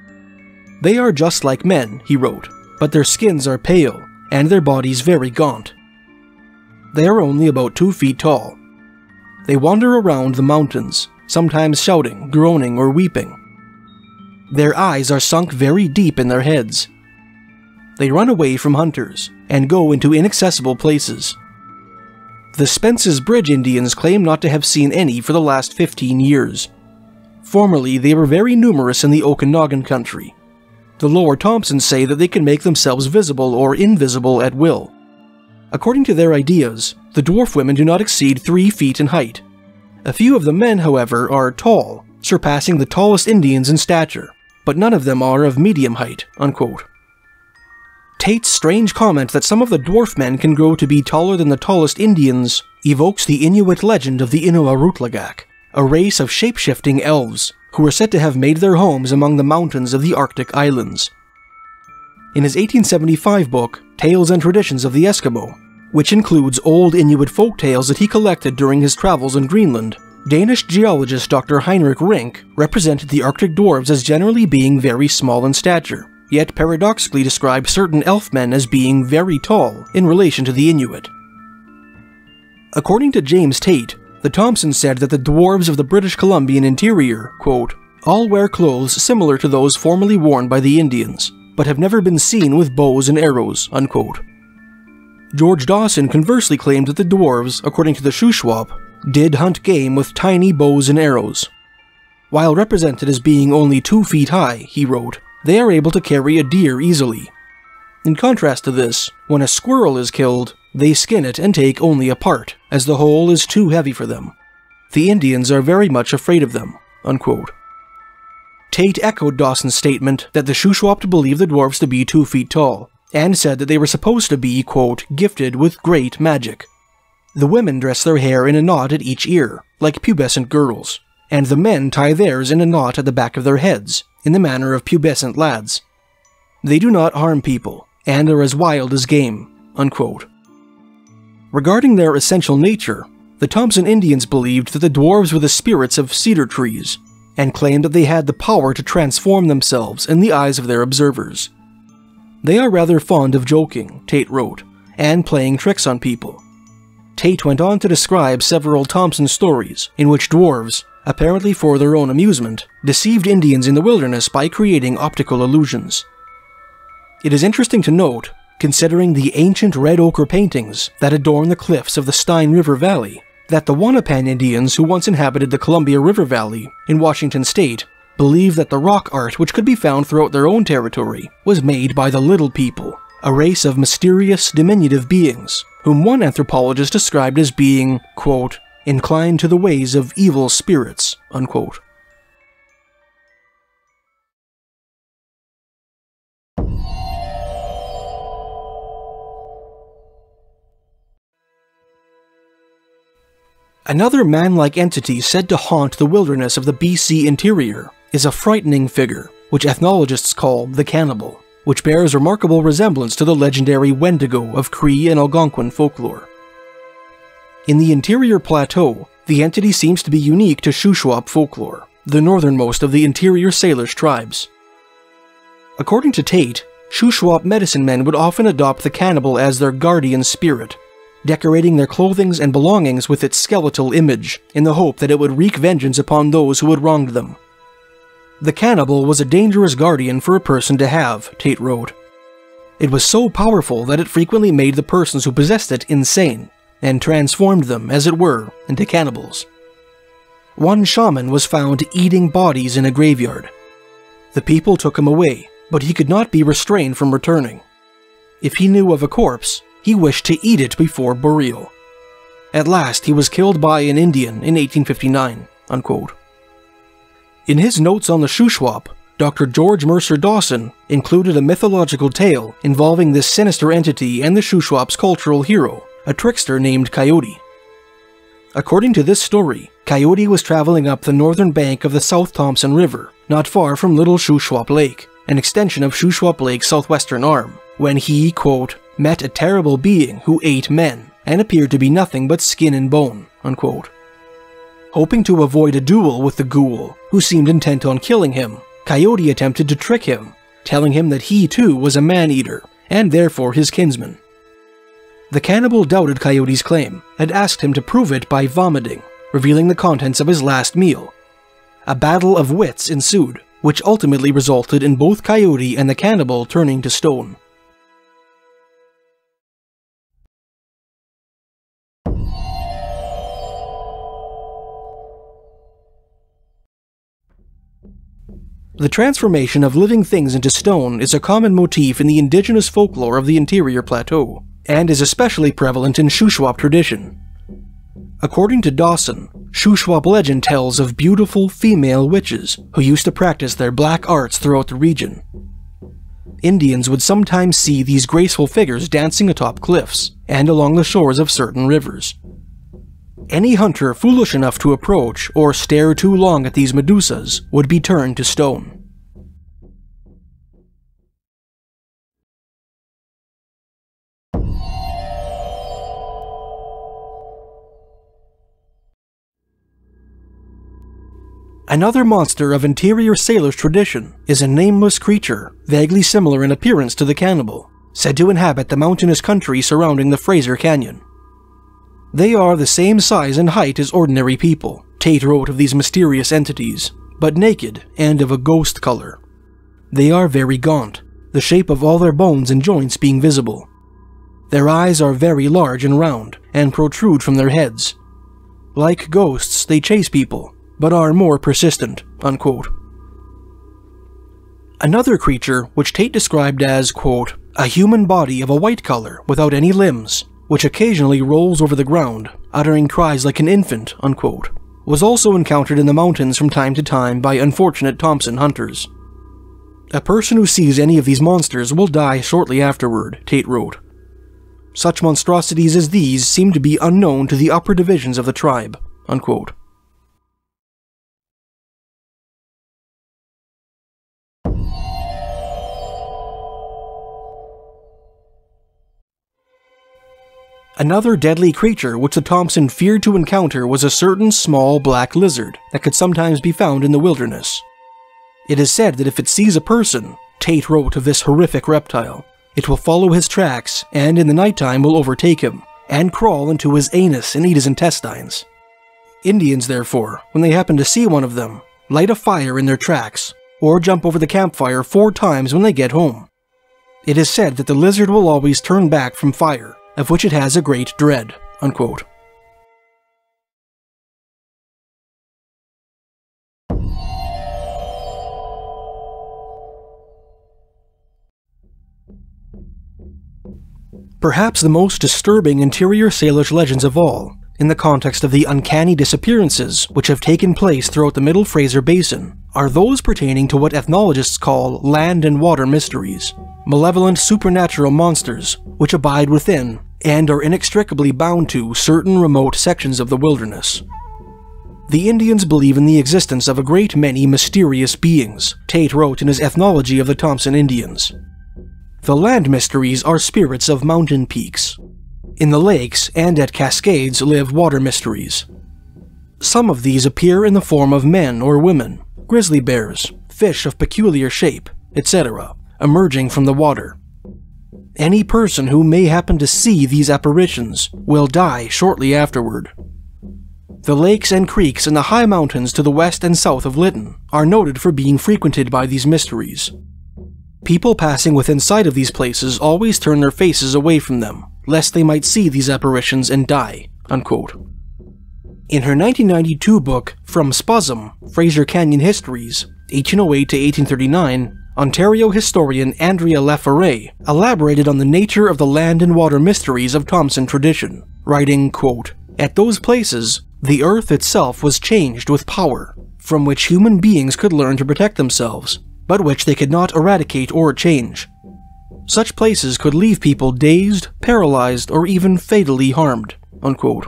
"They are just like men," he wrote, "but their skins are pale, and their bodies very gaunt. They are only about 2 feet tall. They wander around the mountains, sometimes shouting, groaning, or weeping. Their eyes are sunk very deep in their heads. They run away from hunters, and go into inaccessible places. The Spence's Bridge Indians claim not to have seen any for the last 15 years. Formerly, they were very numerous in the Okanagan country. The Lower Thompsons say that they can make themselves visible or invisible at will. According to their ideas, the dwarf women do not exceed 3 feet in height. A few of the men, however, are tall, surpassing the tallest Indians in stature, but none of them are of medium height." Unquote. Tate's strange comment that some of the dwarf men can grow to be taller than the tallest Indians evokes the Inuit legend of the Inuarutlagak, a race of shape-shifting elves who are said to have made their homes among the mountains of the Arctic islands. In his 1875 book, Tales and Traditions of the Eskimo, which includes old Inuit folk tales that he collected during his travels in Greenland, Danish geologist Dr. Heinrich Rink represented the Arctic dwarves as generally being very small in stature, yet paradoxically described certain elfmen as being very tall in relation to the Inuit. According to James Tate, the Thompsons said that the dwarves of the British Columbian interior, quote, "all wear clothes similar to those formerly worn by the Indians, but have never been seen with bows and arrows." Unquote. George Dawson conversely claimed that the dwarves, according to the Shuswap, did hunt game with tiny bows and arrows. While represented as being only 2 feet high, he wrote, they are able to carry a deer easily. In contrast to this, when a squirrel is killed, they skin it and take only a part, as the whole is too heavy for them. The Indians are very much afraid of them." Unquote. Tate echoed Dawson's statement that the Shuswap believed the dwarves to be 2 feet tall, and said that they were supposed to be, quote, "gifted with great magic." The women dress their hair in a knot at each ear, like pubescent girls, and the men tie theirs in a knot at the back of their heads, in the manner of pubescent lads. They do not harm people, and are as wild as game." Unquote. Regarding their essential nature, the Thompson Indians believed that the dwarves were the spirits of cedar trees, and claimed that they had the power to transform themselves in the eyes of their observers. They are rather fond of joking, Tate wrote, and playing tricks on people. Tate went on to describe several Thompson stories in which dwarves, apparently for their own amusement, deceived Indians in the wilderness by creating optical illusions. It is interesting to note, considering the ancient red ochre paintings that adorn the cliffs of the Stein River Valley, that the Wanapan Indians who once inhabited the Columbia River Valley in Washington state believed that the rock art which could be found throughout their own territory was made by the Little People, a race of mysterious, diminutive beings, whom one anthropologist described as being, quote, "inclined to the ways of evil spirits." Unquote. Another man-like entity said to haunt the wilderness of the BC interior is a frightening figure, which ethnologists call the Cannibal, which bears remarkable resemblance to the legendary Wendigo of Cree and Algonquin folklore. In the interior plateau, the entity seems to be unique to Shuswap folklore, the northernmost of the interior Salish tribes. According to Tate, Shuswap medicine men would often adopt the Cannibal as their guardian spirit, decorating their clothing and belongings with its skeletal image, in the hope that it would wreak vengeance upon those who had wronged them. The Cannibal was a dangerous guardian for a person to have, Tate wrote. It was so powerful that it frequently made the persons who possessed it insane, and transformed them, as it were, into cannibals. One shaman was found eating bodies in a graveyard. The people took him away, but he could not be restrained from returning. If he knew of a corpse, he wished to eat it before burial. At last, he was killed by an Indian in 1859. Unquote. In his notes on the Shuswap, Dr. George Mercer Dawson included a mythological tale involving this sinister entity and the Shuswap's cultural hero, a trickster named Coyote. According to this story, Coyote was traveling up the northern bank of the South Thompson River, not far from Little Shuswap Lake, an extension of Shuswap Lake's southwestern arm, when he, quote, met a terrible being who ate men, and appeared to be nothing but skin and bone, unquote. Hoping to avoid a duel with the ghoul, who seemed intent on killing him, Coyote attempted to trick him, telling him that he too was a man-eater, and therefore his kinsman. The cannibal doubted Coyote's claim, and asked him to prove it by vomiting, revealing the contents of his last meal. A battle of wits ensued, which ultimately resulted in both Coyote and the cannibal turning to stone. The transformation of living things into stone is a common motif in the indigenous folklore of the interior plateau, and is especially prevalent in Shuswap tradition. According to Dawson, Shuswap legend tells of beautiful female witches who used to practice their black arts throughout the region. Indians would sometimes see these graceful figures dancing atop cliffs and along the shores of certain rivers. Any hunter foolish enough to approach or stare too long at these Medusas would be turned to stone. Another monster of interior Salish tradition is a nameless creature, vaguely similar in appearance to the cannibal, said to inhabit the mountainous country surrounding the Fraser Canyon. They are the same size and height as ordinary people, Tate wrote of these mysterious entities, but naked and of a ghost color. They are very gaunt, the shape of all their bones and joints being visible. Their eyes are very large and round, and protrude from their heads. Like ghosts, they chase people, but are more persistent, unquote. Another creature, which Tate described as, quote, a human body of a white color without any limbs, which occasionally rolls over the ground, uttering cries like an infant, unquote, was also encountered in the mountains from time to time by unfortunate Thompson hunters. A person who sees any of these monsters will die shortly afterward, Tate wrote. Such monstrosities as these seem to be unknown to the upper divisions of the tribe, unquote. Another deadly creature which the Thompson feared to encounter was a certain small black lizard that could sometimes be found in the wilderness. It is said that if it sees a person, Tate wrote of this horrific reptile, it will follow his tracks and in the nighttime will overtake him, and crawl into his anus and eat his intestines. Indians, therefore, when they happen to see one of them, light a fire in their tracks, or jump over the campfire 4 times when they get home. It is said that the lizard will always turn back from fire, of which it has a great dread, unquote. Perhaps the most disturbing interior Salish legends of all, in the context of the uncanny disappearances which have taken place throughout the Middle Fraser Basin, are those pertaining to what ethnologists call land and water mysteries, malevolent supernatural monsters which abide within and are inextricably bound to certain remote sections of the wilderness. The Indians believe in the existence of a great many mysterious beings, Tate wrote in his Ethnology of the Thompson Indians. The land mysteries are spirits of mountain peaks. In the lakes and at cascades live water mysteries. Some of these appear in the form of men or women, grizzly bears, fish of peculiar shape, etc., emerging from the water. Any person who may happen to see these apparitions will die shortly afterward. The lakes and creeks in the high mountains to the west and south of Lytton are noted for being frequented by these mysteries. People passing within sight of these places always turn their faces away from them, lest they might see these apparitions and die, unquote. In her 1992 book, From Spasm, Fraser Canyon Histories, 1808 to 1839, Ontario historian Andrea Laforet elaborated on the nature of the land and water mysteries of Thompson tradition, writing, quote, at those places, the earth itself was changed with power, from which human beings could learn to protect themselves, but which they could not eradicate or change. Such places could leave people dazed, paralyzed, or even fatally harmed." Unquote.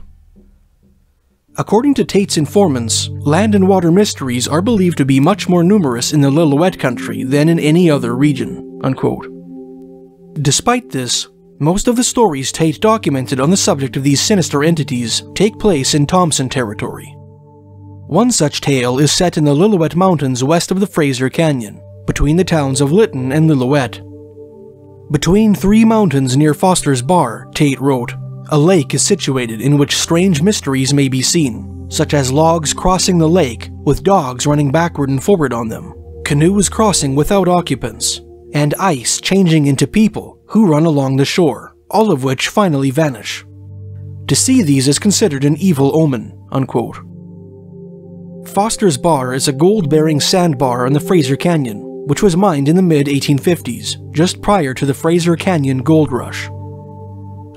According to Tate's informants, land and water mysteries are believed to be much more numerous in the Lillooet country than in any other region. Unquote. Despite this, most of the stories Tate documented on the subject of these sinister entities take place in Thompson territory. One such tale is set in the Lillooet Mountains west of the Fraser Canyon, between the towns of Lytton and Lillooet. "Between 3 mountains near Foster's Bar," Tate wrote, "a lake is situated in which strange mysteries may be seen, such as logs crossing the lake with dogs running backward and forward on them, canoes crossing without occupants, and ice changing into people who run along the shore, all of which finally vanish. To see these is considered an evil omen." Unquote. Foster's Bar is a gold-bearing sandbar in the Fraser Canyon, which was mined in the mid-1850s, just prior to the Fraser Canyon Gold Rush.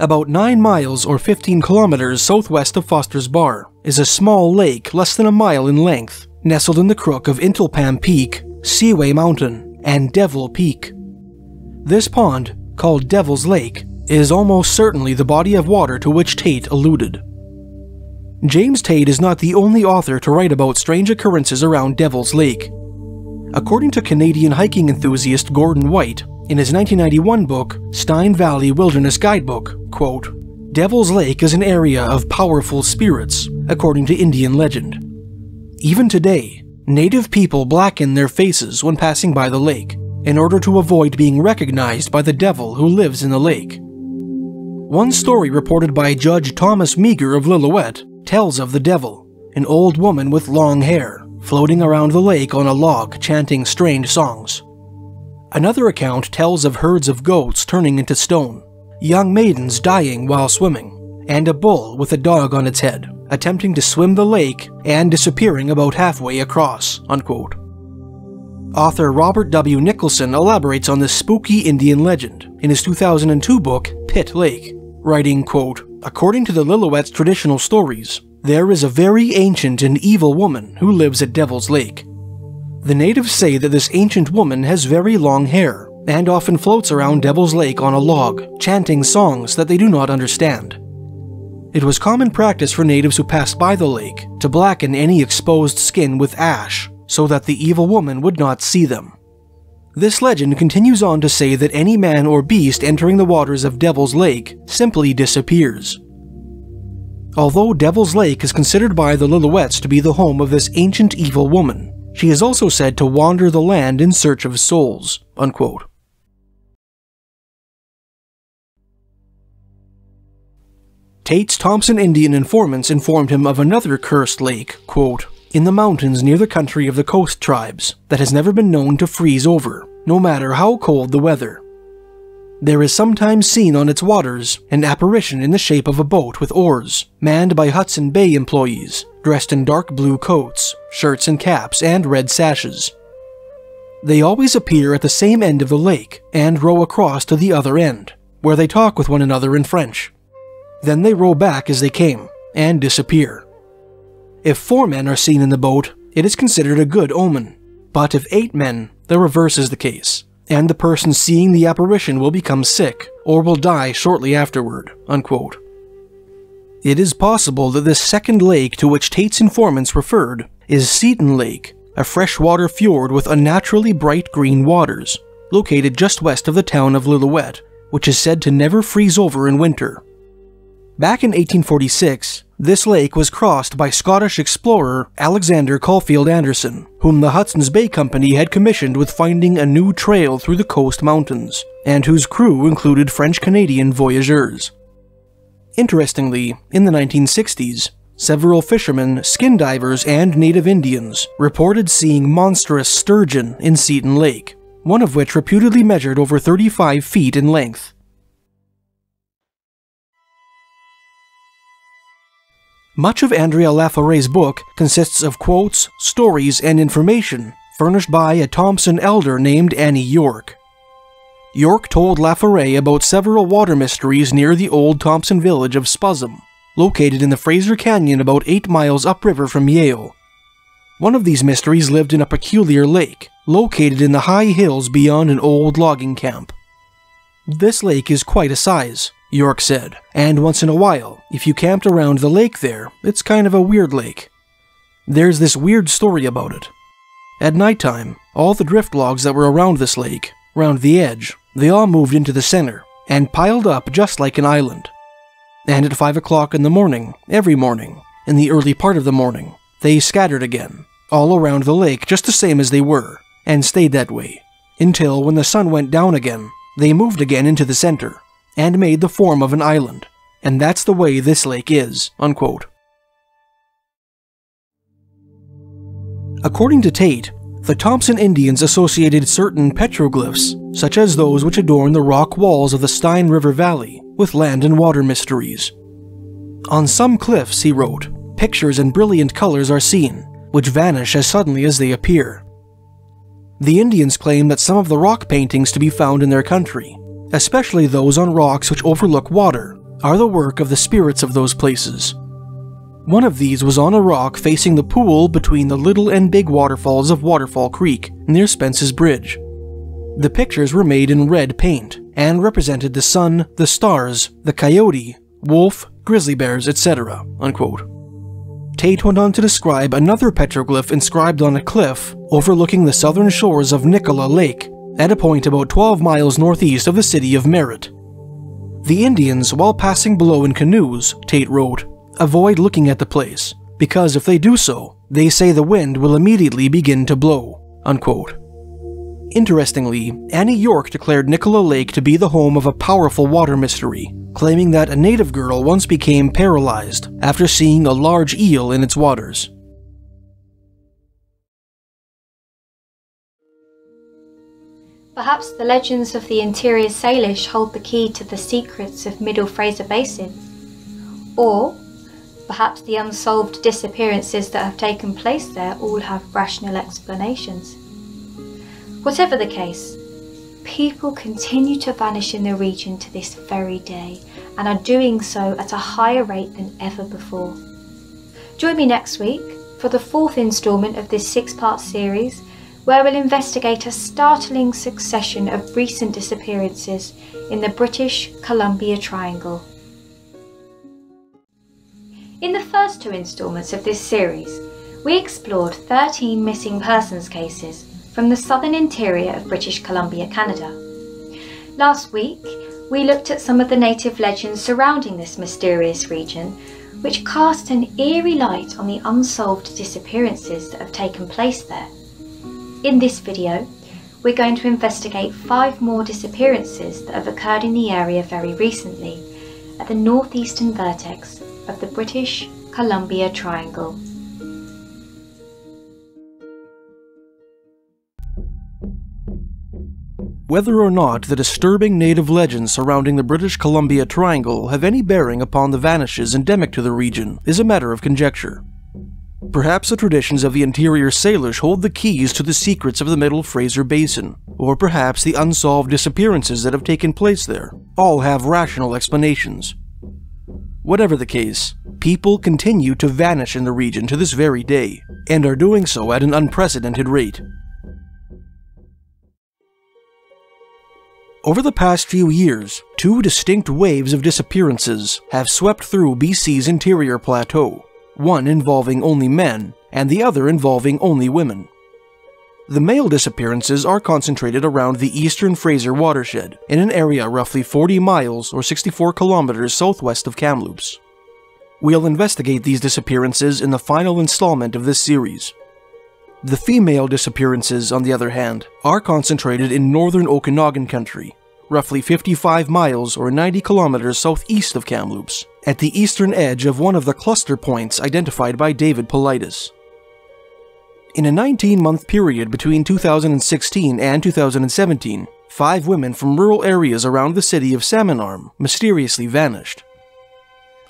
About 9 miles or 15 kilometers southwest of Foster's Bar is a small lake less than a mile in length, nestled in the crook of Intalpam Peak, Seaway Mountain, and Devil Peak. This pond, called Devil's Lake, is almost certainly the body of water to which Tate alluded. James Tate is not the only author to write about strange occurrences around Devil's Lake. According to Canadian hiking enthusiast Gordon White, in his 1991 book, Stein Valley Wilderness Guidebook, quote, "Devil's Lake is an area of powerful spirits, according to Indian legend. Even today, native people blacken their faces when passing by the lake, in order to avoid being recognized by the devil who lives in the lake." One story reported by Judge Thomas Meagher of Lillooet tells of the devil, an old woman with long hair, floating around the lake on a log chanting strange songs. Another account tells of herds of goats turning into stone, young maidens dying while swimming, and a bull with a dog on its head, attempting to swim the lake and disappearing about halfway across. Unquote. Author Robert W. Nicholson elaborates on this spooky Indian legend in his 2002 book, Pit Lake, writing, quote, "According to the Lillooet's traditional stories, there is a very ancient and evil woman who lives at Devil's Lake. The natives say that this ancient woman has very long hair and often floats around Devil's Lake on a log, chanting songs that they do not understand. It was common practice for natives who passed by the lake to blacken any exposed skin with ash so that the evil woman would not see them. This legend continues on to say that any man or beast entering the waters of Devil's Lake simply disappears. Although Devil's Lake is considered by the Lillooets to be the home of this ancient evil woman, she is also said to wander the land in search of souls." Unquote. Tate's Thompson Indian informants informed him of another cursed lake, quote, "in the mountains near the country of the coast tribes, that has never been known to freeze over, no matter how cold the weather. There is sometimes seen on its waters an apparition in the shape of a boat with oars, manned by Hudson Bay employees, dressed in dark blue coats, shirts and caps, and red sashes. They always appear at the same end of the lake and row across to the other end, where they talk with one another in French. Then they row back as they came, and disappear. If 4 men are seen in the boat, it is considered a good omen, but if 8 men, the reverse is the case, and the person seeing the apparition will become sick or will die shortly afterward." Unquote. It is possible that this second lake to which Tate's informants referred is Seton Lake, a freshwater fjord with unnaturally bright green waters, located just west of the town of Lillooet, which is said to never freeze over in winter. Back in 1846, this lake was crossed by Scottish explorer Alexander Caulfield Anderson, whom the Hudson's Bay Company had commissioned with finding a new trail through the coast mountains, and whose crew included French-Canadian voyageurs. Interestingly, in the 1960s, several fishermen, skin divers, and native Indians reported seeing monstrous sturgeon in Seton Lake, one of which reputedly measured over 35 feet in length. Much of Andrea Laforet's book consists of quotes, stories, and information furnished by a Thompson elder named Annie York. York told Laforet about several water mysteries near the old Thompson village of Spuzzum, located in the Fraser Canyon about 8 miles upriver from Yale. One of these mysteries lived in a peculiar lake, located in the high hills beyond an old logging camp. This lake is quite a size, York said, and once in a while, if you camped around the lake there, it's kind of a weird lake. There's this weird story about it. At nighttime, all the drift logs that were around this lake, round the edge, they all moved into the center, and piled up just like an island. And at 5 o'clock in the morning, every morning, in the early part of the morning, they scattered again, all around the lake just the same as they were, and stayed that way, until when the sun went down again, they moved again into the center, and made the form of an island, and that's the way this lake is, unquote. According to Tate, the Thompson Indians associated certain petroglyphs, such as those which adorn the rock walls of the Stein River Valley, with land and water mysteries. On some cliffs, he wrote, pictures in brilliant colors are seen, which vanish as suddenly as they appear. The Indians claim that some of the rock paintings to be found in their country, especially those on rocks which overlook water, are the work of the spirits of those places. One of these was on a rock facing the pool between the Little and Big waterfalls of Waterfall Creek, near Spence's Bridge. The pictures were made in red paint, and represented the sun, the stars, the coyote, wolf, grizzly bears, etc., unquote. Tate went on to describe another petroglyph inscribed on a cliff overlooking the southern shores of Nicola Lake, at a point about 12 miles northeast of the city of Merritt. The Indians, while passing below in canoes, Tate wrote, avoid looking at the place, because if they do so, they say the wind will immediately begin to blow, unquote. Interestingly, Annie York declared Nicola Lake to be the home of a powerful water mystery, claiming that a native girl once became paralyzed after seeing a large eel in its waters. Perhaps the legends of the interior Salish hold the key to the secrets of Middle Fraser Basin. Or perhaps the unsolved disappearances that have taken place there all have rational explanations. Whatever the case, people continue to vanish in the region to this very day, and are doing so at a higher rate than ever before. Join me next week for the 4th instalment of this 6-part series, where we'll investigate a startling succession of recent disappearances in the British Columbia Triangle. In the first 2 instalments of this series, we explored 13 missing persons cases from the southern interior of British Columbia, Canada. Last week, we looked at some of the native legends surrounding this mysterious region, which cast an eerie light on the unsolved disappearances that have taken place there. In this video, we're going to investigate 5 more disappearances that have occurred in the area very recently, at the northeastern vertex of the British Columbia Triangle. Whether or not the disturbing native legends surrounding the British Columbia Triangle have any bearing upon the vanishes endemic to the region is a matter of conjecture. Perhaps the traditions of the interior Salish hold the keys to the secrets of the Middle Fraser Basin, or perhaps the unsolved disappearances that have taken place there all have rational explanations. Whatever the case, people continue to vanish in the region to this very day, and are doing so at an unprecedented rate. Over the past few years, 2 distinct waves of disappearances have swept through BC's interior plateau, one involving only men, and the other involving only women. The male disappearances are concentrated around the eastern Fraser watershed, in an area roughly 40 miles or 64 kilometers southwest of Kamloops. We'll investigate these disappearances in the final installment of this series. The female disappearances, on the other hand, are concentrated in northern Okanagan country, roughly 55 miles or 90 kilometers southeast of Kamloops, at the eastern edge of one of the cluster points identified by David Paulides. In a 19-month period between 2016 and 2017, 5 women from rural areas around the city of Salmon Arm mysteriously vanished.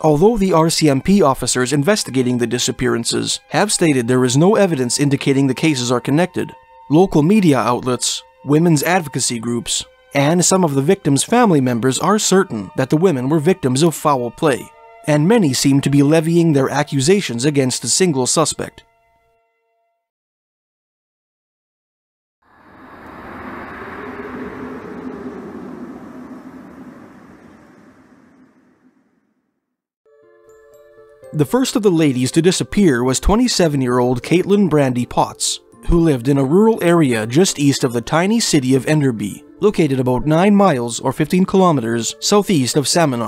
Although the RCMP officers investigating the disappearances have stated there is no evidence indicating the cases are connected, local media outlets, women's advocacy groups, and some of the victims' family members are certain that the women were victims of foul play, and many seem to be levying their accusations against a single suspect. The first of the ladies to disappear was 27-year-old Caitlin Brandy Potts, who lived in a rural area just east of the tiny city of Enderby, located about 9 miles or 15 kilometers southeast of Salmon.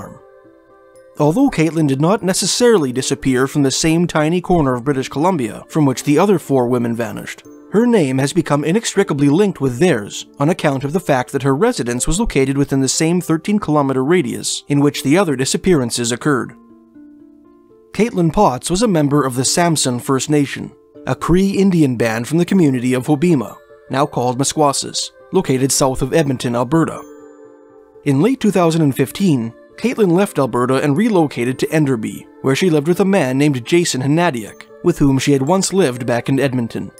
Although Caitlin did not necessarily disappear from the same tiny corner of British Columbia from which the other 4 women vanished, her name has become inextricably linked with theirs on account of the fact that her residence was located within the same 13-kilometer radius in which the other disappearances occurred. Caitlin Potts was a member of the Samson First Nation, a Cree Indian band from the community of Hobbema, now called Mesquasses, located south of Edmonton, Alberta. In late 2015, Caitlin left Alberta and relocated to Enderby, where she lived with a man named Jason Hanadiak, with whom she had once lived back in Edmonton.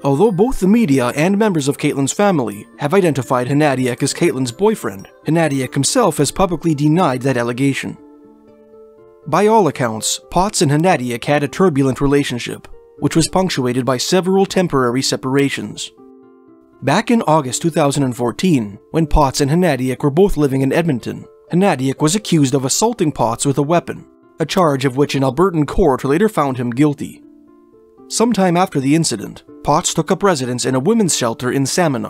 Although both the media and members of Caitlin's family have identified Hanadiak as Caitlin's boyfriend, Hanadiak himself has publicly denied that allegation. By all accounts, Potts and Hanadiak had a turbulent relationship, which was punctuated by several temporary separations. Back in August 2014, when Potts and Hanadiak were both living in Edmonton, Hanadiak was accused of assaulting Potts with a weapon, a charge of which an Albertan court later found him guilty. Sometime after the incident, Potts took up residence in a women's shelter in Salmon.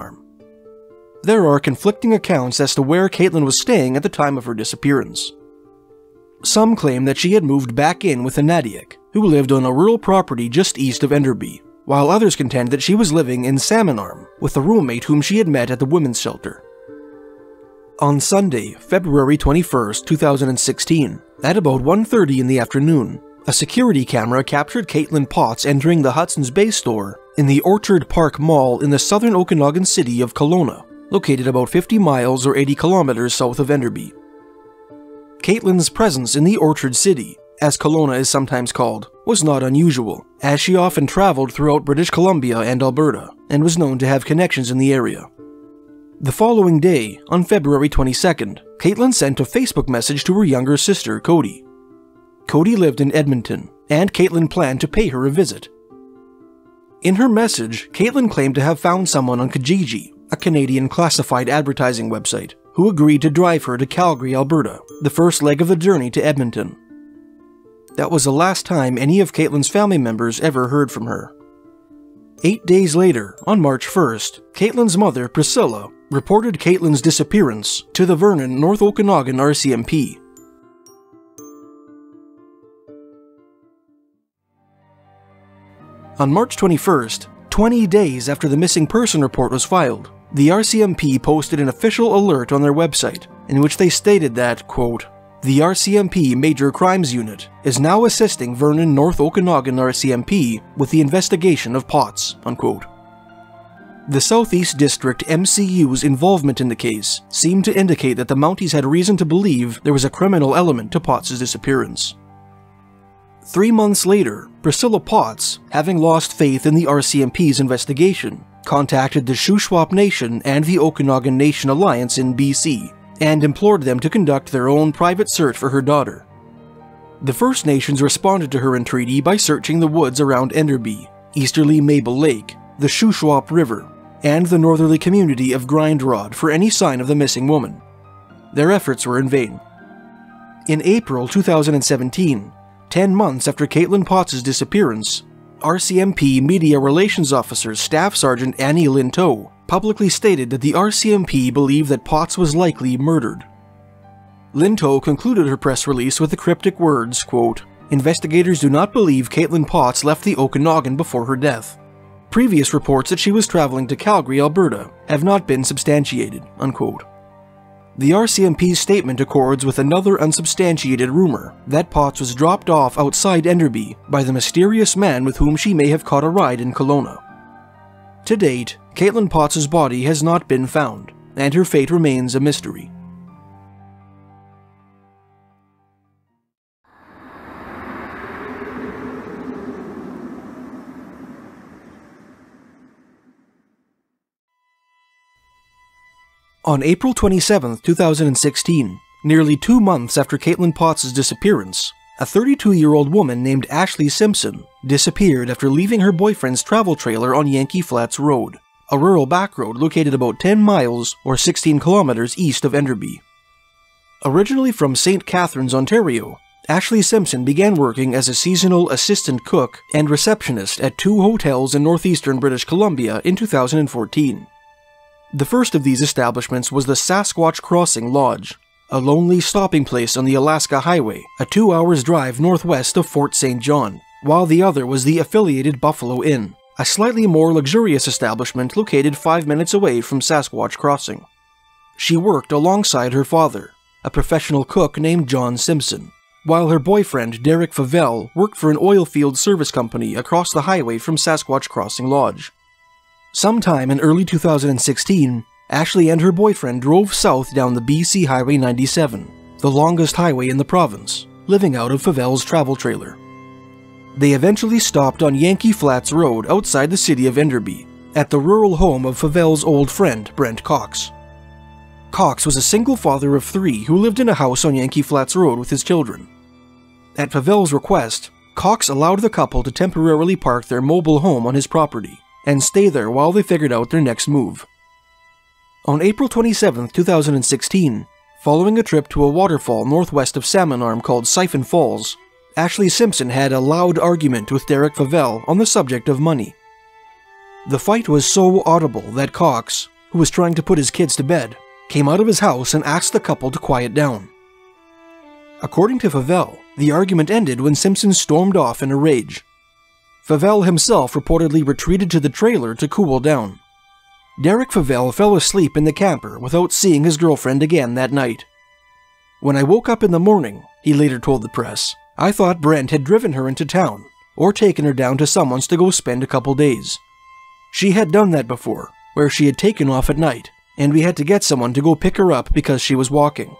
There are conflicting accounts as to where Caitlin was staying at the time of her disappearance. Some claim that she had moved back in with Hanadiak, who lived on a rural property just east of Enderby, while others contend that she was living in Salmon with a roommate whom she had met at the women's shelter. On Sunday, February 21, 2016, at about 1:30 in the afternoon, a security camera captured Caitlin Potts entering the Hudson's Bay store in the Orchard Park Mall in the southern Okanagan city of Kelowna, located about 50 miles or 80 kilometers south of Enderby. Caitlin's presence in the Orchard City, as Kelowna is sometimes called, was not unusual, as she often traveled throughout British Columbia and Alberta, and was known to have connections in the area. The following day, on February 22nd, Caitlin sent a Facebook message to her younger sister, Cody. Cody lived in Edmonton, and Caitlin planned to pay her a visit. In her message, Caitlin claimed to have found someone on Kijiji, a Canadian classified advertising website, who agreed to drive her to Calgary, Alberta, the first leg of the journey to Edmonton. That was the last time any of Caitlin's family members ever heard from her. 8 days later, on March 1st, Caitlin's mother, Priscilla, reported Caitlin's disappearance to the Vernon, North Okanagan RCMP. On March 21st, 20 days after the missing person report was filed, the RCMP posted an official alert on their website in which they stated that, quote, "The RCMP Major Crimes Unit is now assisting Vernon North Okanagan RCMP with the investigation of Potts," unquote. The Southeast District MCU's involvement in the case seemed to indicate that the Mounties had reason to believe there was a criminal element to Potts' disappearance. 3 months later, Priscilla Potts, having lost faith in the RCMP's investigation, contacted the Shuswap Nation and the Okanagan Nation Alliance in BC, and implored them to conduct their own private search for her daughter. The First Nations responded to her entreaty by searching the woods around Enderby, easterly Maple Lake, the Shuswap River, and the northerly community of Grindrod for any sign of the missing woman. Their efforts were in vain. In April 2017, 10 months after Caitlin Potts' disappearance, RCMP Media Relations Officer Staff Sergeant Annie Lintow publicly stated that the RCMP believed that Potts was likely murdered. Lintow concluded her press release with the cryptic words, quote, "Investigators do not believe Caitlin Potts left the Okanagan before her death. Previous reports that she was traveling to Calgary, Alberta, have not been substantiated," unquote. The RCMP's statement accords with another unsubstantiated rumor that Potts was dropped off outside Enderby by the mysterious man with whom she may have caught a ride in Kelowna. To date, Caitlin Potts' body has not been found, and her fate remains a mystery. On April 27, 2016, nearly 2 months after Caitlin Potts' disappearance, a 32-year-old woman named Ashley Simpson disappeared after leaving her boyfriend's travel trailer on Yankee Flats Road, a rural backroad located about 10 miles or 16 kilometers east of Enderby. Originally from St. Catharines, Ontario, Ashley Simpson began working as a seasonal assistant cook and receptionist at 2 hotels in northeastern British Columbia in 2014. The first of these establishments was the Sasquatch Crossing Lodge, a lonely stopping place on the Alaska Highway, a 2 hours drive northwest of Fort St. John, while the other was the affiliated Buffalo Inn, a slightly more luxurious establishment located 5 minutes away from Sasquatch Crossing. She worked alongside her father, a professional cook named John Simpson, while her boyfriend Derek Favell worked for an oil field service company across the highway from Sasquatch Crossing Lodge. Sometime in early 2016, Ashley and her boyfriend drove south down the BC Highway 97, the longest highway in the province, living out of Favell's travel trailer. They eventually stopped on Yankee Flats Road outside the city of Enderby, at the rural home of Favell's old friend Brent Cox. Cox was a single father of 3 who lived in a house on Yankee Flats Road with his children. At Favell's request, Cox allowed the couple to temporarily park their mobile home on his property and stay there while they figured out their next move. On April 27, 2016, following a trip to a waterfall northwest of Salmon Arm called Siphon Falls, Ashley Simpson had a loud argument with Derek Favell on the subject of money. The fight was so audible that Cox, who was trying to put his kids to bed, came out of his house and asked the couple to quiet down. According to Favell, the argument ended when Simpson stormed off in a rage. Favell himself reportedly retreated to the trailer to cool down. Derek Favell fell asleep in the camper without seeing his girlfriend again that night. "When I woke up in the morning," he later told the press, "I thought Brent had driven her into town, or taken her down to someone's to go spend a couple days. She had done that before, where she had taken off at night, and we had to get someone to go pick her up because she was walking.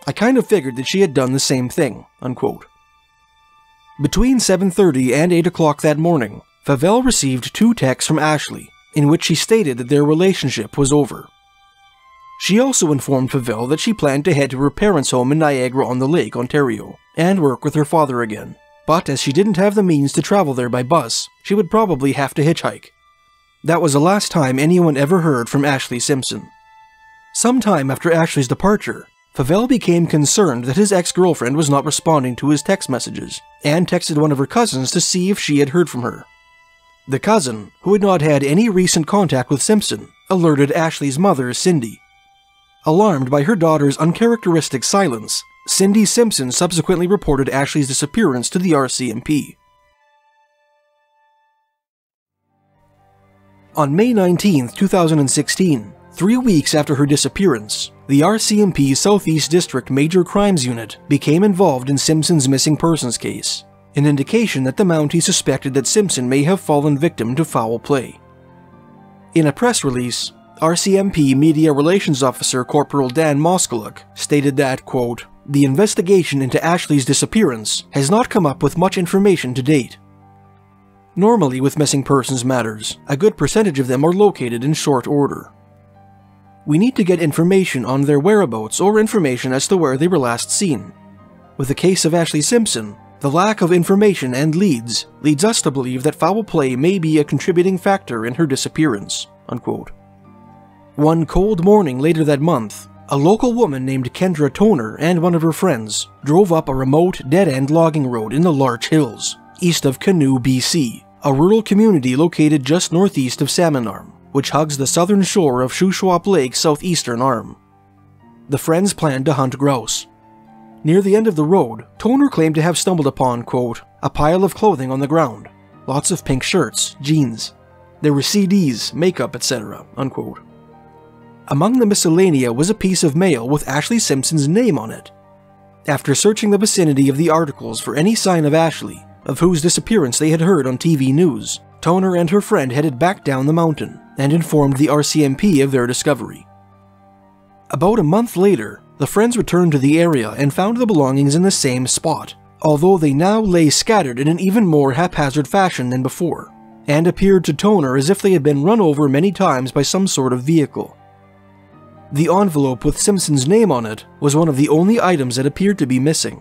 I kind of figured that she had done the same thing," unquote. Between 7:30 and 8 o'clock that morning, Favell received 2 texts from Ashley, in which she stated that their relationship was over. She also informed Favell that she planned to head to her parents' home in Niagara-on-the-Lake, Ontario, and work with her father again, but as she didn't have the means to travel there by bus, she would probably have to hitchhike. That was the last time anyone ever heard from Ashley Simpson. Sometime after Ashley's departure, Favell became concerned that his ex-girlfriend was not responding to his text messages, and texted one of her cousins to see if she had heard from her. The cousin, who had not had any recent contact with Simpson, alerted Ashley's mother, Cindy. Alarmed by her daughter's uncharacteristic silence, Cindy Simpson subsequently reported Ashley's disappearance to the RCMP. On May 19, 2016, 3 weeks after her disappearance, the RCMP Southeast District Major Crimes Unit became involved in Simpson's missing persons case, an indication that the Mountie suspected that Simpson may have fallen victim to foul play. In a press release, RCMP Media Relations Officer Corporal Dan Moskaluk stated that, quote, "The investigation into Ashley's disappearance has not come up with much information to date. Normally with missing persons matters, a good percentage of them are located in short order. We need to get information on their whereabouts or information as to where they were last seen. With the case of Ashley Simpson, the lack of information and leads us to believe that foul play may be a contributing factor in her disappearance," unquote. One cold morning later that month, a local woman named Kendra Toner and one of her friends drove up a remote, dead-end logging road in the Larch Hills, east of Canoe, BC, a rural community located just northeast of Salmon Arm, which hugs the southern shore of Shuswap Lake's southeastern arm. The friends planned to hunt grouse. Near the end of the road, Toner claimed to have stumbled upon, quote, "a pile of clothing on the ground. Lots of pink shirts, jeans. There were CDs, makeup, etc., unquote. Among the miscellanea was a piece of mail with Ashley Simpson's name on it. After searching the vicinity of the articles for any sign of Ashley, of whose disappearance they had heard on TV news, Toner and her friend headed back down the mountain and informed the RCMP of their discovery. About a month later, the friends returned to the area and found the belongings in the same spot, although they now lay scattered in an even more haphazard fashion than before, and appeared to Toner as if they had been run over many times by some sort of vehicle. The envelope with Simpson's name on it was one of the only items that appeared to be missing.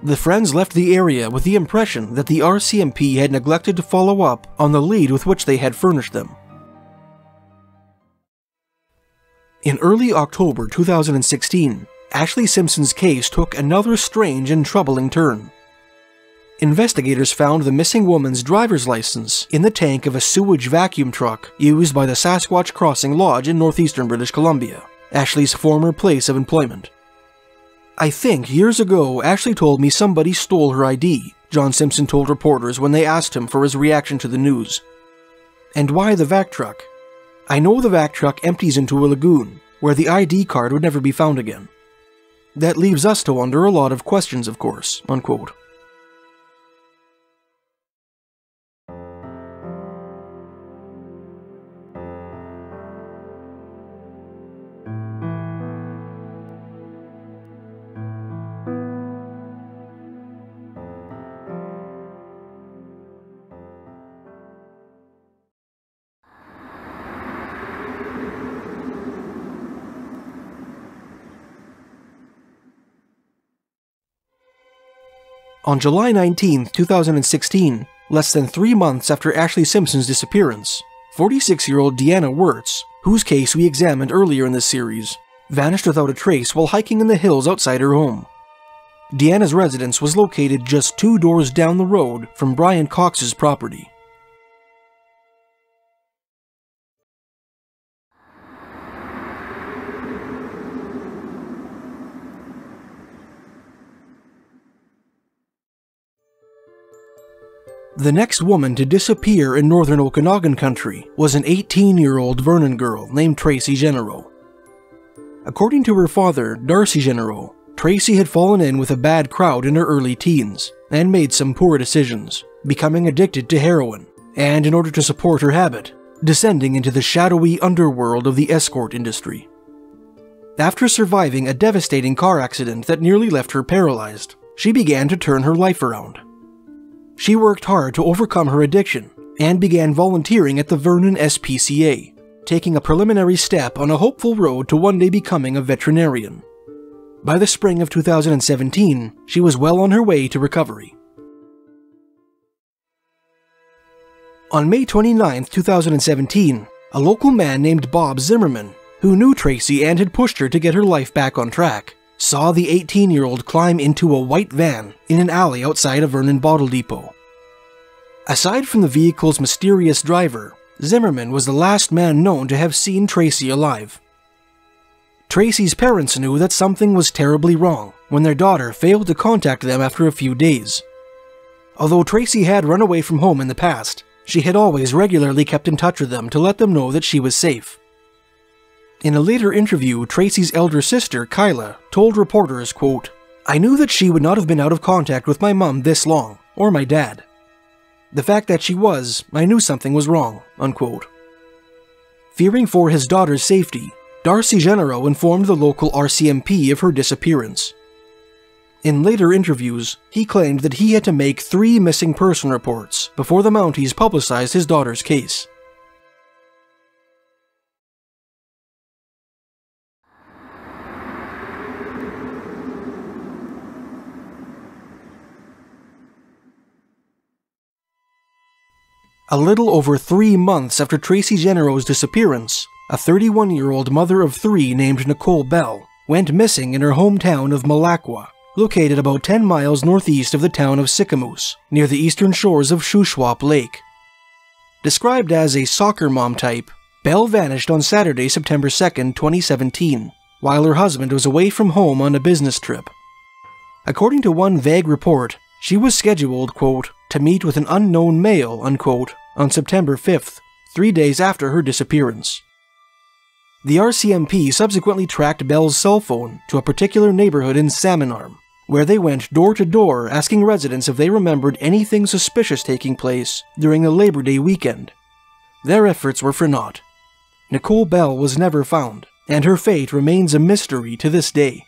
The friends left the area with the impression that the RCMP had neglected to follow up on the lead with which they had furnished them. In early October 2016, Ashley Simpson's case took another strange and troubling turn. Investigators found the missing woman's driver's license in the tank of a sewage vacuum truck used by the Sasquatch Crossing Lodge in northeastern British Columbia, Ashley's former place of employment. "I think years ago Ashley told me somebody stole her ID," John Simpson told reporters when they asked him for his reaction to the news. "And why the vac truck? I know the vac truck empties into a lagoon, where the ID card would never be found again. That leaves us to wonder a lot of questions, of course," unquote. On July 19, 2016, less than 3 months after Ashley Simpson's disappearance, 46-year-old Deanna Wertz, whose case we examined earlier in this series, vanished without a trace while hiking in the hills outside her home. Deanna's residence was located just 2 doors down the road from Brian Cox's property. The next woman to disappear in northern Okanagan country was an 18-year-old Vernon girl named Tracy Jongerhuis. According to her father, Darcy Jongerhuis, Tracy had fallen in with a bad crowd in her early teens and made some poor decisions, becoming addicted to heroin, and in order to support her habit, descending into the shadowy underworld of the escort industry. After surviving a devastating car accident that nearly left her paralyzed, she began to turn her life around. She worked hard to overcome her addiction and began volunteering at the Vernon SPCA, taking a preliminary step on a hopeful road to one day becoming a veterinarian. By the spring of 2017, she was well on her way to recovery. On May 29, 2017, a local man named Bob Zimmerman, who knew Tracy and had pushed her to get her life back on track, saw the 18-year-old climb into a white van in an alley outside a Vernon bottle depot. Aside from the vehicle's mysterious driver, Zimmerman was the last man known to have seen Tracy alive. Tracy's parents knew that something was terribly wrong when their daughter failed to contact them after a few days. Although Tracy had run away from home in the past, she had always regularly kept in touch with them to let them know that she was safe. In a later interview, Tracy's elder sister, Kyla, told reporters, quote, "I knew that she would not have been out of contact with my mom this long, or my dad. The fact that she was, I knew something was wrong," unquote. Fearing for his daughter's safety, Darcy Jongerhuis informed the local RCMP of her disappearance. In later interviews, he claimed that he had to make 3 missing person reports before the Mounties publicized his daughter's case. A little over 3 months after Tracy Jongerhuis's disappearance, a 31-year-old mother of 3 named Nicole Bell went missing in her hometown of Malacqua, located about 10 miles northeast of the town of Sagmoen, near the eastern shores of Shuswap Lake. Described as a soccer mom type, Bell vanished on Saturday, September 2, 2017, while her husband was away from home on a business trip. According to one vague report, she was scheduled, quote, to meet with an unknown male, unquote, on September 5th, 3 days after her disappearance. The RCMP subsequently tracked Bell's cell phone to a particular neighborhood in Salmon Arm, where they went door to door asking residents if they remembered anything suspicious taking place during the Labor Day weekend. Their efforts were for naught. Nicole Bell was never found, and her fate remains a mystery to this day.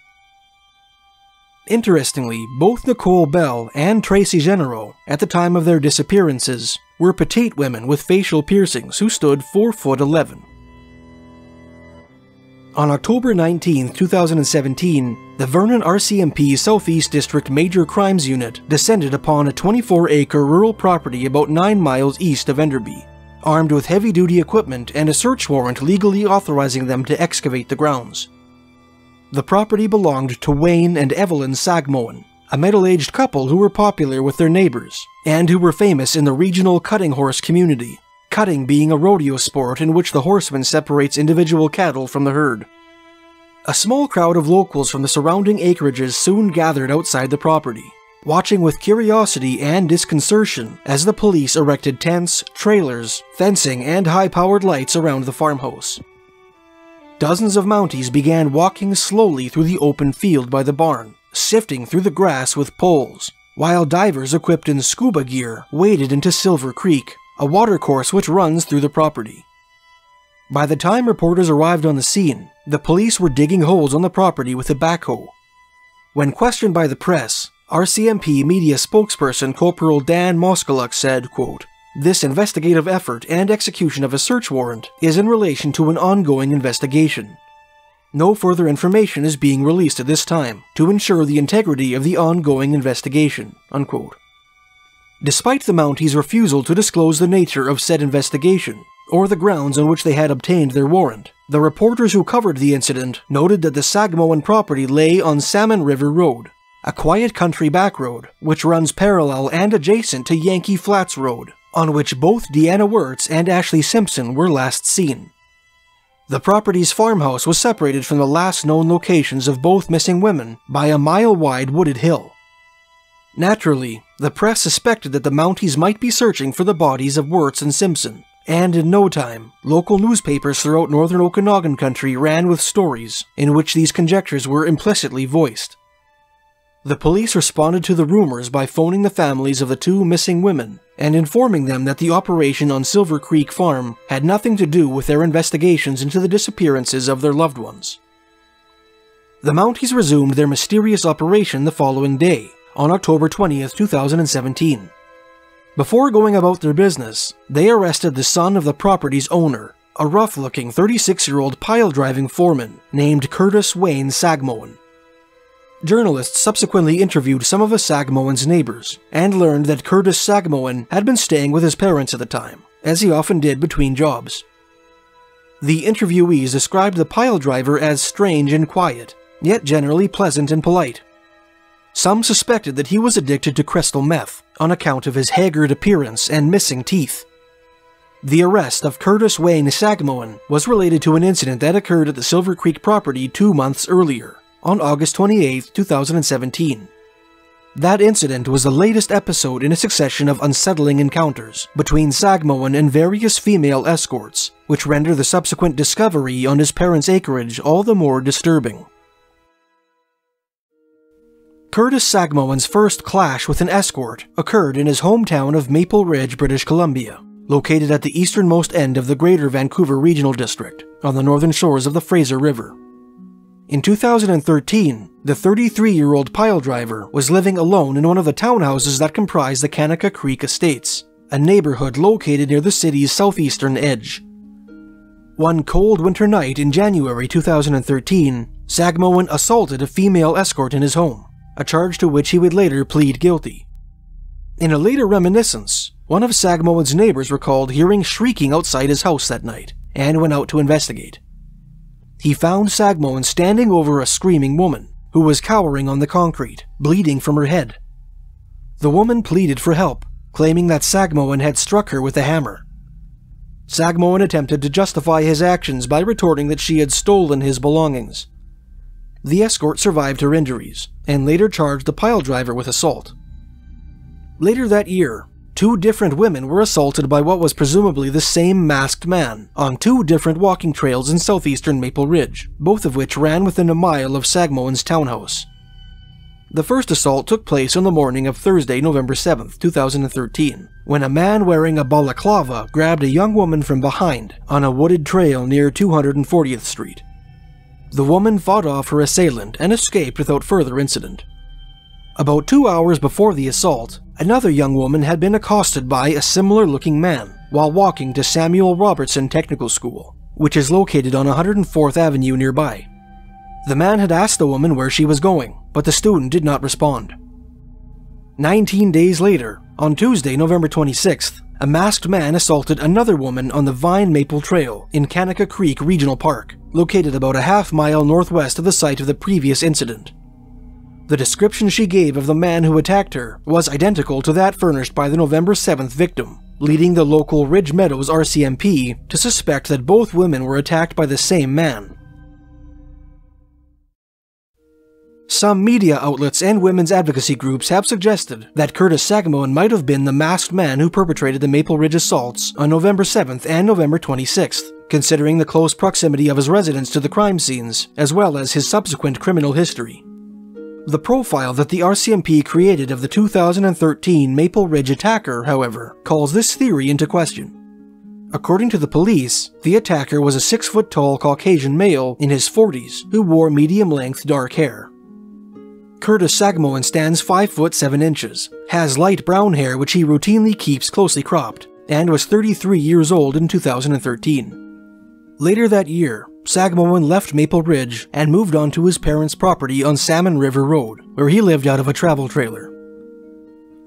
Interestingly, both Nicole Bell and Tracy Jongerhuis, at the time of their disappearances, were petite women with facial piercings who stood 4'11". On October 19, 2017, the Vernon RCMP Southeast District Major Crimes Unit descended upon a 24-acre rural property about 9 miles east of Enderby, armed with heavy-duty equipment and a search warrant legally authorizing them to excavate the grounds. The property belonged to Wayne and Evelyn Sagmoen, a middle-aged couple who were popular with their neighbors, and who were famous in the regional cutting horse community, cutting being a rodeo sport in which the horseman separates individual cattle from the herd. A small crowd of locals from the surrounding acreages soon gathered outside the property, watching with curiosity and disconcertion as the police erected tents, trailers, fencing, and high-powered lights around the farmhouse. Dozens of Mounties began walking slowly through the open field by the barn, sifting through the grass with poles, while divers equipped in scuba gear waded into Silver Creek, a watercourse which runs through the property. By the time reporters arrived on the scene, the police were digging holes on the property with a backhoe. When questioned by the press, RCMP media spokesperson Corporal Dan Moskaluk said, quote, "This investigative effort and execution of a search warrant is in relation to an ongoing investigation. No further information is being released at this time to ensure the integrity of the ongoing investigation," unquote. Despite the Mounties' refusal to disclose the nature of said investigation, or the grounds on which they had obtained their warrant, the reporters who covered the incident noted that the Sagmoen property lay on Salmon River Road, a quiet country backroad which runs parallel and adjacent to Yankee Flats Road, on which both Deanna Wertz and Ashley Simpson were last seen. The property's farmhouse was separated from the last known locations of both missing women by a mile-wide wooded hill. Naturally, the press suspected that the Mounties might be searching for the bodies of Wertz and Simpson, and in no time, local newspapers throughout northern Okanagan country ran with stories in which these conjectures were implicitly voiced. The police responded to the rumors by phoning the families of the two missing women and informing them that the operation on Silver Creek Farm had nothing to do with their investigations into the disappearances of their loved ones. The Mounties resumed their mysterious operation the following day, on October 20th, 2017. Before going about their business, they arrested the son of the property's owner, a rough-looking 36-year-old pile-driving foreman named Curtis Wayne Sagmoen. Journalists subsequently interviewed some of the Sagmoen's neighbors and learned that Curtis Sagmoen had been staying with his parents at the time, as he often did between jobs. The interviewees described the pile driver as strange and quiet, yet generally pleasant and polite. Some suspected that he was addicted to crystal meth on account of his haggard appearance and missing teeth. The arrest of Curtis Wayne Sagmoen was related to an incident that occurred at the Silver Creek property 2 months earlier, on August 28, 2017. That incident was the latest episode in a succession of unsettling encounters between Sagmoen and various female escorts, which render the subsequent discovery on his parents' acreage all the more disturbing. Curtis Sagmoen's first clash with an escort occurred in his hometown of Maple Ridge, British Columbia, located at the easternmost end of the Greater Vancouver Regional District, on the northern shores of the Fraser River. In 2013, the 33-year-old pile driver was living alone in one of the townhouses that comprise the Kanaka Creek Estates, a neighborhood located near the city's southeastern edge. One cold winter night in January 2013, Sagmoen assaulted a female escort in his home, a charge to which he would later plead guilty. In a later reminiscence, one of Sagmoen's neighbors recalled hearing shrieking outside his house that night, and went out to investigate. He found Sagmoen standing over a screaming woman, who was cowering on the concrete, bleeding from her head. The woman pleaded for help, claiming that Sagmoen had struck her with a hammer. Sagmoen attempted to justify his actions by retorting that she had stolen his belongings. The escort survived her injuries, and later charged the pile driver with assault. Later that year, 2 different women were assaulted by what was presumably the same masked man on 2 different walking trails in southeastern Maple Ridge, both of which ran within a mile of Sagmoen's townhouse. The first assault took place on the morning of Thursday, November 7, 2013, when a man wearing a balaclava grabbed a young woman from behind on a wooded trail near 240th Street. The woman fought off her assailant and escaped without further incident. About 2 hours before the assault, another young woman had been accosted by a similar-looking man while walking to Samuel Robertson Technical School, which is located on 104th Avenue nearby. The man had asked the woman where she was going, but the student did not respond. 19 days later, On Tuesday, November 26th, a masked man assaulted another woman on the Vine Maple Trail in Kanaka Creek Regional Park, located about a half-mile northwest of the site of the previous incident. The description she gave of the man who attacked her was identical to that furnished by the November 7th victim, leading the local Ridge Meadows RCMP to suspect that both women were attacked by the same man. Some media outlets and women's advocacy groups have suggested that Curtis Sagmoen might have been the masked man who perpetrated the Maple Ridge assaults on November 7th and November 26th, considering the close proximity of his residence to the crime scenes, as well as his subsequent criminal history. The profile that the RCMP created of the 2013 Maple Ridge attacker, however, calls this theory into question. According to the police, the attacker was a 6-foot-tall Caucasian male in his 40s who wore medium-length dark hair. Curtis Sagmoen stands 5 foot 7 inches, has light brown hair which he routinely keeps closely cropped, and was 33 years old in 2013. Later that year, Sagmoen left Maple Ridge and moved on to his parents' property on Salmon River Road, where he lived out of a travel trailer.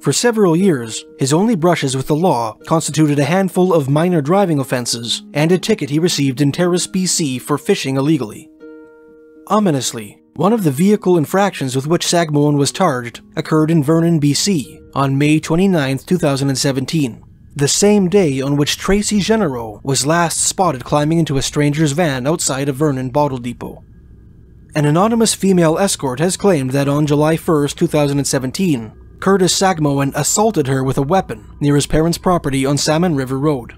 For several years, his only brushes with the law constituted a handful of minor driving offenses and a ticket he received in Terrace, BC for fishing illegally. Ominously, one of the vehicle infractions with which Sagmoen was charged occurred in Vernon, BC on May 29, 2017, the same day on which Tracy Generaux was last spotted climbing into a stranger's van outside a Vernon bottle depot. An anonymous female escort has claimed that on July 1, 2017, Curtis Sagmoen assaulted her with a weapon near his parents' property on Salmon River Road.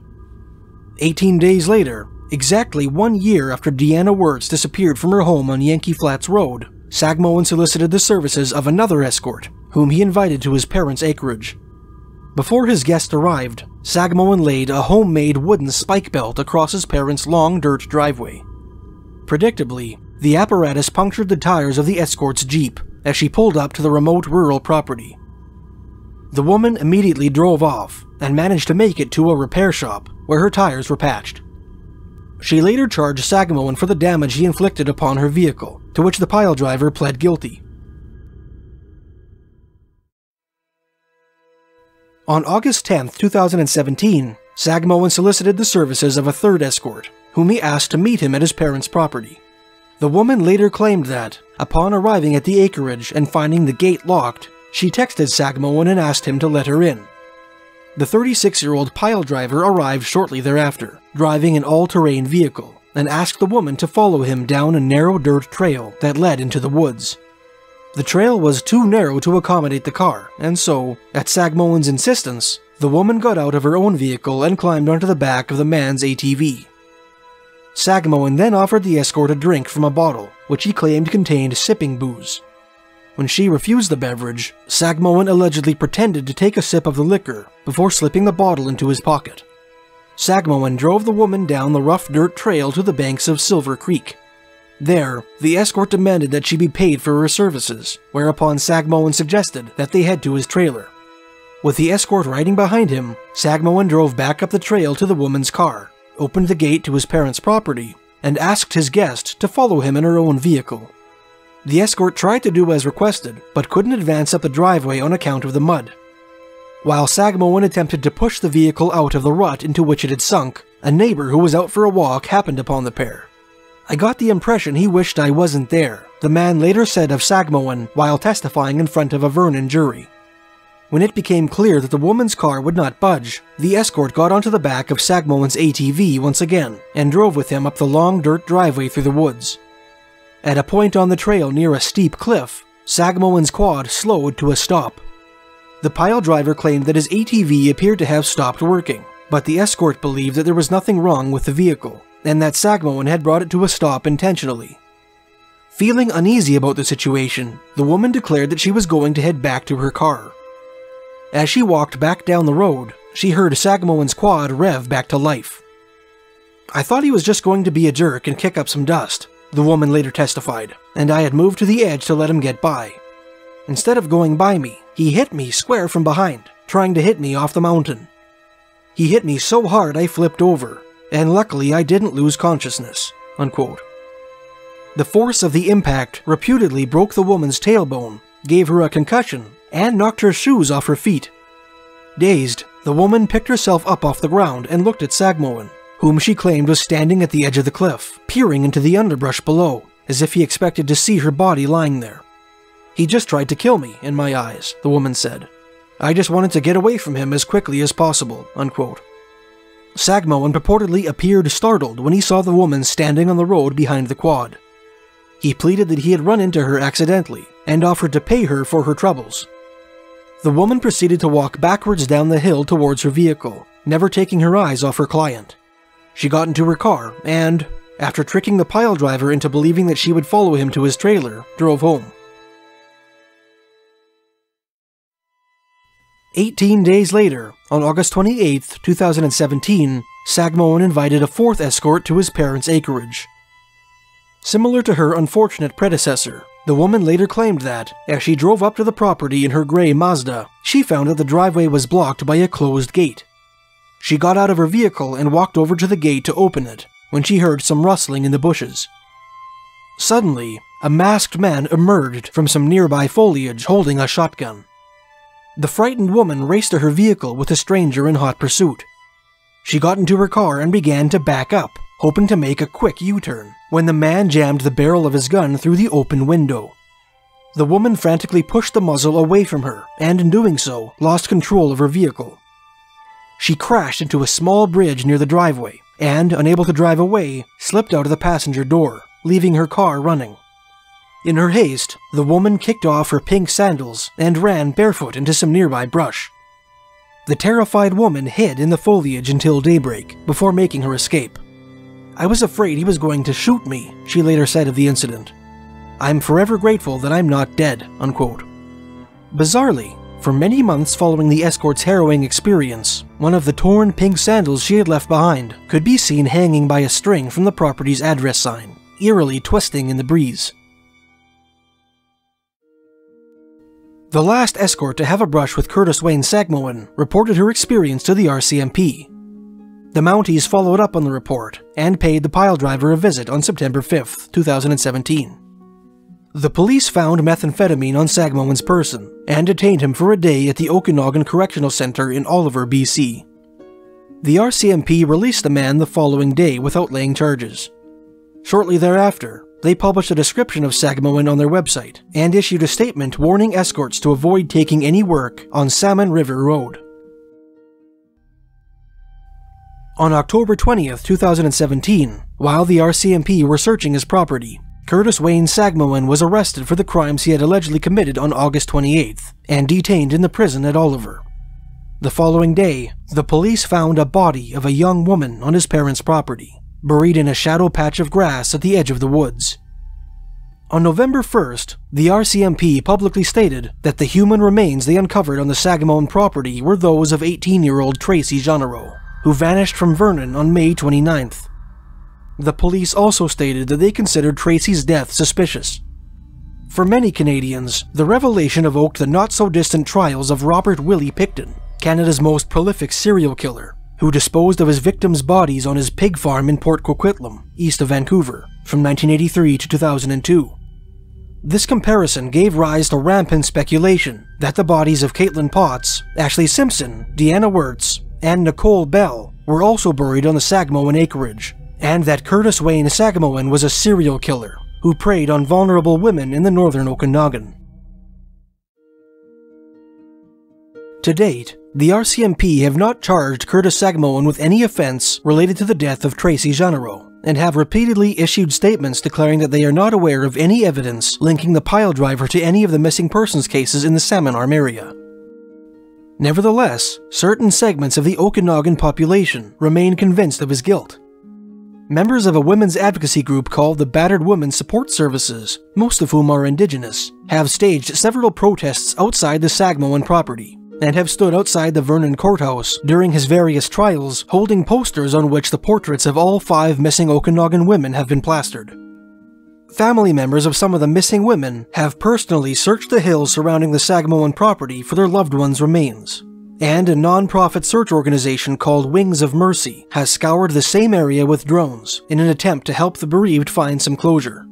18 days later, exactly 1 year after Deanna Wertz disappeared from her home on Yankee Flats Road, Sagmoen solicited the services of another escort, whom he invited to his parents' acreage. Before his guest arrived, Sagmoen laid a homemade wooden spike belt across his parents' long dirt driveway. Predictably, the apparatus punctured the tires of the escort's Jeep as she pulled up to the remote rural property. The woman immediately drove off and managed to make it to a repair shop where her tires were patched. She later charged Sagmoen for the damage he inflicted upon her vehicle, to which the pile driver pled guilty. On August 10, 2017, Sagmoen solicited the services of a third escort, whom he asked to meet him at his parents' property. The woman later claimed that, upon arriving at the acreage and finding the gate locked, she texted Sagmoen and asked him to let her in. The 36-year-old pile driver arrived shortly thereafter, driving an all-terrain vehicle, and asked the woman to follow him down a narrow dirt trail that led into the woods. The trail was too narrow to accommodate the car, and so, at Sagmoen's insistence, the woman got out of her own vehicle and climbed onto the back of the man's ATV. Sagmoen then offered the escort a drink from a bottle, which he claimed contained sipping booze. When she refused the beverage, Sagmoen allegedly pretended to take a sip of the liquor before slipping the bottle into his pocket. Sagmoen drove the woman down the rough dirt trail to the banks of Silver Creek. There, the escort demanded that she be paid for her services, whereupon Sagmoen suggested that they head to his trailer. With the escort riding behind him, Sagmoen drove back up the trail to the woman's car, opened the gate to his parents' property, and asked his guest to follow him in her own vehicle. The escort tried to do as requested, but couldn't advance up the driveway on account of the mud. While Sagmoen attempted to push the vehicle out of the rut into which it had sunk, a neighbor who was out for a walk happened upon the pair. "I got the impression he wished I wasn't there," the man later said of Sagmoen while testifying in front of a Vernon jury. When it became clear that the woman's car would not budge, the escort got onto the back of Sagmoen's ATV once again and drove with him up the long dirt driveway through the woods. At a point on the trail near a steep cliff, Sagmoen's quad slowed to a stop. The pile driver claimed that his ATV appeared to have stopped working, but the escort believed that there was nothing wrong with the vehicle, and that Sagmoen had brought it to a stop intentionally. Feeling uneasy about the situation, the woman declared that she was going to head back to her car. As she walked back down the road, she heard Sagmoen's quad rev back to life. "I thought he was just going to be a jerk and kick up some dust," the woman later testified, "and I had moved to the edge to let him get by. Instead of going by me, he hit me square from behind, trying to hit me off the mountain. He hit me so hard I flipped over, and luckily I didn't lose consciousness." Unquote. The force of the impact reputedly broke the woman's tailbone, gave her a concussion, and knocked her shoes off her feet. Dazed, the woman picked herself up off the ground and looked at Sagmoen, whom she claimed was standing at the edge of the cliff, peering into the underbrush below, as if he expected to see her body lying there. "He just tried to kill me, in my eyes," the woman said. "I just wanted to get away from him as quickly as possible," unquote. Sagmoen purportedly appeared startled when he saw the woman standing on the road behind the quad. He pleaded that he had run into her accidentally and offered to pay her for her troubles. The woman proceeded to walk backwards down the hill towards her vehicle, never taking her eyes off her client. She got into her car and, after tricking the pile driver into believing that she would follow him to his trailer, drove home. 18 days later, on August 28, 2017, Sagmoen invited a fourth escort to his parents' acreage. Similar to her unfortunate predecessor, the woman later claimed that, as she drove up to the property in her grey Mazda, she found that the driveway was blocked by a closed gate. She got out of her vehicle and walked over to the gate to open it, when she heard some rustling in the bushes. Suddenly, a masked man emerged from some nearby foliage holding a shotgun. The frightened woman raced to her vehicle with a stranger in hot pursuit. She got into her car and began to back up, hoping to make a quick U-turn, when the man jammed the barrel of his gun through the open window. The woman frantically pushed the muzzle away from her, and in doing so, lost control of her vehicle. She crashed into a small bridge near the driveway, and, unable to drive away, slipped out of the passenger door, leaving her car running. In her haste, the woman kicked off her pink sandals and ran barefoot into some nearby brush. The terrified woman hid in the foliage until daybreak, before making her escape. "I was afraid he was going to shoot me," she later said of the incident. "I'm forever grateful that I'm not dead," unquote. Bizarrely, for many months following the escort's harrowing experience, one of the torn pink sandals she had left behind could be seen hanging by a string from the property's address sign, eerily twisting in the breeze. The last escort to have a brush with Curtis Wayne Sagmoen reported her experience to the RCMP. The Mounties followed up on the report and paid the pile driver a visit on September 5, 2017. The police found methamphetamine on Sagmoen's person and detained him for a day at the Okanagan Correctional Center in Oliver, BC. The RCMP released the man the following day without laying charges. Shortly thereafter, they published a description of Sagmoen on their website and issued a statement warning escorts to avoid taking any work on Salmon River Road. On October 20th, 2017, while the RCMP were searching his property, Curtis Wayne Sagmoen was arrested for the crimes he had allegedly committed on August 28th and detained in the prison at Oliver. The following day, the police found a body of a young woman on his parents' property, buried in a shadow patch of grass at the edge of the woods. On November 1st, the RCMP publicly stated that the human remains they uncovered on the Sagmoen property were those of 18-year-old Tracy Jongerhuis, who vanished from Vernon on May 29th. The police also stated that they considered Tracy's death suspicious. For many Canadians, the revelation evoked the not-so-distant trials of Robert Willie Picton, Canada's most prolific serial killer, who disposed of his victims' bodies on his pig farm in Port Coquitlam, east of Vancouver, from 1983 to 2002. This comparison gave rise to rampant speculation that the bodies of Caitlin Potts, Ashley Simpson, Deanna Wertz, and Nicole Bell were also buried on the Sagmoen acreage, and that Curtis Wayne Sagmoen was a serial killer who preyed on vulnerable women in the northern Okanagan. To date, the RCMP have not charged Curtis Sagmoen with any offense related to the death of Tracy Jongerhuis, and have repeatedly issued statements declaring that they are not aware of any evidence linking the pile driver to any of the missing persons cases in the Salmon Arm area. Nevertheless, certain segments of the Okanagan population remain convinced of his guilt. Members of a women's advocacy group called the Battered Women Support Services, most of whom are Indigenous, have staged several protests outside the Sagmoen property, and have stood outside the Vernon courthouse during his various trials, holding posters on which the portraits of all 5 missing Okanagan women have been plastered. Family members of some of the missing women have personally searched the hills surrounding the Sagmoen property for their loved ones' remains, and a non-profit search organization called Wings of Mercy has scoured the same area with drones in an attempt to help the bereaved find some closure.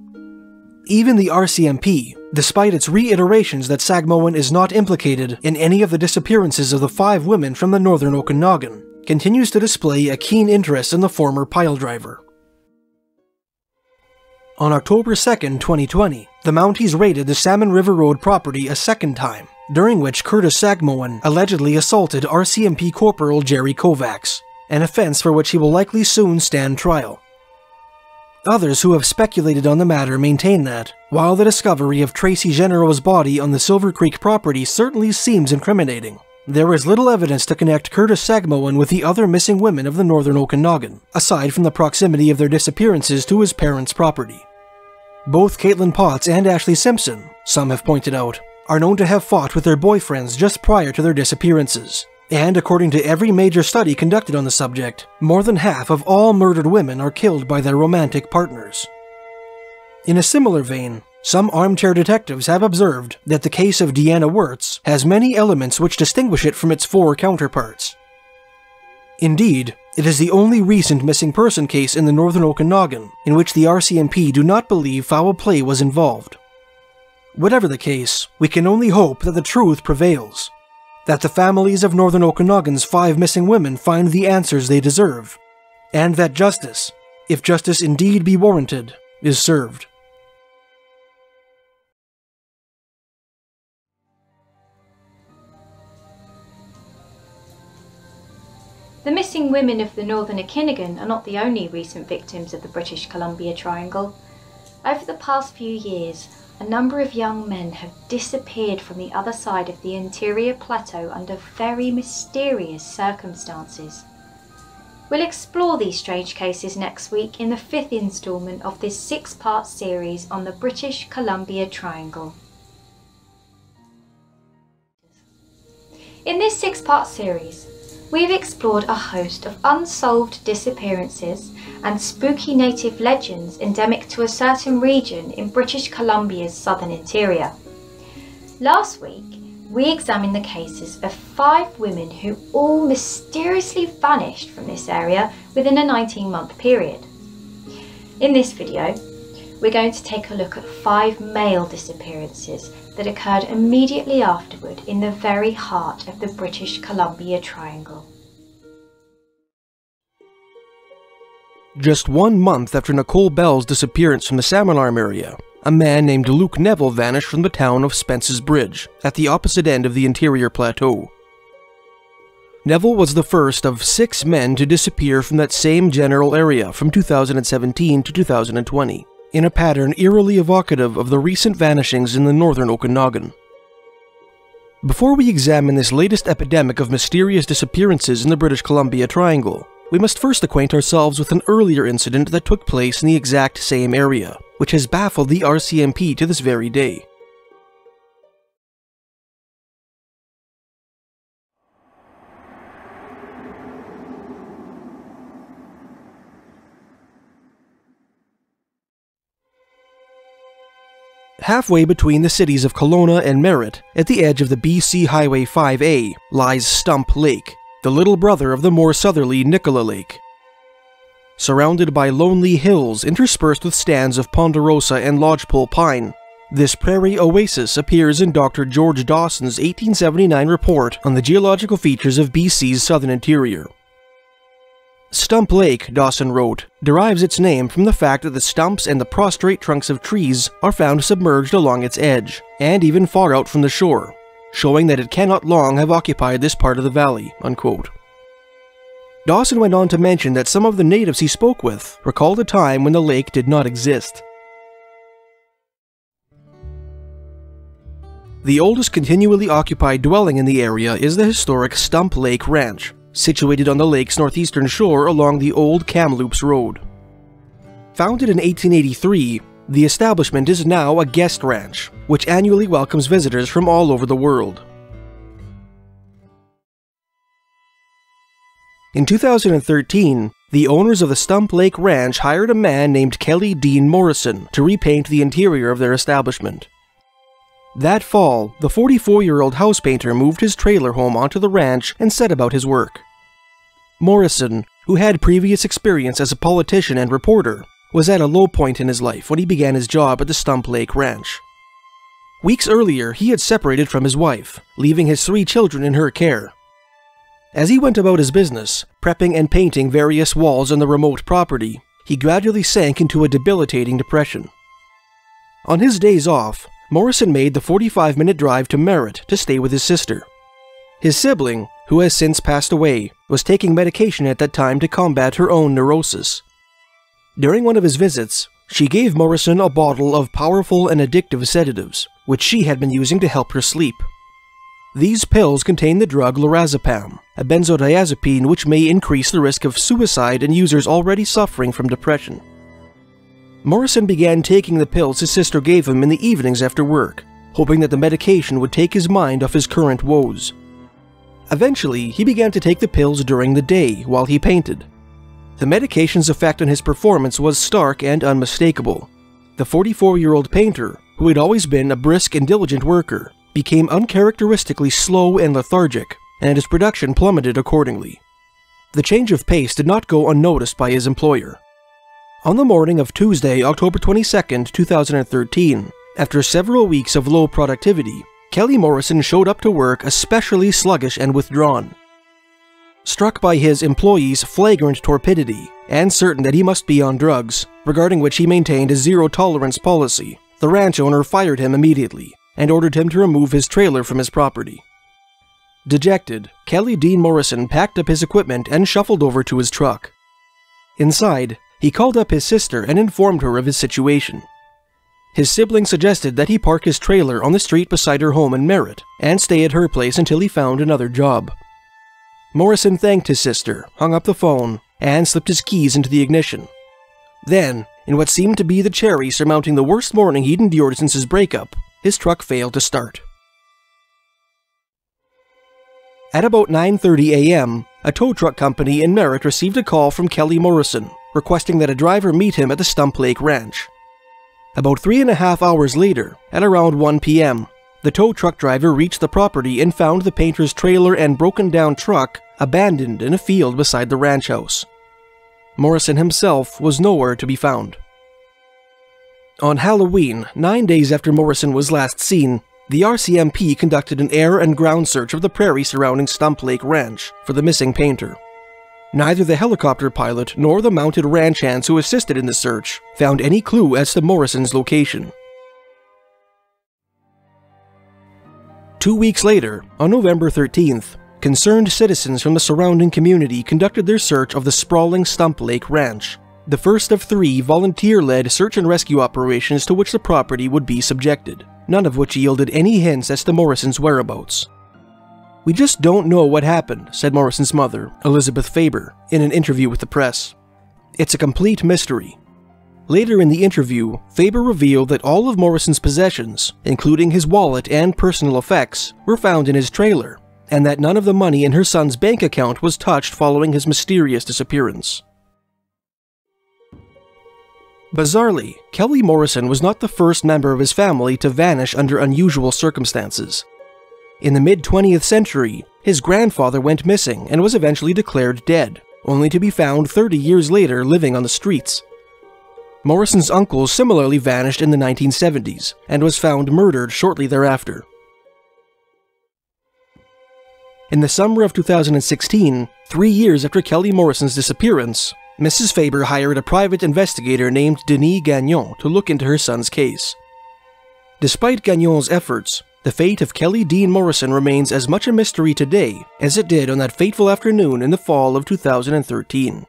Even the RCMP, despite its reiterations that Sagmoen is not implicated in any of the disappearances of the 5 women from the northern Okanagan, continues to display a keen interest in the former piledriver. On October 2, 2020, the Mounties raided the Salmon River Road property a second time, during which Curtis Sagmoen allegedly assaulted RCMP Corporal Jerry Kovacs, an offense for which he will likely soon stand trial. Others who have speculated on the matter maintain that, while the discovery of Tracy Genero's body on the Silver Creek property certainly seems incriminating, there is little evidence to connect Curtis Sagmoen with the other missing women of the northern Okanagan, aside from the proximity of their disappearances to his parents' property. Both Caitlin Potts and Ashley Simpson, some have pointed out, are known to have fought with their boyfriends just prior to their disappearances. And according to every major study conducted on the subject, more than half of all murdered women are killed by their romantic partners. In a similar vein, some armchair detectives have observed that the case of Deanna Wertz has many elements which distinguish it from its 4 counterparts. Indeed, it is the only recent missing person case in the northern Okanagan in which the RCMP do not believe foul play was involved. Whatever the case, we can only hope that the truth prevails, that the families of northern Okanagan's 5 missing women find the answers they deserve, and that justice, if justice indeed be warranted, is served. The missing women of the northern Okanagan are not the only recent victims of the British Columbia Triangle. Over the past few years, a number of young men have disappeared from the other side of the interior plateau under very mysterious circumstances. We'll explore these strange cases next week in the 5th instalment of this 6-part series on the British Columbia Triangle. In this 6-part series, we've explored a host of unsolved disappearances and spooky native legends endemic to a certain region in British Columbia's southern interior. Last week, we examined the cases of 5 women who all mysteriously vanished from this area within a 19-month period. In this video, we're going to take a look at 5 male disappearances that occurred immediately afterward in the very heart of the British Columbia Triangle. Just 1 month after Nicole Bell's disappearance from the Salmon Arm area, a man named Luke Neville vanished from the town of Spence's Bridge, at the opposite end of the interior plateau. Neville was the first of 6 men to disappear from that same general area from 2017 to 2020, in a pattern eerily evocative of the recent vanishings in the northern Okanagan. Before we examine this latest epidemic of mysterious disappearances in the British Columbia Triangle, we must first acquaint ourselves with an earlier incident that took place in the exact same area, which has baffled the RCMP to this very day. Halfway between the cities of Kelowna and Merritt, at the edge of the BC Highway 5A, lies Stump Lake, the little brother of the more southerly Nicola Lake. Surrounded by lonely hills interspersed with stands of ponderosa and lodgepole pine, this prairie oasis appears in Dr. George Dawson's 1879 report on the geological features of BC's southern interior. Stump Lake, Dawson wrote, derives its name from the fact that the stumps and the prostrate trunks of trees are found submerged along its edge, and even far out from the shore, showing that it cannot long have occupied this part of the valley, unquote. Dawson went on to mention that some of the natives he spoke with recalled a time when the lake did not exist. The oldest continually occupied dwelling in the area is the historic Stump Lake Ranch, situated on the lake's northeastern shore along the old Kamloops Road. Founded in 1883, the establishment is now a guest ranch, which annually welcomes visitors from all over the world. In 2013, the owners of the Stump Lake Ranch hired a man named Kelly Dean Morrison to repaint the interior of their establishment. That fall, the 44-year-old house painter moved his trailer home onto the ranch and set about his work. Morrison, who had previous experience as a politician and reporter, was at a low point in his life when he began his job at the Stump Lake Ranch. Weeks earlier, he had separated from his wife, leaving his 3 children in her care. As he went about his business, prepping and painting various walls on the remote property, he gradually sank into a debilitating depression. On his days off, Morrison made the 45-minute drive to Merritt to stay with his sister. His sibling, who has since passed away, was taking medication at that time to combat her own neurosis. During one of his visits, she gave Morrison a bottle of powerful and addictive sedatives, which she had been using to help her sleep. These pills contain the drug lorazepam, a benzodiazepine which may increase the risk of suicide in users already suffering from depression. Morrison began taking the pills his sister gave him in the evenings after work, hoping that the medication would take his mind off his current woes. Eventually, he began to take the pills during the day while he painted. The medication's effect on his performance was stark and unmistakable. The 44-year-old painter, who had always been a brisk and diligent worker, became uncharacteristically slow and lethargic, and his production plummeted accordingly. The change of pace did not go unnoticed by his employer. On the morning of Tuesday, October 22, 2013, after several weeks of low productivity, Kelly Morrison showed up to work especially sluggish and withdrawn. Struck by his employee's flagrant torpidity, and certain that he must be on drugs, regarding which he maintained a zero-tolerance policy, the ranch owner fired him immediately, and ordered him to remove his trailer from his property. Dejected, Kelly Dean Morrison packed up his equipment and shuffled over to his truck. Inside, he called up his sister and informed her of his situation. His sibling suggested that he park his trailer on the street beside her home in Merritt and stay at her place until he found another job. Morrison thanked his sister, hung up the phone, and slipped his keys into the ignition. Then, in what seemed to be the cherry surmounting the worst morning he'd endured since his breakup, his truck failed to start. At about 9:30 a.m., a tow truck company in Merritt received a call from Kelly Morrison, requesting that a driver meet him at the Stump Lake Ranch. About 3.5 hours later, at around 1 p.m., the tow truck driver reached the property and found the painter's trailer and broken-down truck abandoned in a field beside the ranch house. Morrison himself was nowhere to be found. On Halloween, 9 days after Morrison was last seen, the RCMP conducted an air and ground search of the prairie surrounding Stump Lake Ranch for the missing painter. Neither the helicopter pilot nor the mounted ranch hands who assisted in the search found any clue as to Morrison's location. 2 weeks later, on November 13th, concerned citizens from the surrounding community conducted their search of the sprawling Stump Lake Ranch, the first of 3 volunteer-led search and rescue operations to which the property would be subjected, none of which yielded any hints as to Morrison's whereabouts. "We just don't know what happened," said Morrison's mother, Elizabeth Faber, in an interview with the press. "It's a complete mystery." Later in the interview, Faber revealed that all of Morrison's possessions, including his wallet and personal effects, were found in his trailer, and that none of the money in her son's bank account was touched following his mysterious disappearance. Bizarrely, Kelly Morrison was not the first member of his family to vanish under unusual circumstances. In the mid-20th century, his grandfather went missing and was eventually declared dead, only to be found 30 years later living on the streets. Morrison's uncle similarly vanished in the 1970s and was found murdered shortly thereafter. In the summer of 2016, 3 years after Kelly Morrison's disappearance, Mrs. Faber hired a private investigator named Denis Gagnon to look into her son's case. Despite Gagnon's efforts, the fate of Kelly Dean Morrison remains as much a mystery today as it did on that fateful afternoon in the fall of 2013.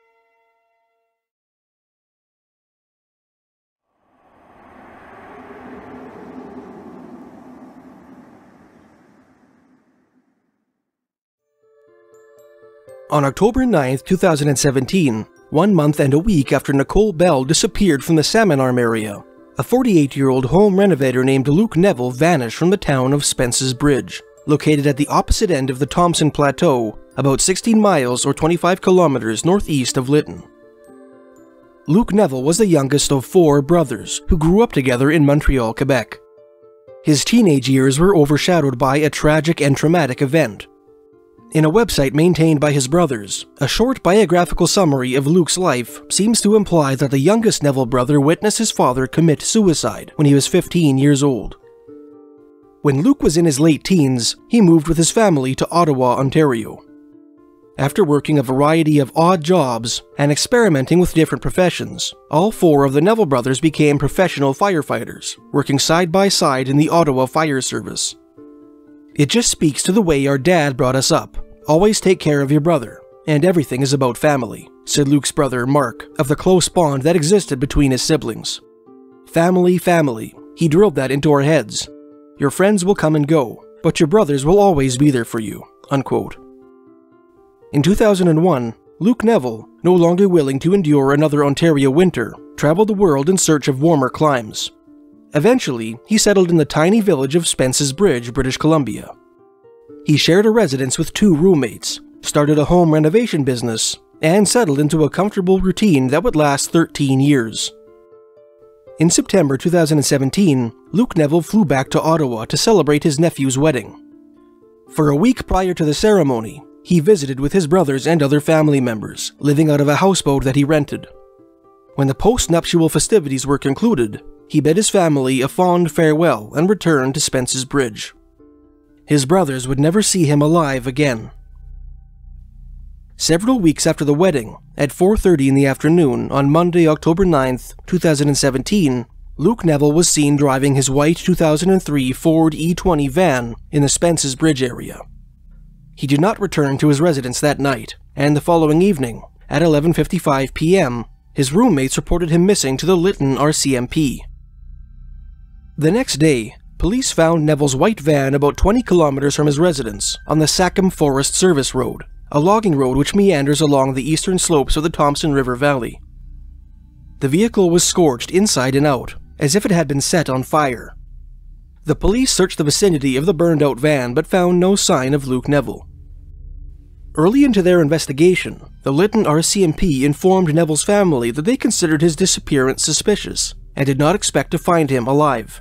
On October 9, 2017, 1 month and a week after Nicole Bell disappeared from the Salmon Arm area, a 48-year-old home renovator named Luke Neville vanished from the town of Spence's Bridge, located at the opposite end of the Thompson Plateau, about 16 miles or 25 kilometers northeast of Lytton. Luke Neville was the youngest of 4 brothers who grew up together in Montreal, Quebec. His teenage years were overshadowed by a tragic and traumatic event. In a website maintained by his brothers, a short biographical summary of Luke's life seems to imply that the youngest Neville brother witnessed his father commit suicide when he was 15 years old. When Luke was in his late teens, he moved with his family to Ottawa, Ontario. After working a variety of odd jobs and experimenting with different professions, all four of the Neville brothers became professional firefighters, working side by side in the Ottawa Fire Service. "It just speaks to the way our dad brought us up. Always take care of your brother, and everything is about family," said Luke's brother Mark of the close bond that existed between his siblings. "Family, family. He drilled that into our heads. Your friends will come and go, but your brothers will always be there for you." Unquote. In 2001, Luke Neville, no longer willing to endure another Ontario winter, traveled the world in search of warmer climes. Eventually, he settled in the tiny village of Spence's Bridge, British Columbia. He shared a residence with 2 roommates, started a home renovation business, and settled into a comfortable routine that would last 13 years. In September 2017, Luke Neville flew back to Ottawa to celebrate his nephew's wedding. For a week prior to the ceremony, he visited with his brothers and other family members, living out of a houseboat that he rented. When the post-nuptial festivities were concluded, he bid his family a fond farewell and returned to Spence's Bridge. His brothers would never see him alive again. Several weeks after the wedding, at 4:30 in the afternoon on Monday, October 9th, 2017, Luke Neville was seen driving his white 2003 Ford E20 van in the Spence's Bridge area. He did not return to his residence that night, and the following evening, at 11:55 p.m., his roommates reported him missing to the Lytton RCMP. The next day, police found Neville's white van about 20 kilometers from his residence on the Saggu Forest Service Road, a logging road which meanders along the eastern slopes of the Thompson River Valley. The vehicle was scorched inside and out, as if it had been set on fire. The police searched the vicinity of the burned-out van but found no sign of Luke Neville. Early into their investigation, the Lytton RCMP informed Neville's family that they considered his disappearance suspicious and did not expect to find him alive.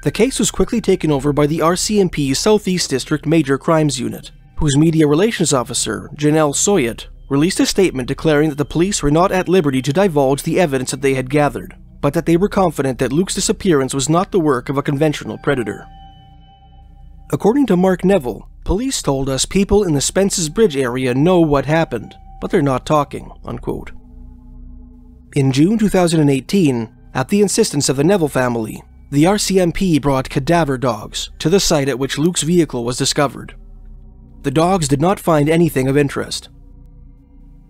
The case was quickly taken over by the RCMP's Southeast District Major Crimes Unit, whose media relations officer, Janelle Soyet, released a statement declaring that the police were not at liberty to divulge the evidence that they had gathered, but that they were confident that Luke's disappearance was not the work of a conventional predator. According to Mark Neville, "Police told us people in the Spence's Bridge area know what happened, but they're not talking," unquote. In June 2018, at the insistence of the Neville family, the RCMP brought cadaver dogs to the site at which Luke's vehicle was discovered. The dogs did not find anything of interest.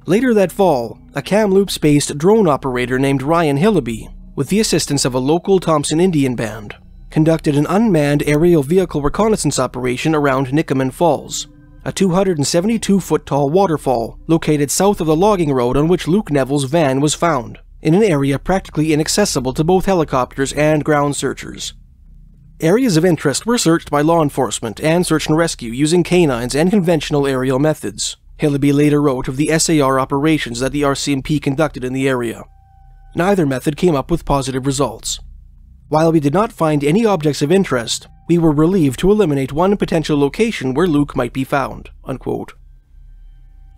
Later that fall, a Kamloops-based drone operator named Ryan Hillaby, with the assistance of a local Thompson Indian band, conducted an unmanned aerial vehicle reconnaissance operation around Nikoman Falls, a 272-foot-tall waterfall located south of the logging road on which Luke Neville's van was found, in an area practically inaccessible to both helicopters and ground searchers. Areas of interest were searched by law enforcement and search and rescue using canines and conventional aerial methods. Hillaby later wrote of the SAR operations that the RCMP conducted in the area. Neither method came up with positive results. While we did not find any objects of interest, we were relieved to eliminate one potential location where Luke might be found," unquote.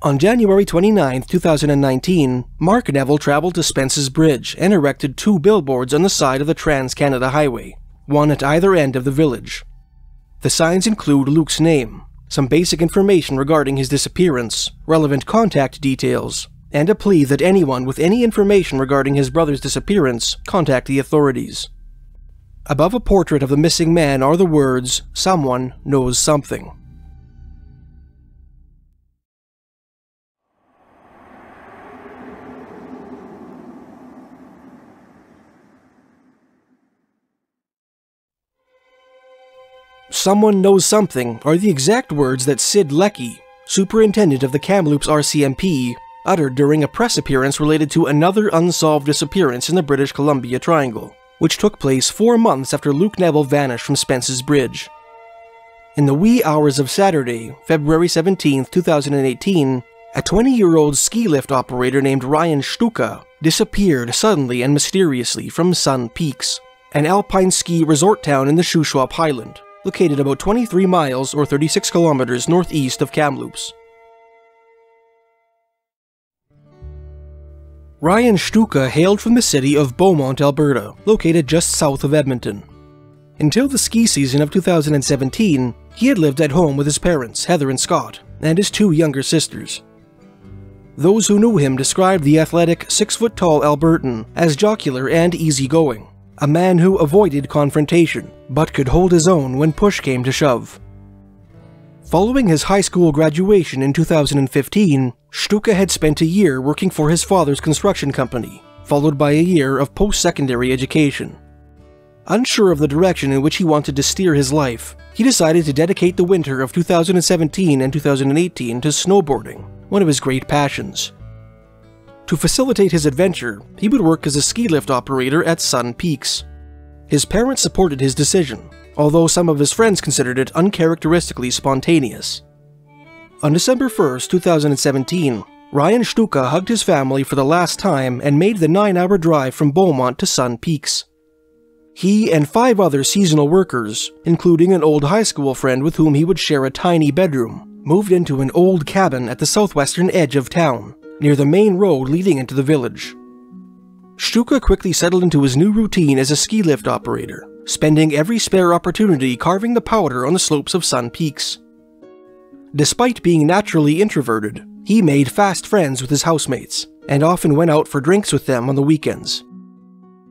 On January 29, 2019, Mark Neville traveled to Spence's Bridge and erected 2 billboards on the side of the Trans-Canada Highway, one at either end of the village. The signs include Luke's name, some basic information regarding his disappearance, relevant contact details, and a plea that anyone with any information regarding his brother's disappearance contact the authorities. Above a portrait of the missing man are the words, "Someone knows something." "Someone knows something" are the exact words that Sid Leckie, superintendent of the Kamloops RCMP, uttered during a press appearance related to another unsolved disappearance in the British Columbia Triangle, which took place 4 months after Luke Neville vanished from Spence's Bridge. In the wee hours of Saturday, February 17, 2018, a 20-year-old ski lift operator named Ryan Stuka disappeared suddenly and mysteriously from Sun Peaks, an alpine ski resort town in the Shuswap Highland, located about 23 miles or 36 kilometers northeast of Kamloops. Ryan Stuka hailed from the city of Beaumont, Alberta, located just south of Edmonton. Until the ski season of 2017, he had lived at home with his parents, Heather and Scott, and his 2 younger sisters. Those who knew him described the athletic, 6-foot-tall Albertan as jocular and easygoing, a man who avoided confrontation, but could hold his own when push came to shove. Following his high school graduation in 2015, Stuka had spent a year working for his father's construction company, followed by a year of post-secondary education. Unsure of the direction in which he wanted to steer his life, he decided to dedicate the winter of 2017 and 2018 to snowboarding, one of his great passions. To facilitate his adventure, he would work as a ski lift operator at Sun Peaks. His parents supported his decision, although some of his friends considered it uncharacteristically spontaneous. On December 1st, 2017, Ryan Stuka hugged his family for the last time and made the 9-hour drive from Beaumont to Sun Peaks. He and 5 other seasonal workers, including an old high school friend with whom he would share a tiny bedroom, moved into an old cabin at the southwestern edge of town, near the main road leading into the village. Stuka quickly settled into his new routine as a ski lift operator, spending every spare opportunity carving the powder on the slopes of Sun Peaks. Despite being naturally introverted, he made fast friends with his housemates, and often went out for drinks with them on the weekends.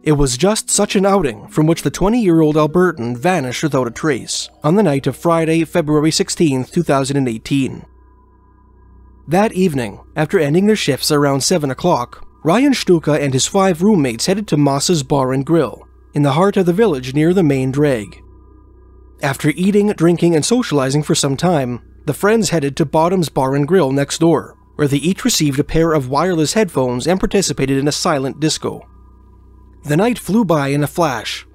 It was just such an outing from which the 20-year-old Albertan vanished without a trace on the night of Friday, February 16, 2018. That evening, after ending their shifts around 7 o'clock, Ryan Stuka and his 5 roommates headed to Moss's Bar and Grill, in the heart of the village near the main drag. After eating, drinking, and socializing for some time, the friends headed to Bottom's Bar and Grill next door, where they each received a pair of wireless headphones and participated in a silent disco. The night flew by in a flash.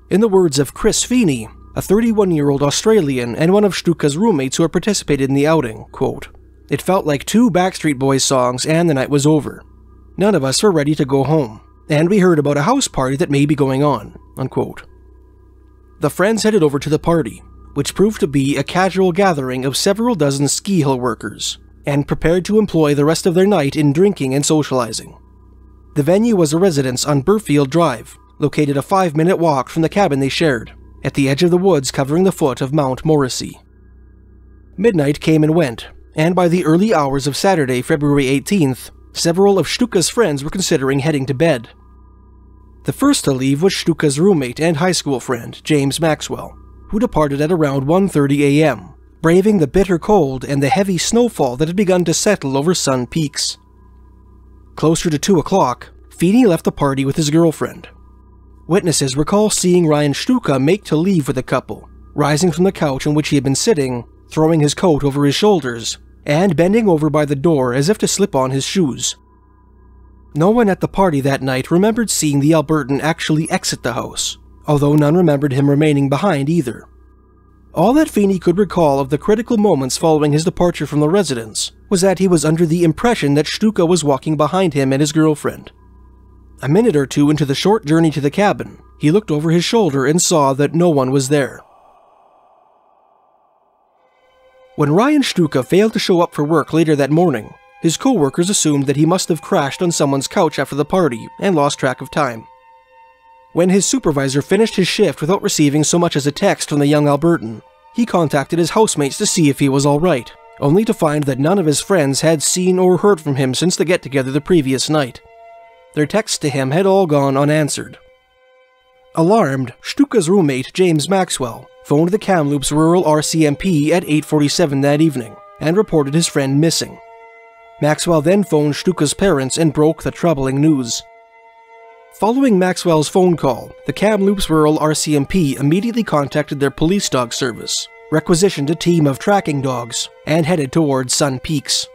In the words of Chris Feeney, a 31-year-old Australian and one of Stuka's roommates who had participated in the outing, quote, "It felt like 2 Backstreet Boys songs and the night was over. None of us were ready to go home, and we heard about a house party that may be going on," unquote. The friends headed over to the party, which proved to be a casual gathering of several dozen ski hill workers, and prepared to employ the rest of their night in drinking and socializing. The venue was a residence on Burfield Drive, located a 5-minute walk from the cabin they shared, at the edge of the woods covering the foot of Mount Morrissey. Midnight came and went, and by the early hours of Saturday, February 18th, several of Stuka's friends were considering heading to bed. The first to leave was Stuka's roommate and high school friend, James Maxwell, who departed at around 1:30 a.m., braving the bitter cold and the heavy snowfall that had begun to settle over Sun Peaks. Closer to 2 o'clock, Feeney left the party with his girlfriend. Witnesses recall seeing Ryan Stuka make to leave with the couple, rising from the couch on which he had been sitting, throwing his coat over his shoulders, and bending over by the door as if to slip on his shoes. No one at the party that night remembered seeing the Albertan actually exit the house, although none remembered him remaining behind either. All that Feeney could recall of the critical moments following his departure from the residence was that he was under the impression that Stuka was walking behind him and his girlfriend. A minute or two into the short journey to the cabin, he looked over his shoulder and saw that no one was there. When Ryan Stuka failed to show up for work later that morning, his co-workers assumed that he must have crashed on someone's couch after the party and lost track of time. When his supervisor finished his shift without receiving so much as a text from the young Albertan, he contacted his housemates to see if he was alright, only to find that none of his friends had seen or heard from him since the get-together the previous night. Their texts to him had all gone unanswered. Alarmed, Stuka's roommate, James Maxwell, phoned the Kamloops Rural RCMP at 8:47 that evening and reported his friend missing. Maxwell then phoned Stuka's parents and broke the troubling news. Following Maxwell's phone call, the Kamloops Rural RCMP immediately contacted their police dog service, requisitioned a team of tracking dogs, and headed towards Sun Peaks.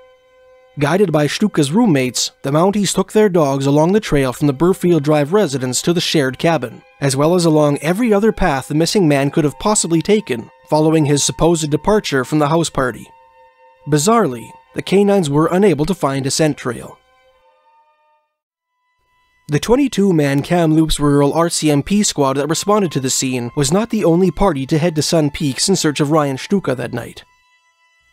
Guided by Stuka's roommates, the Mounties took their dogs along the trail from the Burfield Drive residence to the shared cabin, as well as along every other path the missing man could have possibly taken following his supposed departure from the house party. Bizarrely, the canines were unable to find a scent trail. The 22-man Kamloops Rural RCMP squad that responded to the scene was not the only party to head to Sun Peaks in search of Ryan Stuka that night.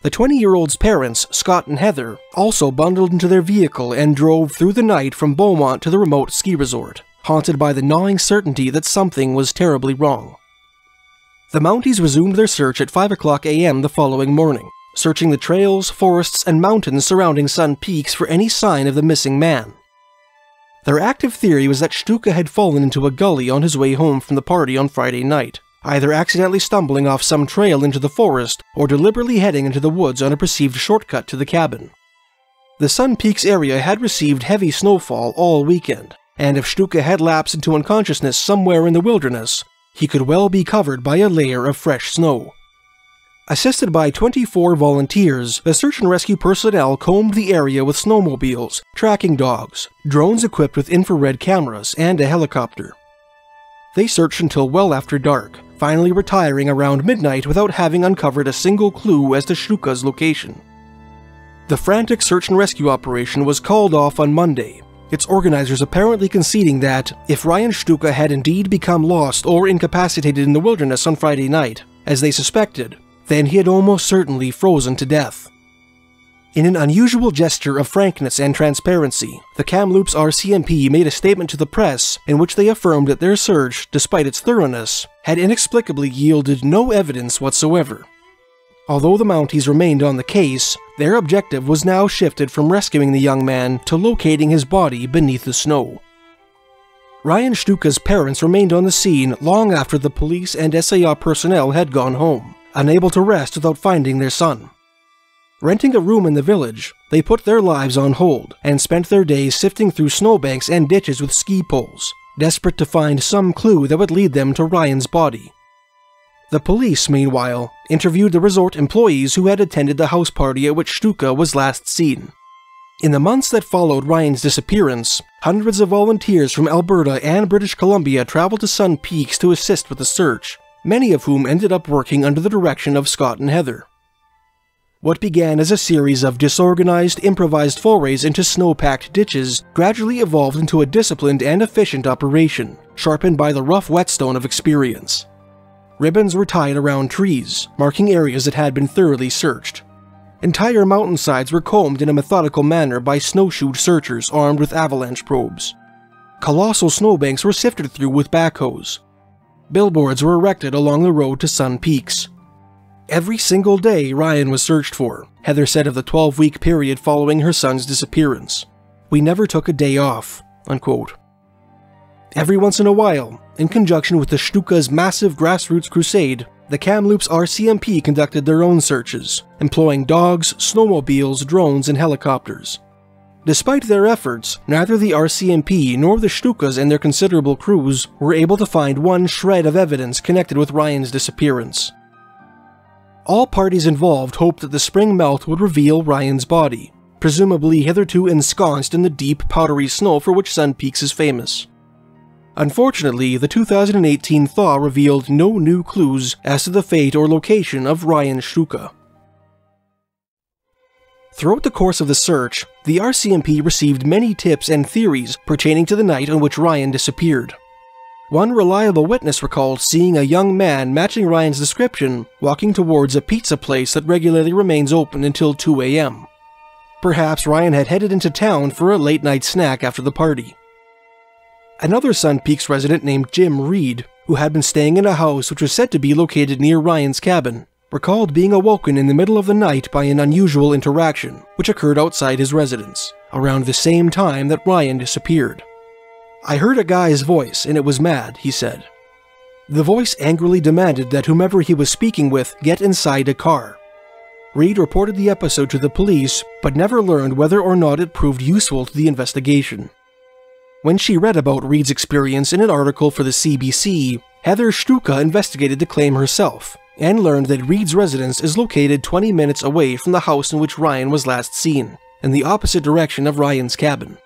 The 20-year-old's parents, Scott and Heather, also bundled into their vehicle and drove through the night from Beaumont to the remote ski resort, haunted by the gnawing certainty that something was terribly wrong. The Mounties resumed their search at 5:00 a.m. the following morning, searching the trails, forests, and mountains surrounding Sun Peaks for any sign of the missing man. Their active theory was that Stuka had fallen into a gully on his way home from the party on Friday night, either accidentally stumbling off some trail into the forest or deliberately heading into the woods on a perceived shortcut to the cabin. The Sun Peaks area had received heavy snowfall all weekend, and if Stuka had lapsed into unconsciousness somewhere in the wilderness, he could well be covered by a layer of fresh snow. Assisted by 24 volunteers, the search and rescue personnel combed the area with snowmobiles, tracking dogs, drones equipped with infrared cameras, and a helicopter. They searched until well after dark, finally retiring around midnight without having uncovered a single clue as to Stuka's location. The frantic search and rescue operation was called off on Monday, its organizers apparently conceding that, if Ryan Stuka had indeed become lost or incapacitated in the wilderness on Friday night, as they suspected, then he had almost certainly frozen to death. In an unusual gesture of frankness and transparency, the Kamloops RCMP made a statement to the press in which they affirmed that their search, despite its thoroughness, had inexplicably yielded no evidence whatsoever. Although the Mounties remained on the case, their objective was now shifted from rescuing the young man to locating his body beneath the snow. Ryan Stuka's parents remained on the scene long after the police and SAR personnel had gone home, unable to rest without finding their son. Renting a room in the village, they put their lives on hold and spent their days sifting through snowbanks and ditches with ski poles, desperate to find some clue that would lead them to Ryan's body. The police, meanwhile, interviewed the resort employees who had attended the house party at which Stuka was last seen. In the months that followed Ryan's disappearance, hundreds of volunteers from Alberta and British Columbia traveled to Sun Peaks to assist with the search, many of whom ended up working under the direction of Scott and Heather. What began as a series of disorganized, improvised forays into snow-packed ditches gradually evolved into a disciplined and efficient operation, sharpened by the rough whetstone of experience. Ribbons were tied around trees, marking areas that had been thoroughly searched. Entire mountainsides were combed in a methodical manner by snowshoed searchers armed with avalanche probes. Colossal snowbanks were sifted through with backhoes. Billboards were erected along the road to Sun Peaks. Every single day Ryan was searched for, Heather said of the 12-week period following her son's disappearance. "We never took a day off," unquote. Every once in a while, in conjunction with the Stuka's massive grassroots crusade, the Kamloops RCMP conducted their own searches, employing dogs, snowmobiles, drones, and helicopters. Despite their efforts, neither the RCMP nor the Stukas and their considerable crews were able to find one shred of evidence connected with Ryan's disappearance. All parties involved hoped that the spring melt would reveal Ryan's body, presumably hitherto ensconced in the deep, powdery snow for which Sun Peaks is famous. Unfortunately, the 2018 thaw revealed no new clues as to the fate or location of Ryan Stuka. Throughout the course of the search, the RCMP received many tips and theories pertaining to the night on which Ryan disappeared. One reliable witness recalled seeing a young man matching Ryan's description walking towards a pizza place that regularly remains open until 2 a.m. Perhaps Ryan had headed into town for a late-night snack after the party. Another Sun Peaks resident named Jim Reed, who had been staying in a house which was said to be located near Ryan's cabin, recalled being awoken in the middle of the night by an unusual interaction, which occurred outside his residence, around the same time that Ryan disappeared. "I heard a guy's voice, and it was mad," he said. The voice angrily demanded that whomever he was speaking with get inside a car. Reed reported the episode to the police, but never learned whether or not it proved useful to the investigation. When she read about Reed's experience in an article for the CBC, Heather Stuka investigated the claim herself, and learned that Reed's residence is located 20 minutes away from the house in which Ryan was last seen, in the opposite direction of Ryan's cabin.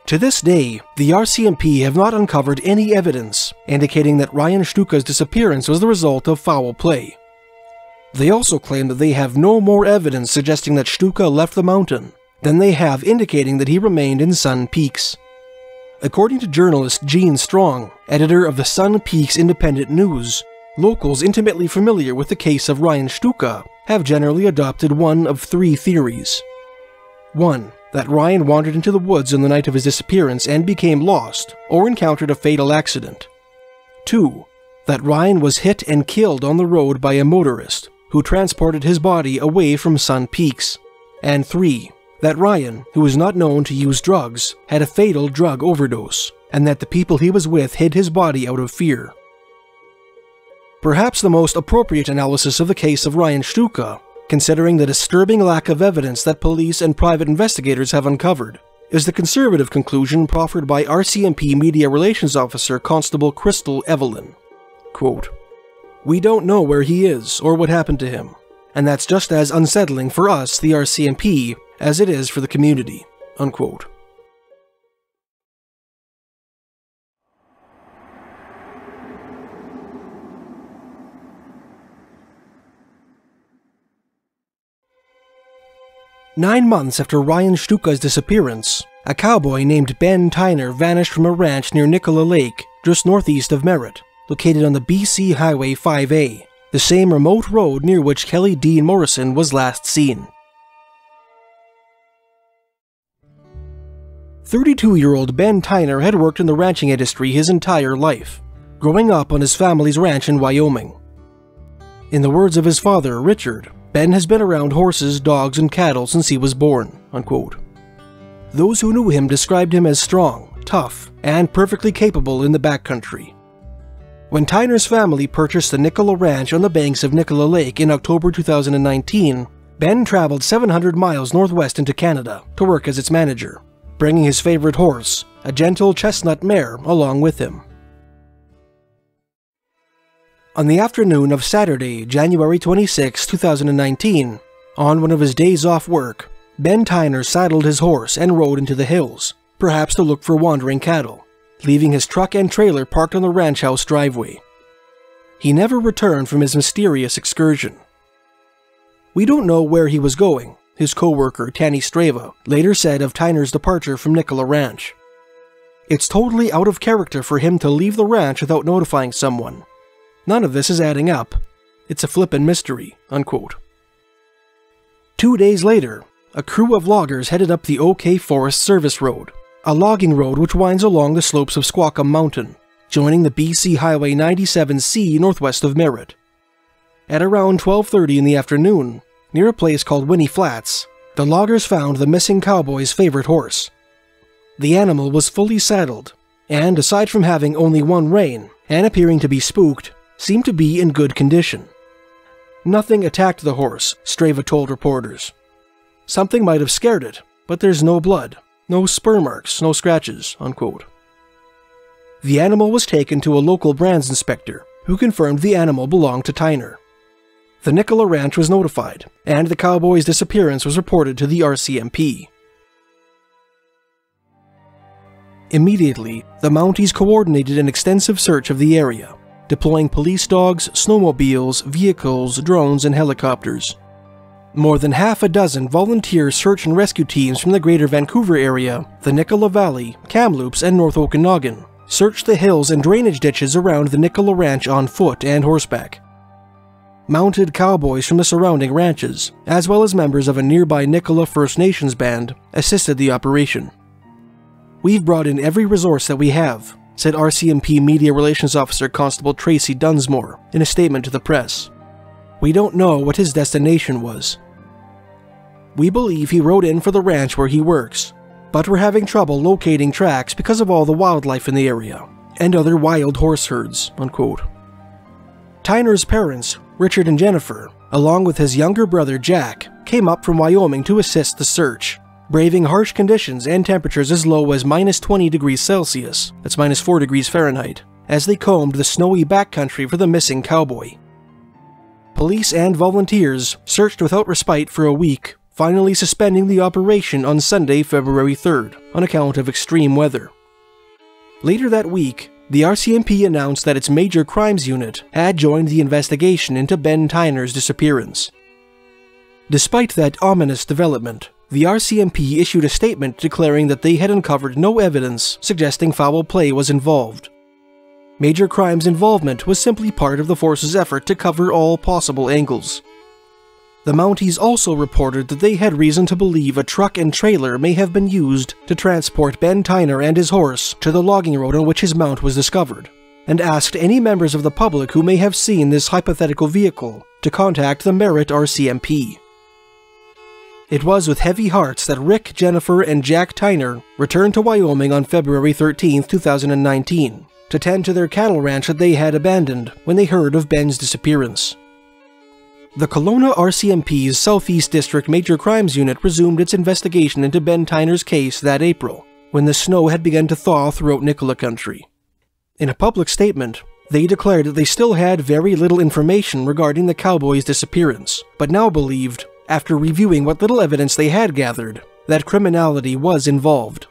To this day, the RCMP have not uncovered any evidence indicating that Ryan Stuka's disappearance was the result of foul play. They also claim that they have no more evidence suggesting that Stuka left the mountain than they have indicating that he remained in Sun Peaks, According to journalist Gene Strong, editor of the Sun Peaks Independent News, locals intimately familiar with the case of Ryan Stuka have generally adopted one of three theories. 1. That Ryan wandered into the woods on the night of his disappearance and became lost, or encountered a fatal accident. 2. That Ryan was hit and killed on the road by a motorist, who transported his body away from Sun Peaks. And 3. That Ryan, who was not known to use drugs, had a fatal drug overdose, and that the people he was with hid his body out of fear. Perhaps the most appropriate analysis of the case of Ryan Stuka, considering the disturbing lack of evidence that police and private investigators have uncovered, is the conservative conclusion proffered by RCMP Media Relations Officer Constable Crystal Evelyn. Quote, "We don't know where he is or what happened to him, and that's just as unsettling for us, the RCMP, as it is for the community." Unquote. Nine months after Ryan Stuka's disappearance, a cowboy named Ben Tyner vanished from a ranch near Nicola Lake, just northeast of Merritt, located on the BC Highway 5A, the same remote road near which Kelly Dean Morrison was last seen. 32-year-old Ben Tyner had worked in the ranching industry his entire life, growing up on his family's ranch in Wyoming. In the words of his father, Richard, Ben has been around horses, dogs, and cattle since he was born. Unquote. Those who knew him described him as strong, tough, and perfectly capable in the backcountry. When Tyner's family purchased the Nicola Ranch on the banks of Nicola Lake in October 2019, Ben traveled 700 miles northwest into Canada to work as its manager, bringing his favorite horse, a gentle chestnut mare, along with him. On the afternoon of Saturday, January 26, 2019, on one of his days off work, Ben Tyner saddled his horse and rode into the hills, perhaps to look for wandering cattle, leaving his truck and trailer parked on the ranch house driveway. He never returned from his mysterious excursion. "We don't know where he was going," his co-worker Tanny Strava later said of Tyner's departure from Nicola Ranch. "It's totally out of character for him to leave the ranch without notifying someone. None of this is adding up. It's a flippin' mystery." Unquote. 2 days later, a crew of loggers headed up the OK Forest Service Road, a logging road which winds along the slopes of Squawcum Mountain, joining the BC Highway 97C northwest of Merritt. At around 12:30 in the afternoon, near a place called Winnie Flats, the loggers found the missing cowboy's favorite horse. The animal was fully saddled, and aside from having only one rein and appearing to be spooked, seemed to be in good condition. Nothing attacked the horse, Strava told reporters. "Something might have scared it, but there's no blood, no spur marks, no scratches." Unquote. The animal was taken to a local brands inspector, who confirmed the animal belonged to Tyner. The Nicola Ranch was notified, and the cowboy's disappearance was reported to the RCMP. Immediately, the Mounties coordinated an extensive search of the area, deploying police dogs, snowmobiles, vehicles, drones, and helicopters. More than half a dozen volunteer search and rescue teams from the Greater Vancouver area, the Nicola Valley, Kamloops, and North Okanagan searched the hills and drainage ditches around the Nicola Ranch on foot and horseback. Mounted cowboys from the surrounding ranches, as well as members of a nearby Nicola First Nations band, assisted the operation. "We've brought in every resource that we have," said RCMP Media Relations Officer Constable Tracy Dunsmore in a statement to the press. "We don't know what his destination was. We believe he rode in for the ranch where he works, but we're having trouble locating tracks because of all the wildlife in the area, and other wild horse herds." Unquote. Tyner's parents, Richard and Jennifer, along with his younger brother Jack, came up from Wyoming to assist the search, braving harsh conditions and temperatures as low as -20 degrees Celsius, that's -4 degrees Fahrenheit, as they combed the snowy backcountry for the missing cowboy. Police and volunteers searched without respite for a week, finally suspending the operation on Sunday, February 3rd, on account of extreme weather. Later that week, the RCMP announced that its Major Crimes Unit had joined the investigation into Ben Tyner's disappearance. Despite that ominous development, The RCMP issued a statement declaring that they had uncovered no evidence suggesting foul play was involved. Major Crimes' involvement was simply part of the force's effort to cover all possible angles. The Mounties also reported that they had reason to believe a truck and trailer may have been used to transport Ben Tyner and his horse to the logging road on which his mount was discovered, and asked any members of the public who may have seen this hypothetical vehicle to contact the Merritt RCMP. It was with heavy hearts that Rick, Jennifer, and Jack Tyner returned to Wyoming on February 13, 2019, to tend to their cattle ranch that they had abandoned when they heard of Ben's disappearance. The Kelowna RCMP's Southeast District Major Crimes Unit resumed its investigation into Ben Tyner's case that April, when the snow had begun to thaw throughout Nicola Country. In a public statement, they declared that they still had very little information regarding the cowboy's disappearance, but now believed, after reviewing what little evidence they had gathered, that criminality was involved.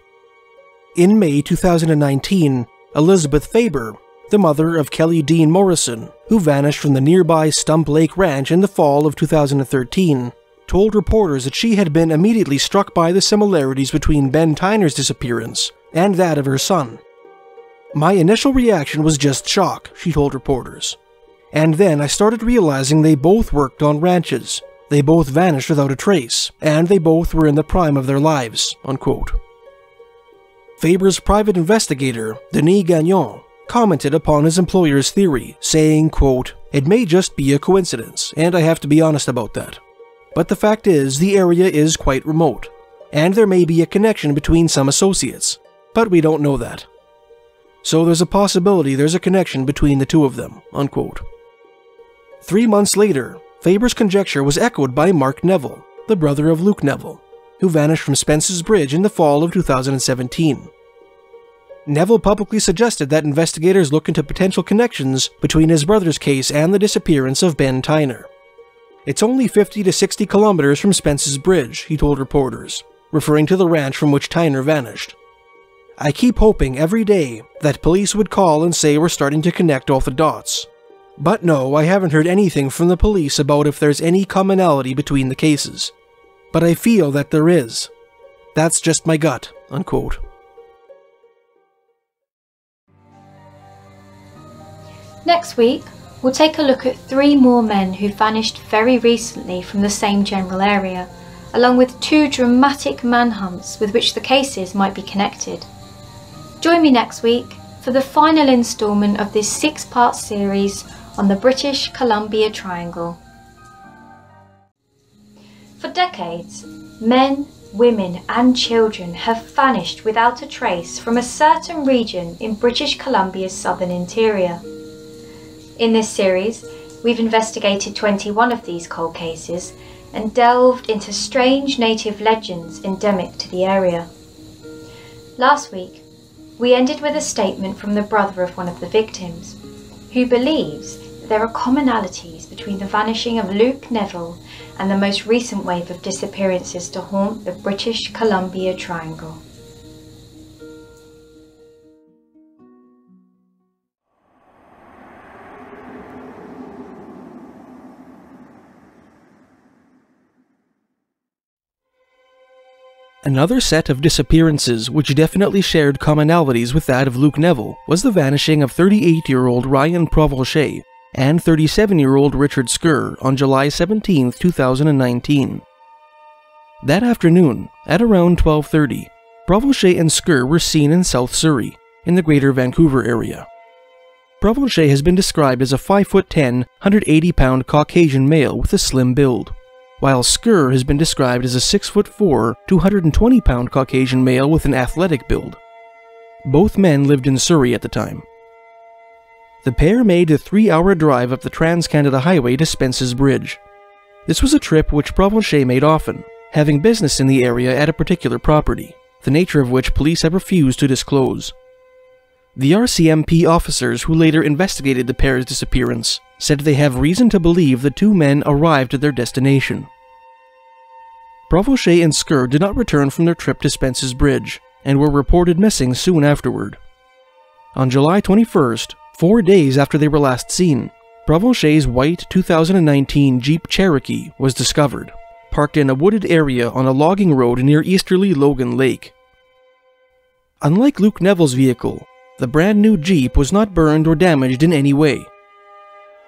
In May 2019, Elizabeth Faber, the mother of Kelly Dean Morrison, who vanished from the nearby Stump Lake Ranch in the fall of 2013, told reporters that she had been immediately struck by the similarities between Ben Tyner's disappearance and that of her son. "My initial reaction was just shock," she told reporters. "And then I started realizing they both worked on ranches. They both vanished without a trace, and they both were in the prime of their lives," unquote. Faber's private investigator, Denis Gagnon, commented upon his employer's theory, saying, quote, "It may just be a coincidence, and I have to be honest about that. But the fact is, the area is quite remote, and there may be a connection between some associates, but we don't know that. So there's a possibility there's a connection between the two of them," unquote. 3 months later, Faber's conjecture was echoed by Mark Neville, the brother of Luke Neville, who vanished from Spence's Bridge in the fall of 2017. Neville publicly suggested that investigators look into potential connections between his brother's case and the disappearance of Ben Tyner. "It's only 50 to 60 kilometers from Spence's Bridge," he told reporters, referring to the ranch from which Tyner vanished. "I keep hoping every day that police would call and say we're starting to connect all the dots. But no, I haven't heard anything from the police about if there's any commonality between the cases. But I feel that there is. That's just my gut," unquote. Next week, we'll take a look at 3 more men who vanished very recently from the same general area, along with 2 dramatic manhunts with which the cases might be connected. Join me next week for the final instalment of this 6-part series on the British Columbia Triangle. For decades, men, women and children have vanished without a trace from a certain region in British Columbia's southern interior. In this series, we've investigated 21 of these cold cases and delved into strange native legends endemic to the area. Last week, we ended with a statement from the brother of one of the victims, who believes that there are commonalities between the vanishing of Luke Neville and the most recent wave of disappearances to haunt the British Columbia Triangle. Another set of disappearances which definitely shared commonalities with that of Luke Neville was the vanishing of 38-year-old Ryan Provencher and 37-year-old Richard Skur on July 17, 2019. That afternoon, at around 12:30, Provencher and Skur were seen in South Surrey, in the Greater Vancouver area. Provencher has been described as a 5'10", 180-pound Caucasian male with a slim build, while Skur has been described as a 6'4", 220-pound Caucasian male with an athletic build. Both men lived in Surrey at the time. The pair made a 3-hour drive up the Trans-Canada Highway to Spence's Bridge. This was a trip which Provencher made often, having business in the area at a particular property, the nature of which police have refused to disclose. The RCMP officers who later investigated the pair's disappearance said they have reason to believe the 2 men arrived at their destination. Provencher and Skur did not return from their trip to Spence's Bridge and were reported missing soon afterward. On July 21st, 4 days after they were last seen, Provencher's white 2019 Jeep Cherokee was discovered, parked in a wooded area on a logging road near easterly Logan Lake. Unlike Luke Neville's vehicle, the brand new Jeep was not burned or damaged in any way.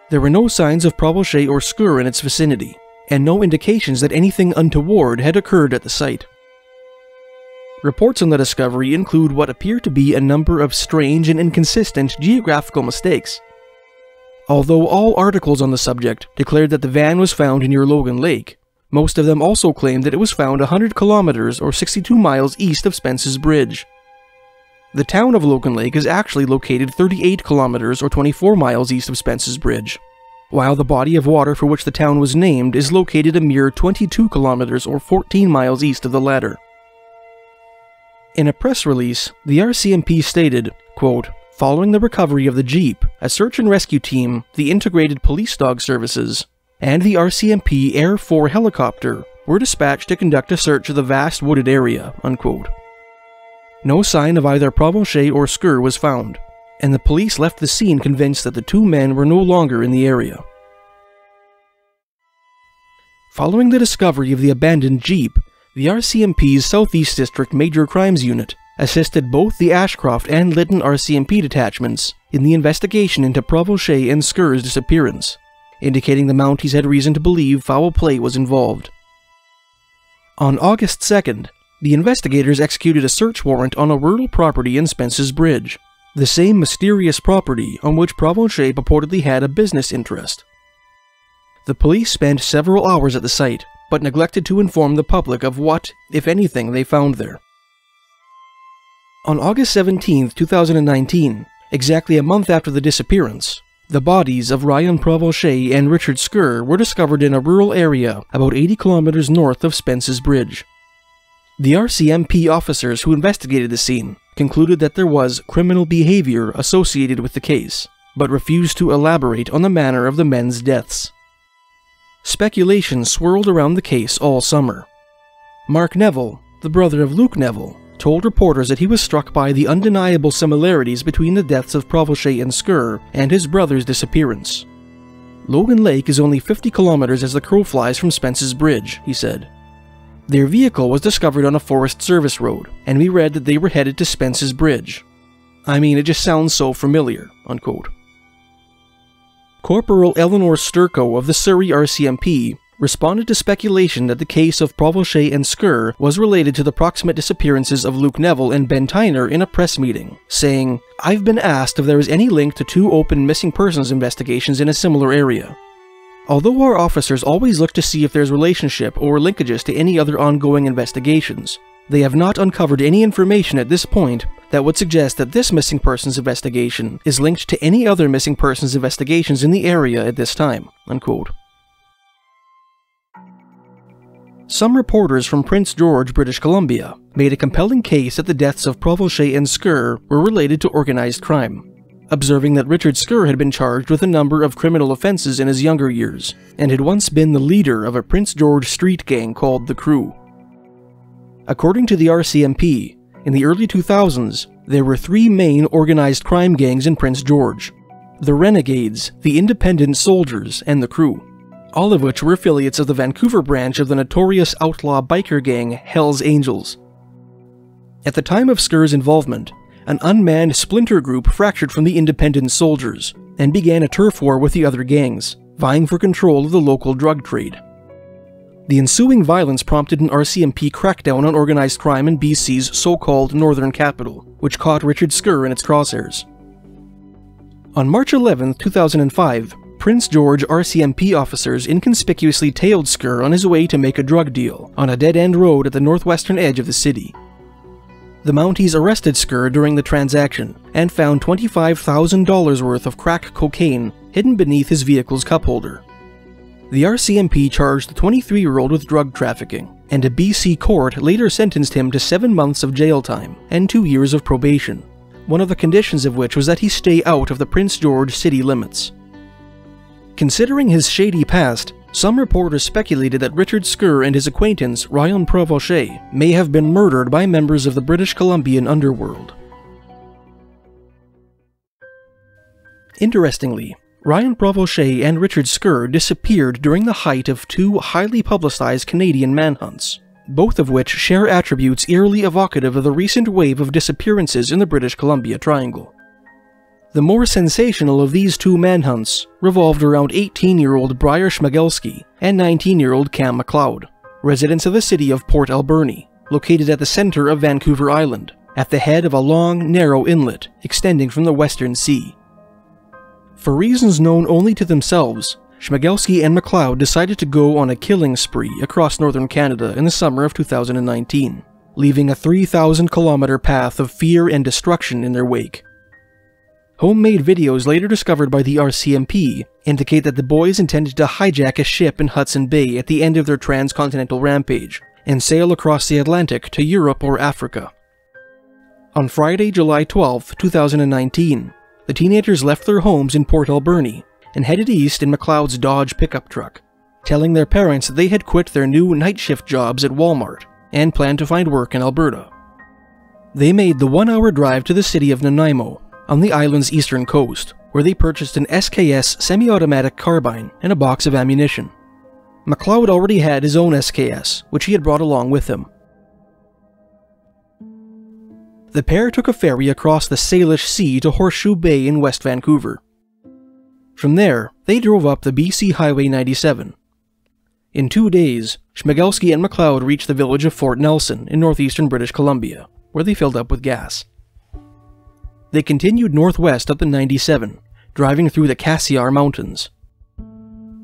There were no signs of provochet or scur in its vicinity, and no indications that anything untoward had occurred at the site. Reports on the discovery include what appear to be a number of strange and inconsistent geographical mistakes. Although all articles on the subject declared that the van was found near Logan Lake, most of them also claimed that it was found 100 kilometers or 62 miles east of Spence's Bridge. The town of Logan Lake is actually located 38 kilometers or 24 miles east of Spence's Bridge, while the body of water for which the town was named is located a mere 22 kilometers or 14 miles east of the latter. In a press release, the RCMP stated, quote, "Following the recovery of the Jeep, a search and rescue team, the Integrated Police Dog Services, and the RCMP Air 4 helicopter were dispatched to conduct a search of the vast wooded area," unquote. No sign of either provochet or scur was found, and the police left the scene convinced that the two men were no longer in the area. Following the discovery of the abandoned Jeep, the RCMP's Southeast District Major Crimes Unit assisted both the Ashcroft and Lytton RCMP detachments in the investigation into provochet and scur's disappearance, indicating the Mounties had reason to believe foul play was involved. On August 2nd, the investigators executed a search warrant on a rural property in Spence's Bridge, the same mysterious property on which provochet purportedly had a business interest. The police spent several hours at the site, but neglected to inform the public of what, if anything, they found there. On August 17, 2019, exactly a month after the disappearance, the bodies of Ryan Provochet and Richard Scur were discovered in a rural area about 80 kilometers north of Spence's Bridge. The RCMP officers who investigated the scene concluded that there was criminal behavior associated with the case, but refused to elaborate on the manner of the men's deaths. Speculation swirled around the case all summer. Mark Neville, the brother of Luke Neville, told reporters that he was struck by the undeniable similarities between the deaths of Provochet and Scur and his brother's disappearance. "Logan Lake is only 50 kilometers as the crow flies from Spence's Bridge," he said. "Their vehicle was discovered on a Forest Service road, and we read that they were headed to Spence's Bridge. I mean, it just sounds so familiar," unquote. Corporal Eleanor Sturco of the Surrey RCMP responded to speculation that the case of Provochet and Scur was related to the proximate disappearances of Luke Neville and Ben Tyner in a press meeting, saying, "I've been asked if there is any link to two open missing persons investigations in a similar area. Although our officers always look to see if there's relationship or linkages to any other ongoing investigations, they have not uncovered any information at this point that would suggest that this missing persons investigation is linked to any other missing persons investigations in the area at this time," unquote. Some reporters from Prince George, British Columbia, made a compelling case that the deaths of Provochet and Scur were related to organized crime, observing that Richard Scur had been charged with a number of criminal offenses in his younger years, and had once been the leader of a Prince George street gang called The Crew. According to the RCMP, in the early 2000s, there were three main organized crime gangs in Prince George: the Renegades, the Independent Soldiers, and The Crew, all of which were affiliates of the Vancouver branch of the notorious outlaw biker gang Hells Angels. At the time of Scur's involvement, an unmanned splinter group fractured from the Independent Soldiers and began a turf war with the other gangs, vying for control of the local drug trade. The ensuing violence prompted an RCMP crackdown on organized crime in BC's so-called Northern Capital, which caught Richard Scur in its crosshairs. On March 11, 2005, Prince George RCMP officers inconspicuously tailed Scur on his way to make a drug deal on a dead-end road at the northwestern edge of the city. The Mounties arrested Scur during the transaction and found $25,000 worth of crack cocaine hidden beneath his vehicle's cup holder. The RCMP charged the 23-year-old with drug trafficking, and a BC court later sentenced him to 7 months of jail time and 2 years of probation, one of the conditions of which was that he stay out of the Prince George city limits. Considering his shady past, some reporters speculated that Richard Scur and his acquaintance Ryan Provochet may have been murdered by members of the British Columbian underworld. Interestingly, Ryan Provoche and Richard Skur disappeared during the height of two highly publicized Canadian manhunts, both of which share attributes eerily evocative of the recent wave of disappearances in the British Columbia Triangle. The more sensational of these two manhunts revolved around 18-year-old Briar Schmegelski and 19-year-old Cam MacLeod, residents of the city of Port Alberni, located at the center of Vancouver Island, at the head of a long, narrow inlet extending from the Western Sea. For reasons known only to themselves, Schmegelski and MacLeod decided to go on a killing spree across northern Canada in the summer of 2019, leaving a 3,000-kilometer path of fear and destruction in their wake. Homemade videos later discovered by the RCMP indicate that the boys intended to hijack a ship in Hudson Bay at the end of their transcontinental rampage and sail across the Atlantic to Europe or Africa. On Friday, July 12, 2019, the teenagers left their homes in Port Alberni and headed east in MacLeod's Dodge pickup truck, telling their parents that they had quit their new night shift jobs at Walmart and planned to find work in Alberta. They made the 1-hour drive to the city of Nanaimo, on the island's eastern coast, where they purchased an SKS semi-automatic carbine and a box of ammunition. MacLeod already had his own SKS, which he had brought along with him. The pair took a ferry across the Salish Sea to Horseshoe Bay in West Vancouver. From there, they drove up the BC Highway 97. In 2 days, Schmegelski and MacLeod reached the village of Fort Nelson in northeastern British Columbia, where they filled up with gas. They continued northwest up the 97, driving through the Cassiar Mountains.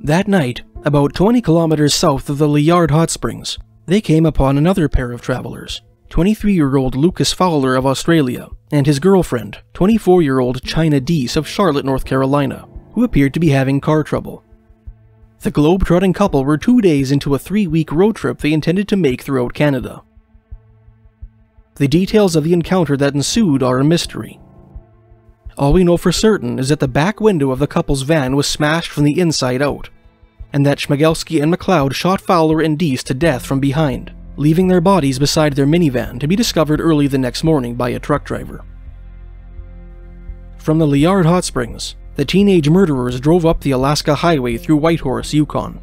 That night, about 20 kilometers south of the Liard Hot Springs, they came upon another pair of travelers, 23-year-old Lucas Fowler of Australia and his girlfriend, 24-year-old China Deese of Charlotte, North Carolina, who appeared to be having car trouble. The globe-trotting couple were 2 days into a 3-week road trip they intended to make throughout Canada. The details of the encounter that ensued are a mystery. All we know for certain is that the back window of the couple's van was smashed from the inside out, and that Schmegelski and MacLeod shot Fowler and Deese to death from behind, leaving their bodies beside their minivan to be discovered early the next morning by a truck driver. From the Liard Hot Springs, the teenage murderers drove up the Alaska Highway through Whitehorse, Yukon.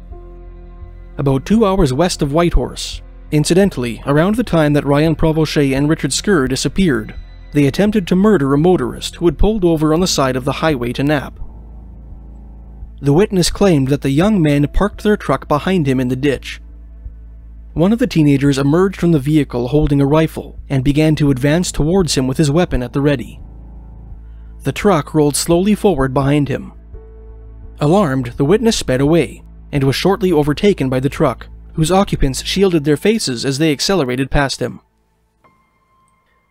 About 2 hours west of Whitehorse, incidentally, around the time that Ryan Provoche and Richard Skur disappeared, they attempted to murder a motorist who had pulled over on the side of the highway to nap. The witness claimed that the young men parked their truck behind him in the ditch. One of the teenagers emerged from the vehicle holding a rifle and began to advance towards him with his weapon at the ready. The truck rolled slowly forward behind him. Alarmed, the witness sped away and was shortly overtaken by the truck, whose occupants shielded their faces as they accelerated past him.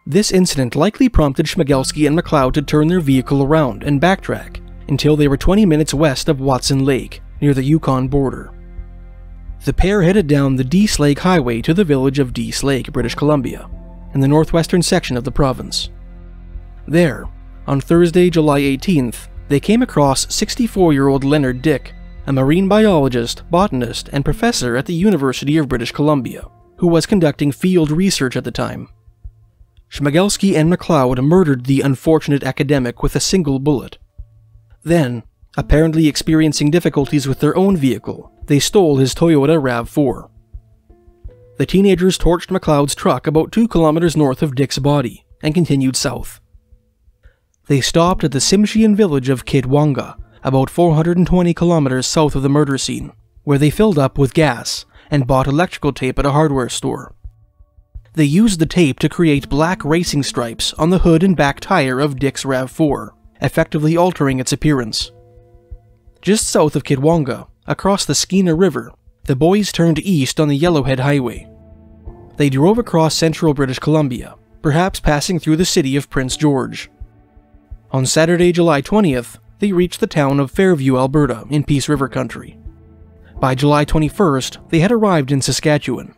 This incident likely prompted Schmegelski and MacLeod to turn their vehicle around and backtrack until they were 20 minutes west of Watson Lake, near the Yukon border. The pair headed down the Dease Lake Highway to the village of Dease Lake, British Columbia, in the northwestern section of the province. There, on Thursday, July 18th, they came across 64-year-old Leonard Dick, a marine biologist, botanist, and professor at the University of British Columbia, who was conducting field research at the time. Schmegelski and MacLeod murdered the unfortunate academic with a single bullet. Then, apparently experiencing difficulties with their own vehicle, they stole his Toyota RAV4. The teenagers torched MacLeod's truck about 2 kilometers north of Dick's body and continued south. They stopped at the Tsimshian village of Kitwanga, about 420 kilometers south of the murder scene, where they filled up with gas and bought electrical tape at a hardware store. They used the tape to create black racing stripes on the hood and back tire of Dick's RAV4, effectively altering its appearance. Just south of Kitwanga, across the Skeena River, the boys turned east on the Yellowhead Highway. They drove across central British Columbia, perhaps passing through the city of Prince George. On Saturday, July 20th, they reached the town of Fairview, Alberta, in Peace River Country. By July 21st, they had arrived in Saskatchewan.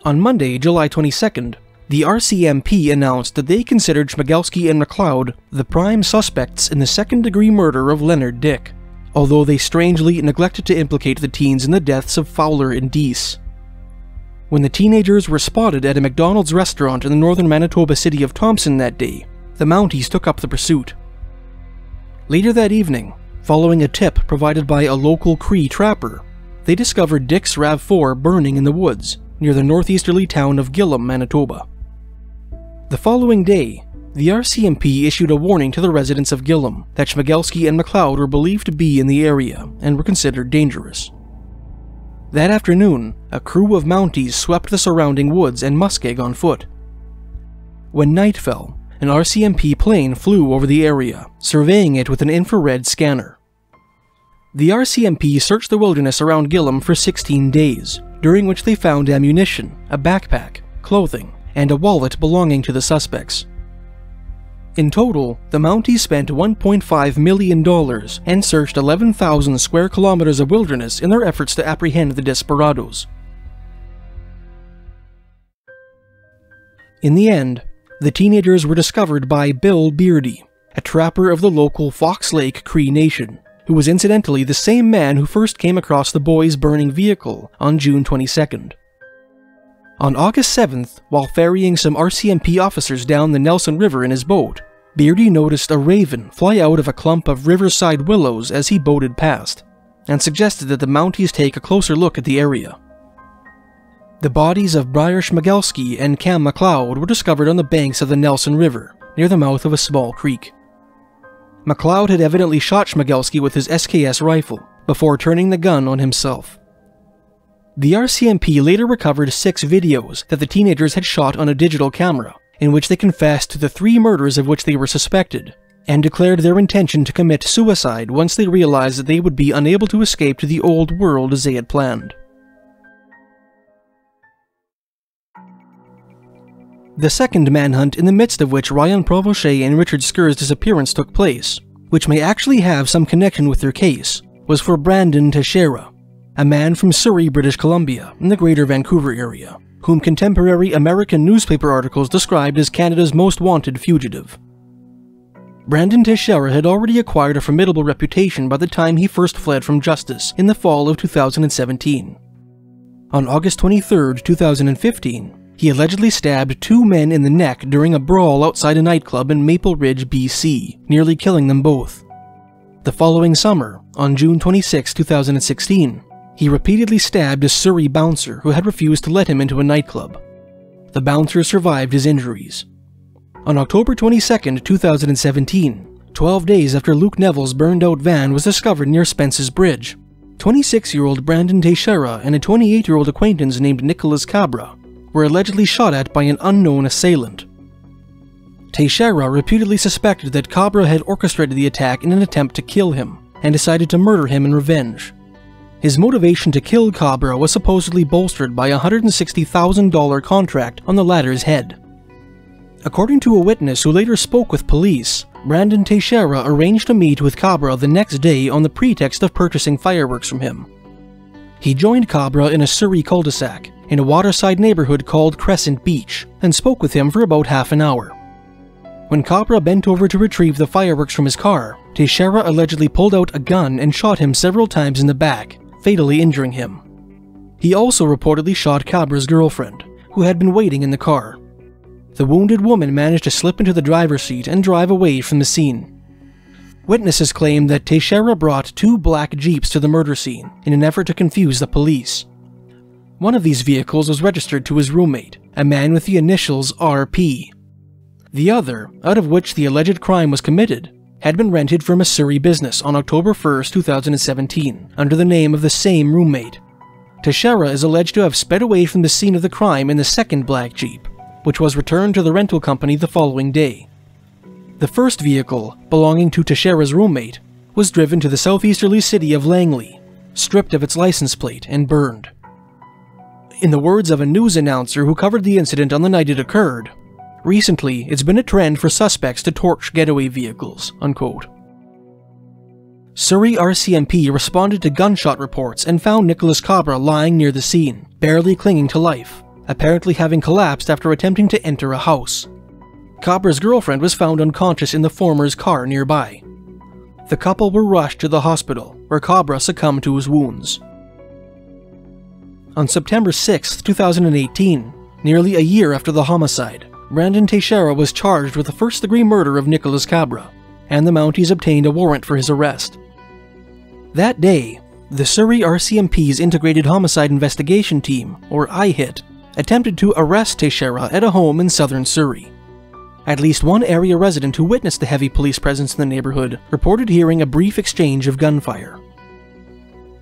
On Monday, July 22nd, the RCMP announced that they considered Schmegelski and MacLeod the prime suspects in the second-degree murder of Leonard Dick, although they strangely neglected to implicate the teens in the deaths of Fowler and Deese. When the teenagers were spotted at a McDonald's restaurant in the northern Manitoba city of Thompson that day, the Mounties took up the pursuit. Later that evening, Following a tip provided by a local Cree trapper, they discovered Dick's RAV4 burning in the woods near the northeasterly town of Gillam, Manitoba. The following day, the RCMP issued a warning to the residents of Gillam that Schmiegelski and McLeod were believed to be in the area and were considered dangerous. That afternoon, a crew of Mounties swept the surrounding woods and muskeg on foot. When night fell, an RCMP plane flew over the area, surveying it with an infrared scanner. The RCMP searched the wilderness around Gillam for 16 days, during which they found ammunition, a backpack, clothing, and a wallet belonging to the suspects. In total, the Mounties spent $1.5 million and searched 11,000 square kilometers of wilderness in their efforts to apprehend the desperados. In the end, the teenagers were discovered by Bill Beardy, a trapper of the local Fox Lake Cree Nation, who was incidentally the same man who first came across the boys' burning vehicle on June 22nd. On August 7th, while ferrying some RCMP officers down the Nelson River in his boat, Beardy noticed a raven fly out of a clump of riverside willows as he boated past, and suggested that the Mounties take a closer look at the area. The bodies of Briar Schmiegelski and Cam McLeod were discovered on the banks of the Nelson River, near the mouth of a small creek. McLeod had evidently shot Schmiegelski with his SKS rifle, before turning the gun on himself. The RCMP later recovered 6 videos that the teenagers had shot on a digital camera, in which they confessed to the 3 murders of which they were suspected, and declared their intention to commit suicide once they realized that they would be unable to escape to the old world as they had planned. The second manhunt, in the midst of which Ryan Provoche and Richard Sker's disappearance took place, which may actually have some connection with their case, was for Brandon Teixeira, a man from Surrey, British Columbia, in the Greater Vancouver area, whom contemporary American newspaper articles described as Canada's most wanted fugitive. Brandon Teixeira had already acquired a formidable reputation by the time he first fled from justice in the fall of 2017. On August 23, 2015, he allegedly stabbed 2 men in the neck during a brawl outside a nightclub in Maple Ridge, BC, nearly killing them both. The following summer, on June 26, 2016, he repeatedly stabbed a Surrey bouncer who had refused to let him into a nightclub. The bouncer survived his injuries. On October 22, 2017, 12 days after Luke Neville's burned-out van was discovered near Spence's Bridge, 26-year-old Brandon Teixeira and a 28-year-old acquaintance named Nicholas Cabra were allegedly shot at by an unknown assailant. Teixeira repeatedly suspected that Cabra had orchestrated the attack in an attempt to kill him, and decided to murder him in revenge. His motivation to kill Cabra was supposedly bolstered by a $160,000 contract on the latter's head. According to a witness who later spoke with police, Brandon Teixeira arranged to meet with Cabra the next day on the pretext of purchasing fireworks from him. He joined Cabra in a Surrey cul-de-sac in a waterside neighborhood called Crescent Beach and spoke with him for about half an hour. When Cabra bent over to retrieve the fireworks from his car, Teixeira allegedly pulled out a gun and shot him several times in the back, fatally injuring him. He also reportedly shot Cabra's girlfriend, who had been waiting in the car. The wounded woman managed to slip into the driver's seat and drive away from the scene. Witnesses claim that Teixeira brought 2 black Jeeps to the murder scene in an effort to confuse the police. One of these vehicles was registered to his roommate, a man with the initials RP. The other, out of which the alleged crime was committed, had been rented from a Surrey business on October 1, 2017, under the name of the same roommate. Teixeira is alleged to have sped away from the scene of the crime in the second black Jeep, which was returned to the rental company the following day. The first vehicle, belonging to Teixeira's roommate, was driven to the southeasterly city of Langley, stripped of its license plate and burned. In the words of a news announcer who covered the incident on the night it occurred, "Recently, it's been a trend for suspects to torch getaway vehicles," unquote. Surrey RCMP responded to gunshot reports and found Nicholas Cabra lying near the scene, barely clinging to life, apparently having collapsed after attempting to enter a house. Cabra's girlfriend was found unconscious in the former's car nearby. The couple were rushed to the hospital, where Cabra succumbed to his wounds. On September 6, 2018, nearly a year after the homicide, Brandon Teixeira was charged with the first-degree murder of Nicholas Cabra, and the Mounties obtained a warrant for his arrest. That day, the Surrey RCMP's Integrated Homicide Investigation Team, or IHIT, attempted to arrest Teixeira at a home in southern Surrey. At least one area resident who witnessed the heavy police presence in the neighborhood reported hearing a brief exchange of gunfire.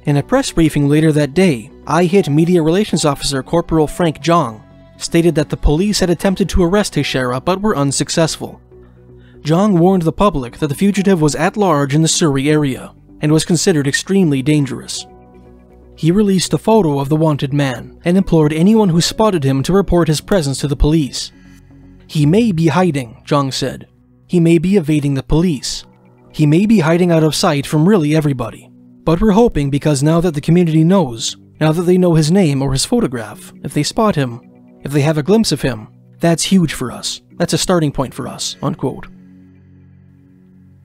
In a press briefing later that day, IHIT Media Relations Officer Corporal Frank Jong stated that the police had attempted to arrest Teixeira but were unsuccessful. Jong warned the public that the fugitive was at large in the Surrey area and was considered extremely dangerous. He released a photo of the wanted man and implored anyone who spotted him to report his presence to the police. "He may be hiding," Jong said. "He may be evading the police. He may be hiding out of sight from really everybody. But we're hoping because now that the community knows, now that they know his name or his photograph, if they spot him, if they have a glimpse of him, that's huge for us. That's a starting point for us," unquote.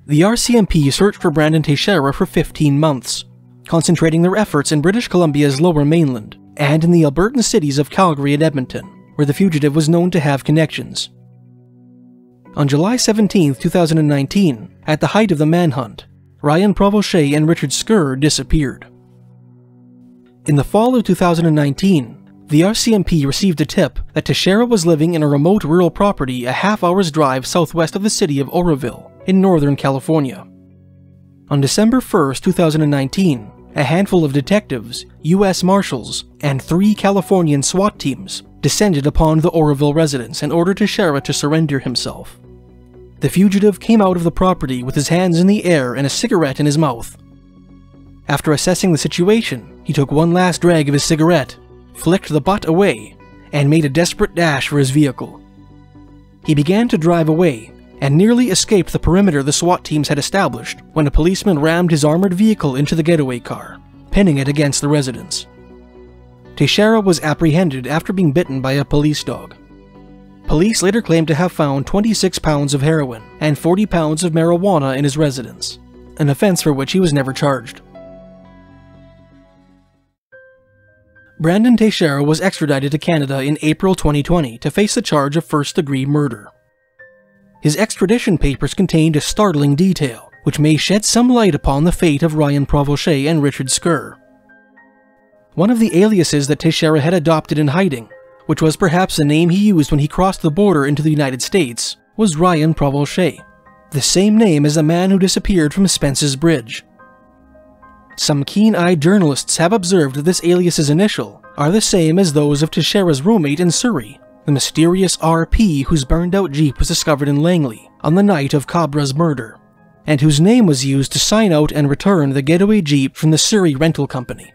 The RCMP searched for Brandon Teixeira for 15 months, concentrating their efforts in British Columbia's lower mainland and in the Albertan cities of Calgary and Edmonton, where the fugitive was known to have connections. On July 17, 2019, at the height of the manhunt, Ryan Provoche and Richard Skur disappeared. In the fall of 2019, the RCMP received a tip that Teixeira was living in a remote rural property a half-hour's drive southwest of the city of Oroville, in Northern California. On December 1, 2019, a handful of detectives, U.S. Marshals, and 3 Californian SWAT teams descended upon the Oroville residence and ordered Teixeira to surrender himself. The fugitive came out of the property with his hands in the air and a cigarette in his mouth. After assessing the situation, he took one last drag of his cigarette, flicked the butt away, and made a desperate dash for his vehicle. He began to drive away, and nearly escaped the perimeter the SWAT teams had established when a policeman rammed his armored vehicle into the getaway car, pinning it against the residence. Teixeira was apprehended after being bitten by a police dog. Police later claimed to have found 26 pounds of heroin and 40 pounds of marijuana in his residence, an offense for which he was never charged. Brandon Teixeira was extradited to Canada in April 2020 to face the charge of first-degree murder. His extradition papers contained a startling detail, which may shed some light upon the fate of Ryan Provoche and Richard Skur. One of the aliases that Teixeira had adopted in hiding, which was perhaps the name he used when he crossed the border into the United States, was Ryan Provoche, the same name as the man who disappeared from Spence's Bridge. Some keen-eyed journalists have observed that this alias's initial are the same as those of Teixeira's roommate in Surrey, the mysterious RP whose burned-out Jeep was discovered in Langley on the night of Cabra's murder, and whose name was used to sign out and return the getaway Jeep from the Surrey rental company.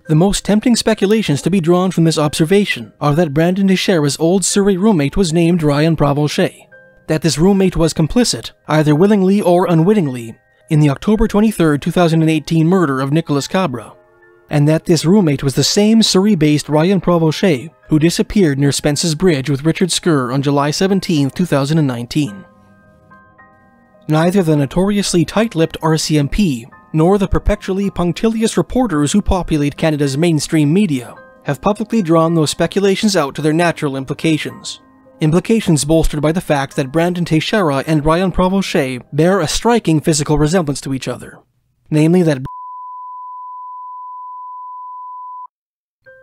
The most tempting speculations to be drawn from this observation are that Brandon Teixeira's old Surrey roommate was named Ryan Provoche, that this roommate was complicit, either willingly or unwittingly, in the October 23, 2018 murder of Nicholas Cabra, and that this roommate was the same Surrey-based Ryan Provoche who disappeared near Spence's Bridge with Richard Skur on July 17, 2019. Neither the notoriously tight-lipped RCMP nor the perpetually punctilious reporters who populate Canada's mainstream media have publicly drawn those speculations out to their natural implications. Implications bolstered by the fact that Brandon Teixeira and Ryan Provoche bear a striking physical resemblance to each other, namely that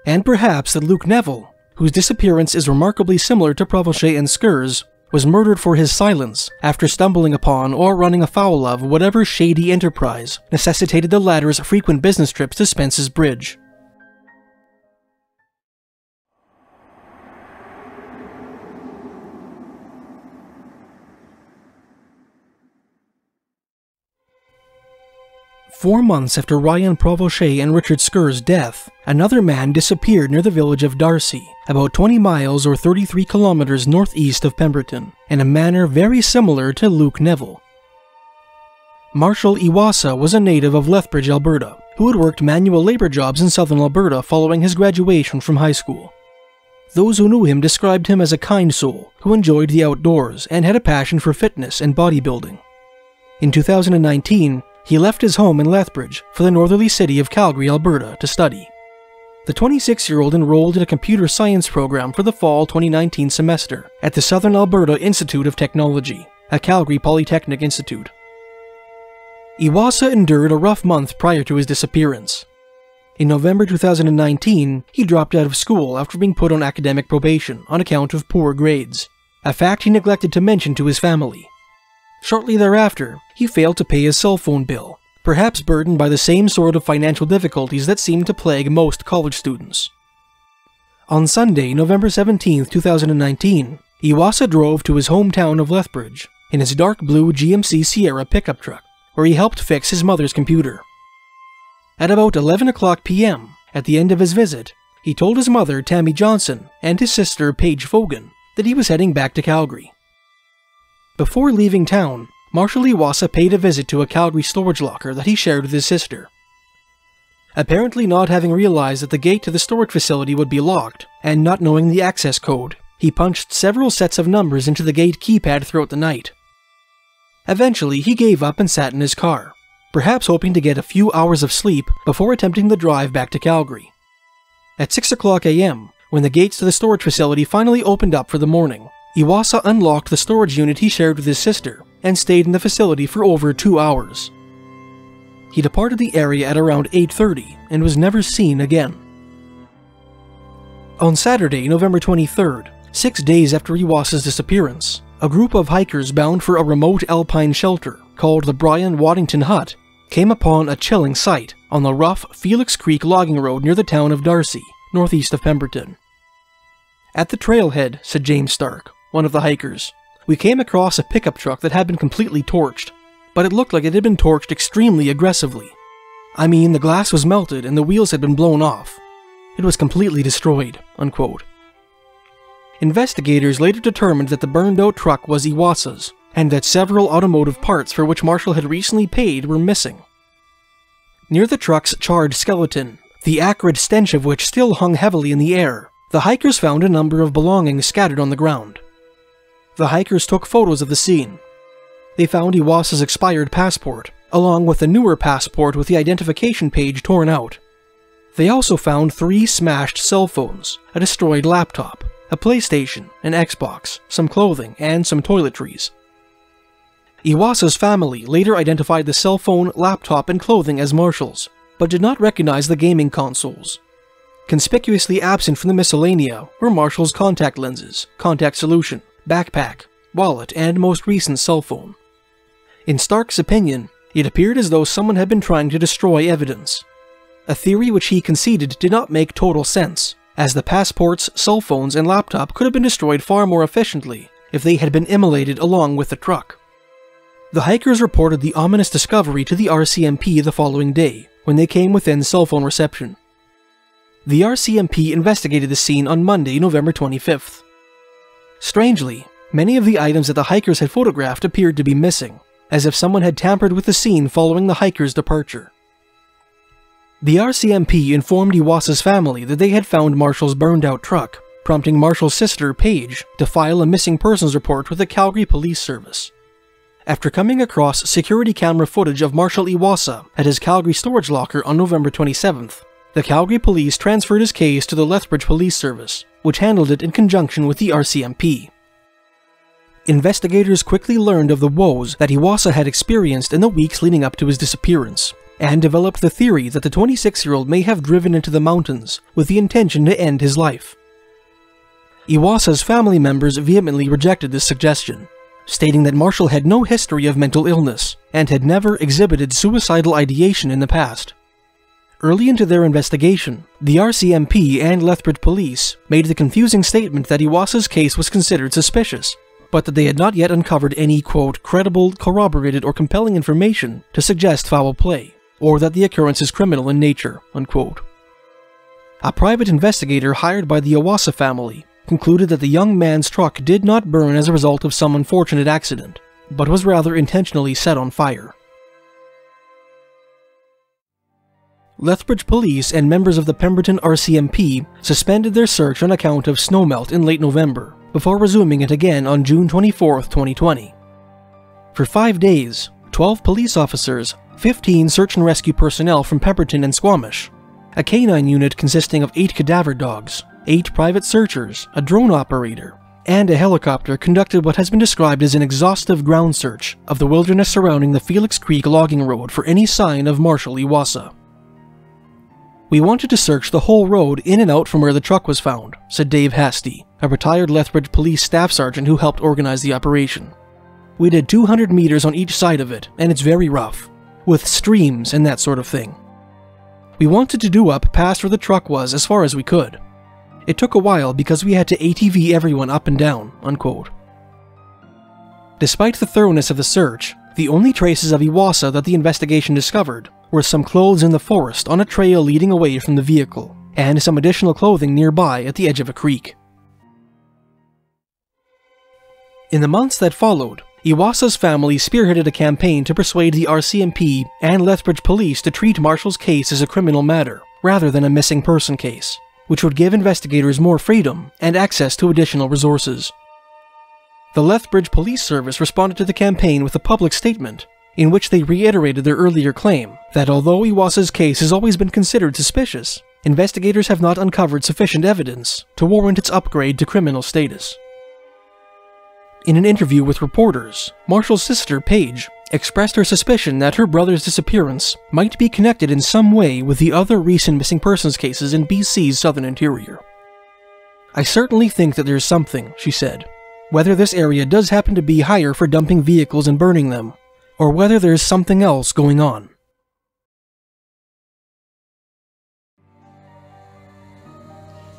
and perhaps that Luke Neville, whose disappearance is remarkably similar to Provoche and Skur's, was murdered for his silence after stumbling upon or running afoul of whatever shady enterprise necessitated the latter's frequent business trips to Spence's Bridge. "4 months after Ryan Provoche and Richard Skur's death, another man disappeared near the village of Darcy, about 20 miles or 33 kilometers northeast of Pemberton, in a manner very similar to Luke Neville. Marshall Iwasa was a native of Lethbridge, Alberta, who had worked manual labor jobs in southern Alberta following his graduation from high school. Those who knew him described him as a kind soul who enjoyed the outdoors and had a passion for fitness and bodybuilding. In 2019, he left his home in Lethbridge for the northerly city of Calgary, Alberta, to study. The 26-year-old enrolled in a computer science program for the fall 2019 semester at the Southern Alberta Institute of Technology, a Calgary Polytechnic institute. Iwasa endured a rough month prior to his disappearance. In November 2019, he dropped out of school after being put on academic probation on account of poor grades, a fact he neglected to mention to his family. Shortly thereafter, he failed to pay his cell phone bill, perhaps burdened by the same sort of financial difficulties that seem to plague most college students. On Sunday, November 17, 2019, Iwasa drove to his hometown of Lethbridge in his dark blue GMC Sierra pickup truck, where he helped fix his mother's computer. At about 11:00 p.m., at the end of his visit, he told his mother, Tammy Johnson, and his sister, Paige Faughnan, that he was heading back to Calgary. Before leaving town, Marshal Iwasa paid a visit to a Calgary storage locker that he shared with his sister. Apparently not having realized that the gate to the storage facility would be locked, and not knowing the access code, he punched several sets of numbers into the gate keypad throughout the night. Eventually, he gave up and sat in his car, perhaps hoping to get a few hours of sleep before attempting the drive back to Calgary. At 6:00 a.m., when the gates to the storage facility finally opened up for the morning, Iwasa unlocked the storage unit he shared with his sister and stayed in the facility for over 2 hours. He departed the area at around 8:30 and was never seen again. On Saturday, November 23rd, 6 days after Iwasa's disappearance, a group of hikers bound for a remote alpine shelter called the Brian Waddington Hut came upon a chilling sight on the rough Felix Creek logging road near the town of Darcy, northeast of Pemberton. At the trailhead, said James Stark, one of the hikers, we came across a pickup truck that had been completely torched, but it looked like it had been torched extremely aggressively. I mean, the glass was melted and the wheels had been blown off. It was completely destroyed, unquote. Investigators later determined that the burned-out truck was Iwasa's, and that several automotive parts for which Marshall had recently paid were missing. Near the truck's charred skeleton, the acrid stench of which still hung heavily in the air, the hikers found a number of belongings scattered on the ground. The hikers took photos of the scene. They found Iwasa's expired passport, along with a newer passport with the identification page torn out. They also found 3 smashed cell phones, a destroyed laptop, a PlayStation, an Xbox, some clothing, and some toiletries. Iwasa's family later identified the cell phone, laptop, and clothing as Marshall's, but did not recognize the gaming consoles. Conspicuously absent from the miscellanea were Marshall's contact lenses, contact solution, backpack, wallet, and most recent cell phone. In Stark's opinion, it appeared as though someone had been trying to destroy evidence, a theory which he conceded did not make total sense, as the passports, cell phones, and laptop could have been destroyed far more efficiently if they had been immolated along with the truck. The hikers reported the ominous discovery to the RCMP the following day, when they came within cell phone reception. The RCMP investigated the scene on Monday, November 25th. Strangely, many of the items that the hikers had photographed appeared to be missing, as if someone had tampered with the scene following the hikers' departure. The RCMP informed Iwasa's family that they had found Marshall's burned-out truck, prompting Marshall's sister, Paige, to file a missing persons report with the Calgary Police Service. After coming across security camera footage of Marshall Iwasa at his Calgary storage locker on November 27th, the Calgary Police transferred his case to the Lethbridge Police Service, which handled it in conjunction with the RCMP. Investigators quickly learned of the woes that Iwasa had experienced in the weeks leading up to his disappearance, and developed the theory that the 26-year-old may have driven into the mountains with the intention to end his life. Iwasa's family members vehemently rejected this suggestion, stating that Marshall had no history of mental illness and had never exhibited suicidal ideation in the past. Early into their investigation, the RCMP and Lethbridge Police made the confusing statement that Iwasa's case was considered suspicious, but that they had not yet uncovered any, quote, credible, corroborated, or compelling information to suggest foul play, or that the occurrence is criminal in nature, unquote. A private investigator hired by the Iwasa family concluded that the young man's truck did not burn as a result of some unfortunate accident, but was rather intentionally set on fire. Lethbridge Police and members of the Pemberton RCMP suspended their search on account of snowmelt in late November, before resuming it again on June 24, 2020. For 5 days, 12 police officers, 15 search and rescue personnel from Pemberton and Squamish, a canine unit consisting of 8 cadaver dogs, 8 private searchers, a drone operator, and a helicopter conducted what has been described as an exhaustive ground search of the wilderness surrounding the Felix Creek logging road for any sign of Marshal Iwasa. "We wanted to search the whole road in and out from where the truck was found," said Dave Hasty, a retired Lethbridge police staff sergeant who helped organize the operation. "We did 200 meters on each side of it, and it's very rough, with streams and that sort of thing. We wanted to do up past where the truck was as far as we could. It took a while because we had to ATV everyone up and down," unquote. Despite the thoroughness of the search, the only traces of Iwasa that the investigation discovered were some clothes in the forest on a trail leading away from the vehicle, and some additional clothing nearby at the edge of a creek. In the months that followed, Iwasa's family spearheaded a campaign to persuade the RCMP and Lethbridge police to treat Marshall's case as a criminal matter, rather than a missing person case, which would give investigators more freedom and access to additional resources. The Lethbridge Police Service responded to the campaign with a public statement, in which they reiterated their earlier claim that although Iwasa's case has always been considered suspicious, investigators have not uncovered sufficient evidence to warrant its upgrade to criminal status. In an interview with reporters, Marshall's sister, Paige, expressed her suspicion that her brother's disappearance might be connected in some way with the other recent missing persons cases in BC's southern interior. "I certainly think that there's something," she said, "whether this area does happen to be higher for dumping vehicles and burning them, or whether there's something else going on."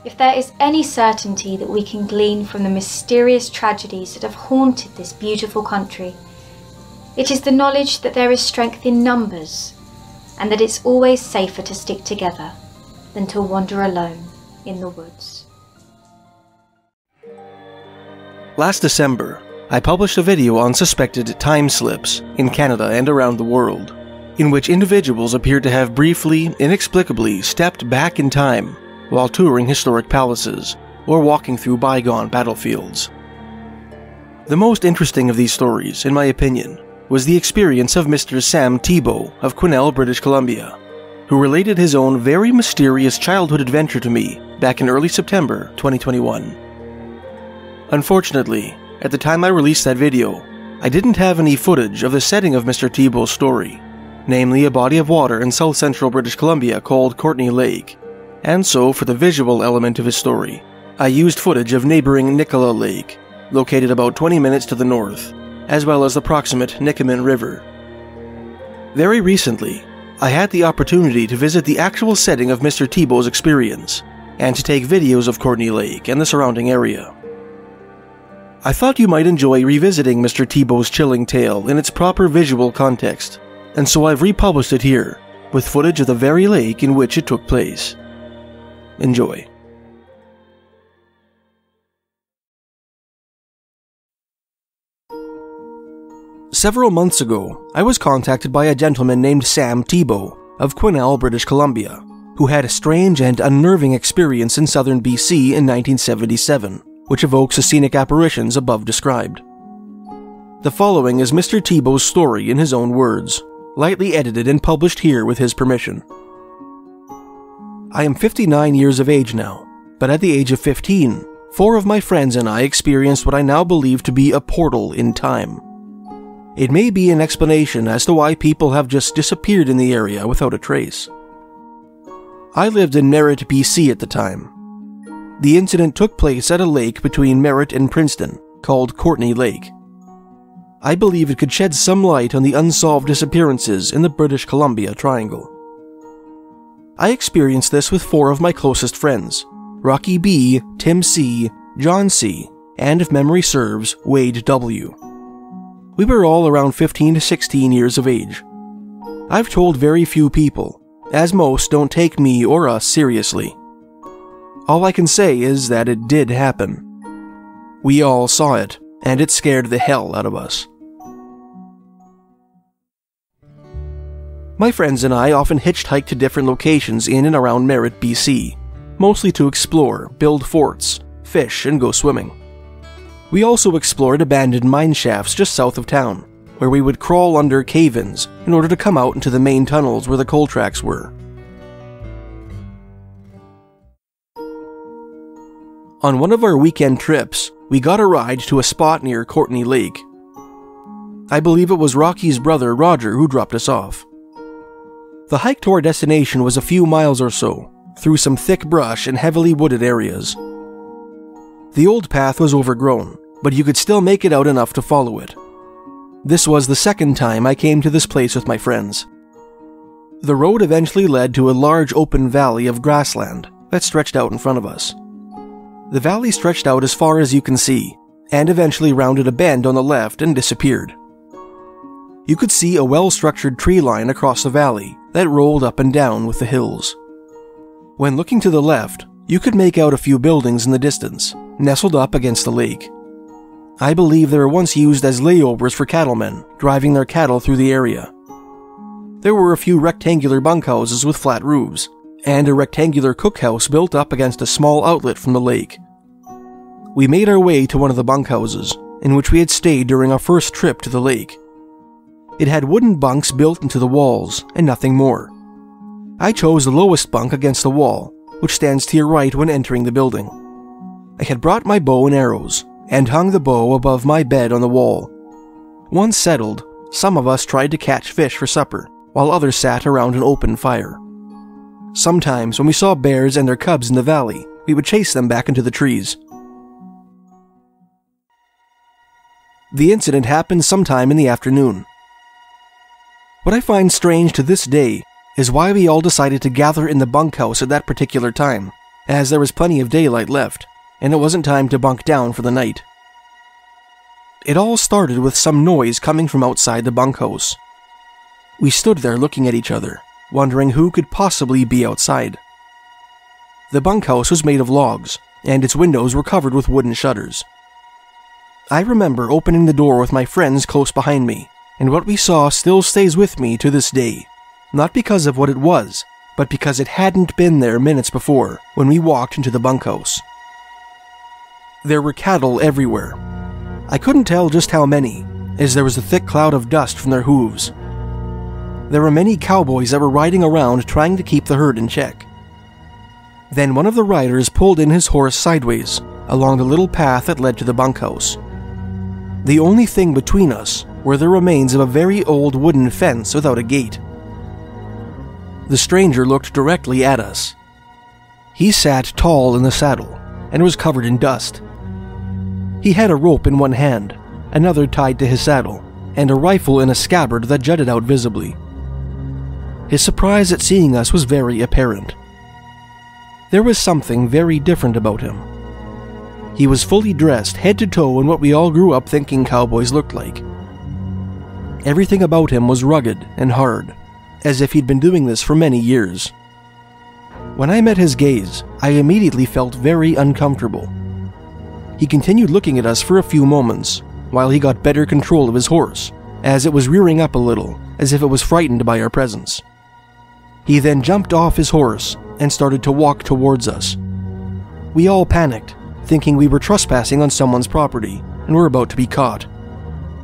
If there is any certainty that we can glean from the mysterious tragedies that have haunted this beautiful country, it is the knowledge that there is strength in numbers, and that it's always safer to stick together than to wander alone in the woods. Last December, I published a video on suspected time slips in Canada and around the world, in which individuals appeared to have briefly, inexplicably stepped back in time while touring historic palaces or walking through bygone battlefields. The most interesting of these stories, in my opinion, was the experience of Mr. Sam Thibault of Quesnel, British Columbia, who related his own very mysterious childhood adventure to me back in early September 2021. Unfortunately, at the time I released that video, I didn't have any footage of the setting of Mr. Thibault's story, namely a body of water in south-central British Columbia called Courtney Lake, and so for the visual element of his story, I used footage of neighboring Nicola Lake, located about 20 minutes to the north, as well as the proximate Nikomin River. Very recently, I had the opportunity to visit the actual setting of Mr. Thibault's experience, and to take videos of Courtney Lake and the surrounding area. I thought you might enjoy revisiting Mr. Thibault's chilling tale in its proper visual context, and so I've republished it here, with footage of the very lake in which it took place. Enjoy. Several months ago, I was contacted by a gentleman named Sam Thibault of Quesnel, British Columbia, who had a strange and unnerving experience in southern BC in 1977, which evokes the scenic apparitions above described. The following is Mr. Thibault's story in his own words, lightly edited and published here with his permission. I am 59 years of age now, but at the age of 15, 4 of my friends and I experienced what I now believe to be a portal in time. It may be an explanation as to why people have just disappeared in the area without a trace. I lived in Merritt, BC at the time. The incident took place at a lake between Merritt and Princeton, called Courtney Lake. I believe it could shed some light on the unsolved disappearances in the British Columbia Triangle. I experienced this with 4 of my closest friends, Rocky B, Tim C, John C, and if memory serves, Wade W. We were all around 15 to 16 years of age. I've told very few people, as most don't take me or us seriously. All I can say is that it did happen. We all saw it, and it scared the hell out of us. My friends and I often hitchhiked to different locations in and around Merritt, BC, mostly to explore, build forts, fish, and go swimming. We also explored abandoned mine shafts just south of town, where we would crawl under cave-ins in order to come out into the main tunnels where the coal tracks were. On one of our weekend trips, we got a ride to a spot near Courtney Lake. I believe it was Rocky's brother Roger who dropped us off. The hike to our destination was a few miles or so, through some thick brush and heavily wooded areas. The old path was overgrown, but you could still make it out enough to follow it. This was the second time I came to this place with my friends. The road eventually led to a large open valley of grassland that stretched out in front of us. The valley stretched out as far as you can see, and eventually rounded a bend on the left and disappeared. You could see a well-structured tree line across the valley that rolled up and down with the hills. When looking to the left, you could make out a few buildings in the distance, nestled up against the lake. I believe they were once used as layovers for cattlemen, driving their cattle through the area. There were a few rectangular bunkhouses with flat roofs, and a rectangular cookhouse built up against a small outlet from the lake. We made our way to one of the bunkhouses, in which we had stayed during our first trip to the lake. It had wooden bunks built into the walls, and nothing more. I chose the lowest bunk against the wall, which stands to your right when entering the building. I had brought my bow and arrows, and hung the bow above my bed on the wall. Once settled, some of us tried to catch fish for supper, while others sat around an open fire. Sometimes, when we saw bears and their cubs in the valley, we would chase them back into the trees. The incident happened sometime in the afternoon. What I find strange to this day is why we all decided to gather in the bunkhouse at that particular time, as there was plenty of daylight left, and it wasn't time to bunk down for the night. It all started with some noise coming from outside the bunkhouse. We stood there looking at each other, wondering who could possibly be outside. The bunkhouse was made of logs, and its windows were covered with wooden shutters. I remember opening the door with my friends close behind me, and what we saw still stays with me to this day, not because of what it was, but because it hadn't been there minutes before when we walked into the bunkhouse. There were cattle everywhere. I couldn't tell just how many, as there was a thick cloud of dust from their hooves. There were many cowboys that were riding around trying to keep the herd in check. Then one of the riders pulled in his horse sideways, along the little path that led to the bunkhouse. The only thing between us were the remains of a very old wooden fence without a gate. The stranger looked directly at us. He sat tall in the saddle and was covered in dust. He had a rope in one hand, another tied to his saddle, and a rifle in a scabbard that jutted out visibly. His surprise at seeing us was very apparent. There was something very different about him. He was fully dressed head to toe in what we all grew up thinking cowboys looked like. Everything about him was rugged and hard, as if he'd been doing this for many years. When I met his gaze, I immediately felt very uncomfortable. He continued looking at us for a few moments, while he got better control of his horse, as it was rearing up a little, as if it was frightened by our presence. He then jumped off his horse and started to walk towards us. We all panicked, thinking we were trespassing on someone's property and were about to be caught.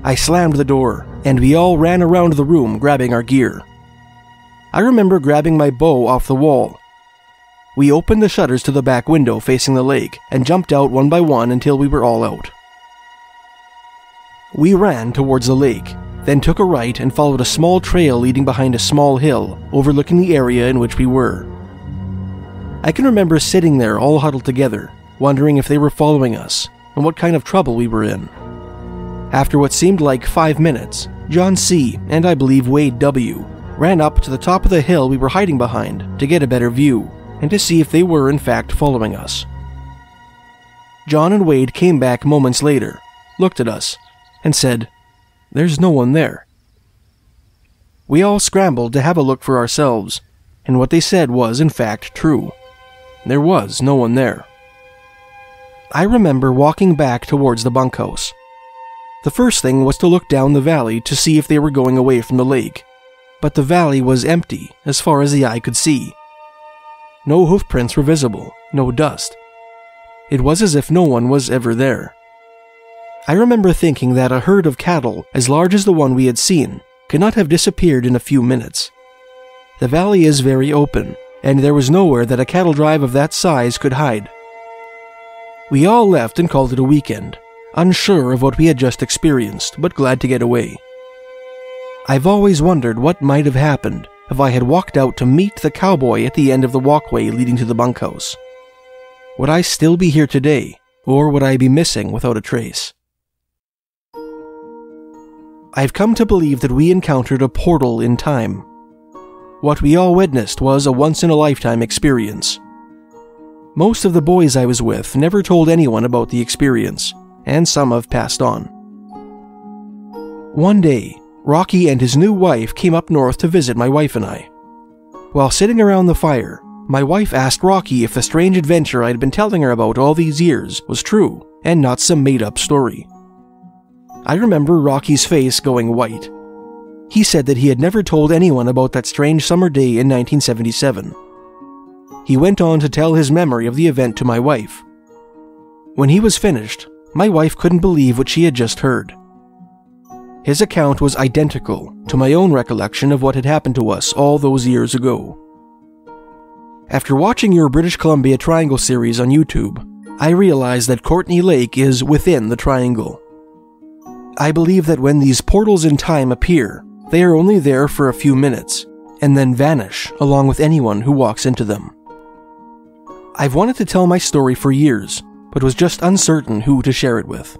I slammed the door, and we all ran around the room grabbing our gear. I remember grabbing my bow off the wall. We opened the shutters to the back window facing the lake and jumped out one by one until we were all out. We ran towards the lake, then took a right and followed a small trail leading behind a small hill overlooking the area in which we were. I can remember sitting there all huddled together, wondering if they were following us and what kind of trouble we were in. After what seemed like 5 minutes, John C. and I believe Wade W. ran up to the top of the hill we were hiding behind to get a better view and to see if they were in fact following us. John and Wade came back moments later, looked at us, and said, "There's no one there." We all scrambled to have a look for ourselves, and what they said was in fact true. There was no one there. I remember walking back towards the bunkhouse. The first thing was to look down the valley to see if they were going away from the lake, but the valley was empty as far as the eye could see. No hoofprints were visible, no dust. It was as if no one was ever there. I remember thinking that a herd of cattle as large as the one we had seen could not have disappeared in a few minutes. The valley is very open, and there was nowhere that a cattle drive of that size could hide. We all left and called it a weekend, unsure of what we had just experienced, but glad to get away. I've always wondered what might have happened if I had walked out to meet the cowboy at the end of the walkway leading to the bunkhouse. Would I still be here today, or would I be missing without a trace? I've come to believe that we encountered a portal in time. What we all witnessed was a once-in-a-lifetime experience. Most of the boys I was with never told anyone about the experience, and some have passed on. One day, Rocky and his new wife came up north to visit my wife and I. While sitting around the fire, my wife asked Rocky if the strange adventure I'd been telling her about all these years was true, and not some made-up story. I remember Rocky's face going white. He said that he had never told anyone about that strange summer day in 1977. He went on to tell his memory of the event to my wife. When he was finished, my wife couldn't believe what she had just heard. His account was identical to my own recollection of what had happened to us all those years ago. After watching your British Columbia Triangle series on YouTube, I realized that Courtney Lake is within the triangle. I believe that when these portals in time appear, they are only there for a few minutes, and then vanish along with anyone who walks into them. I've wanted to tell my story for years, but was just uncertain who to share it with.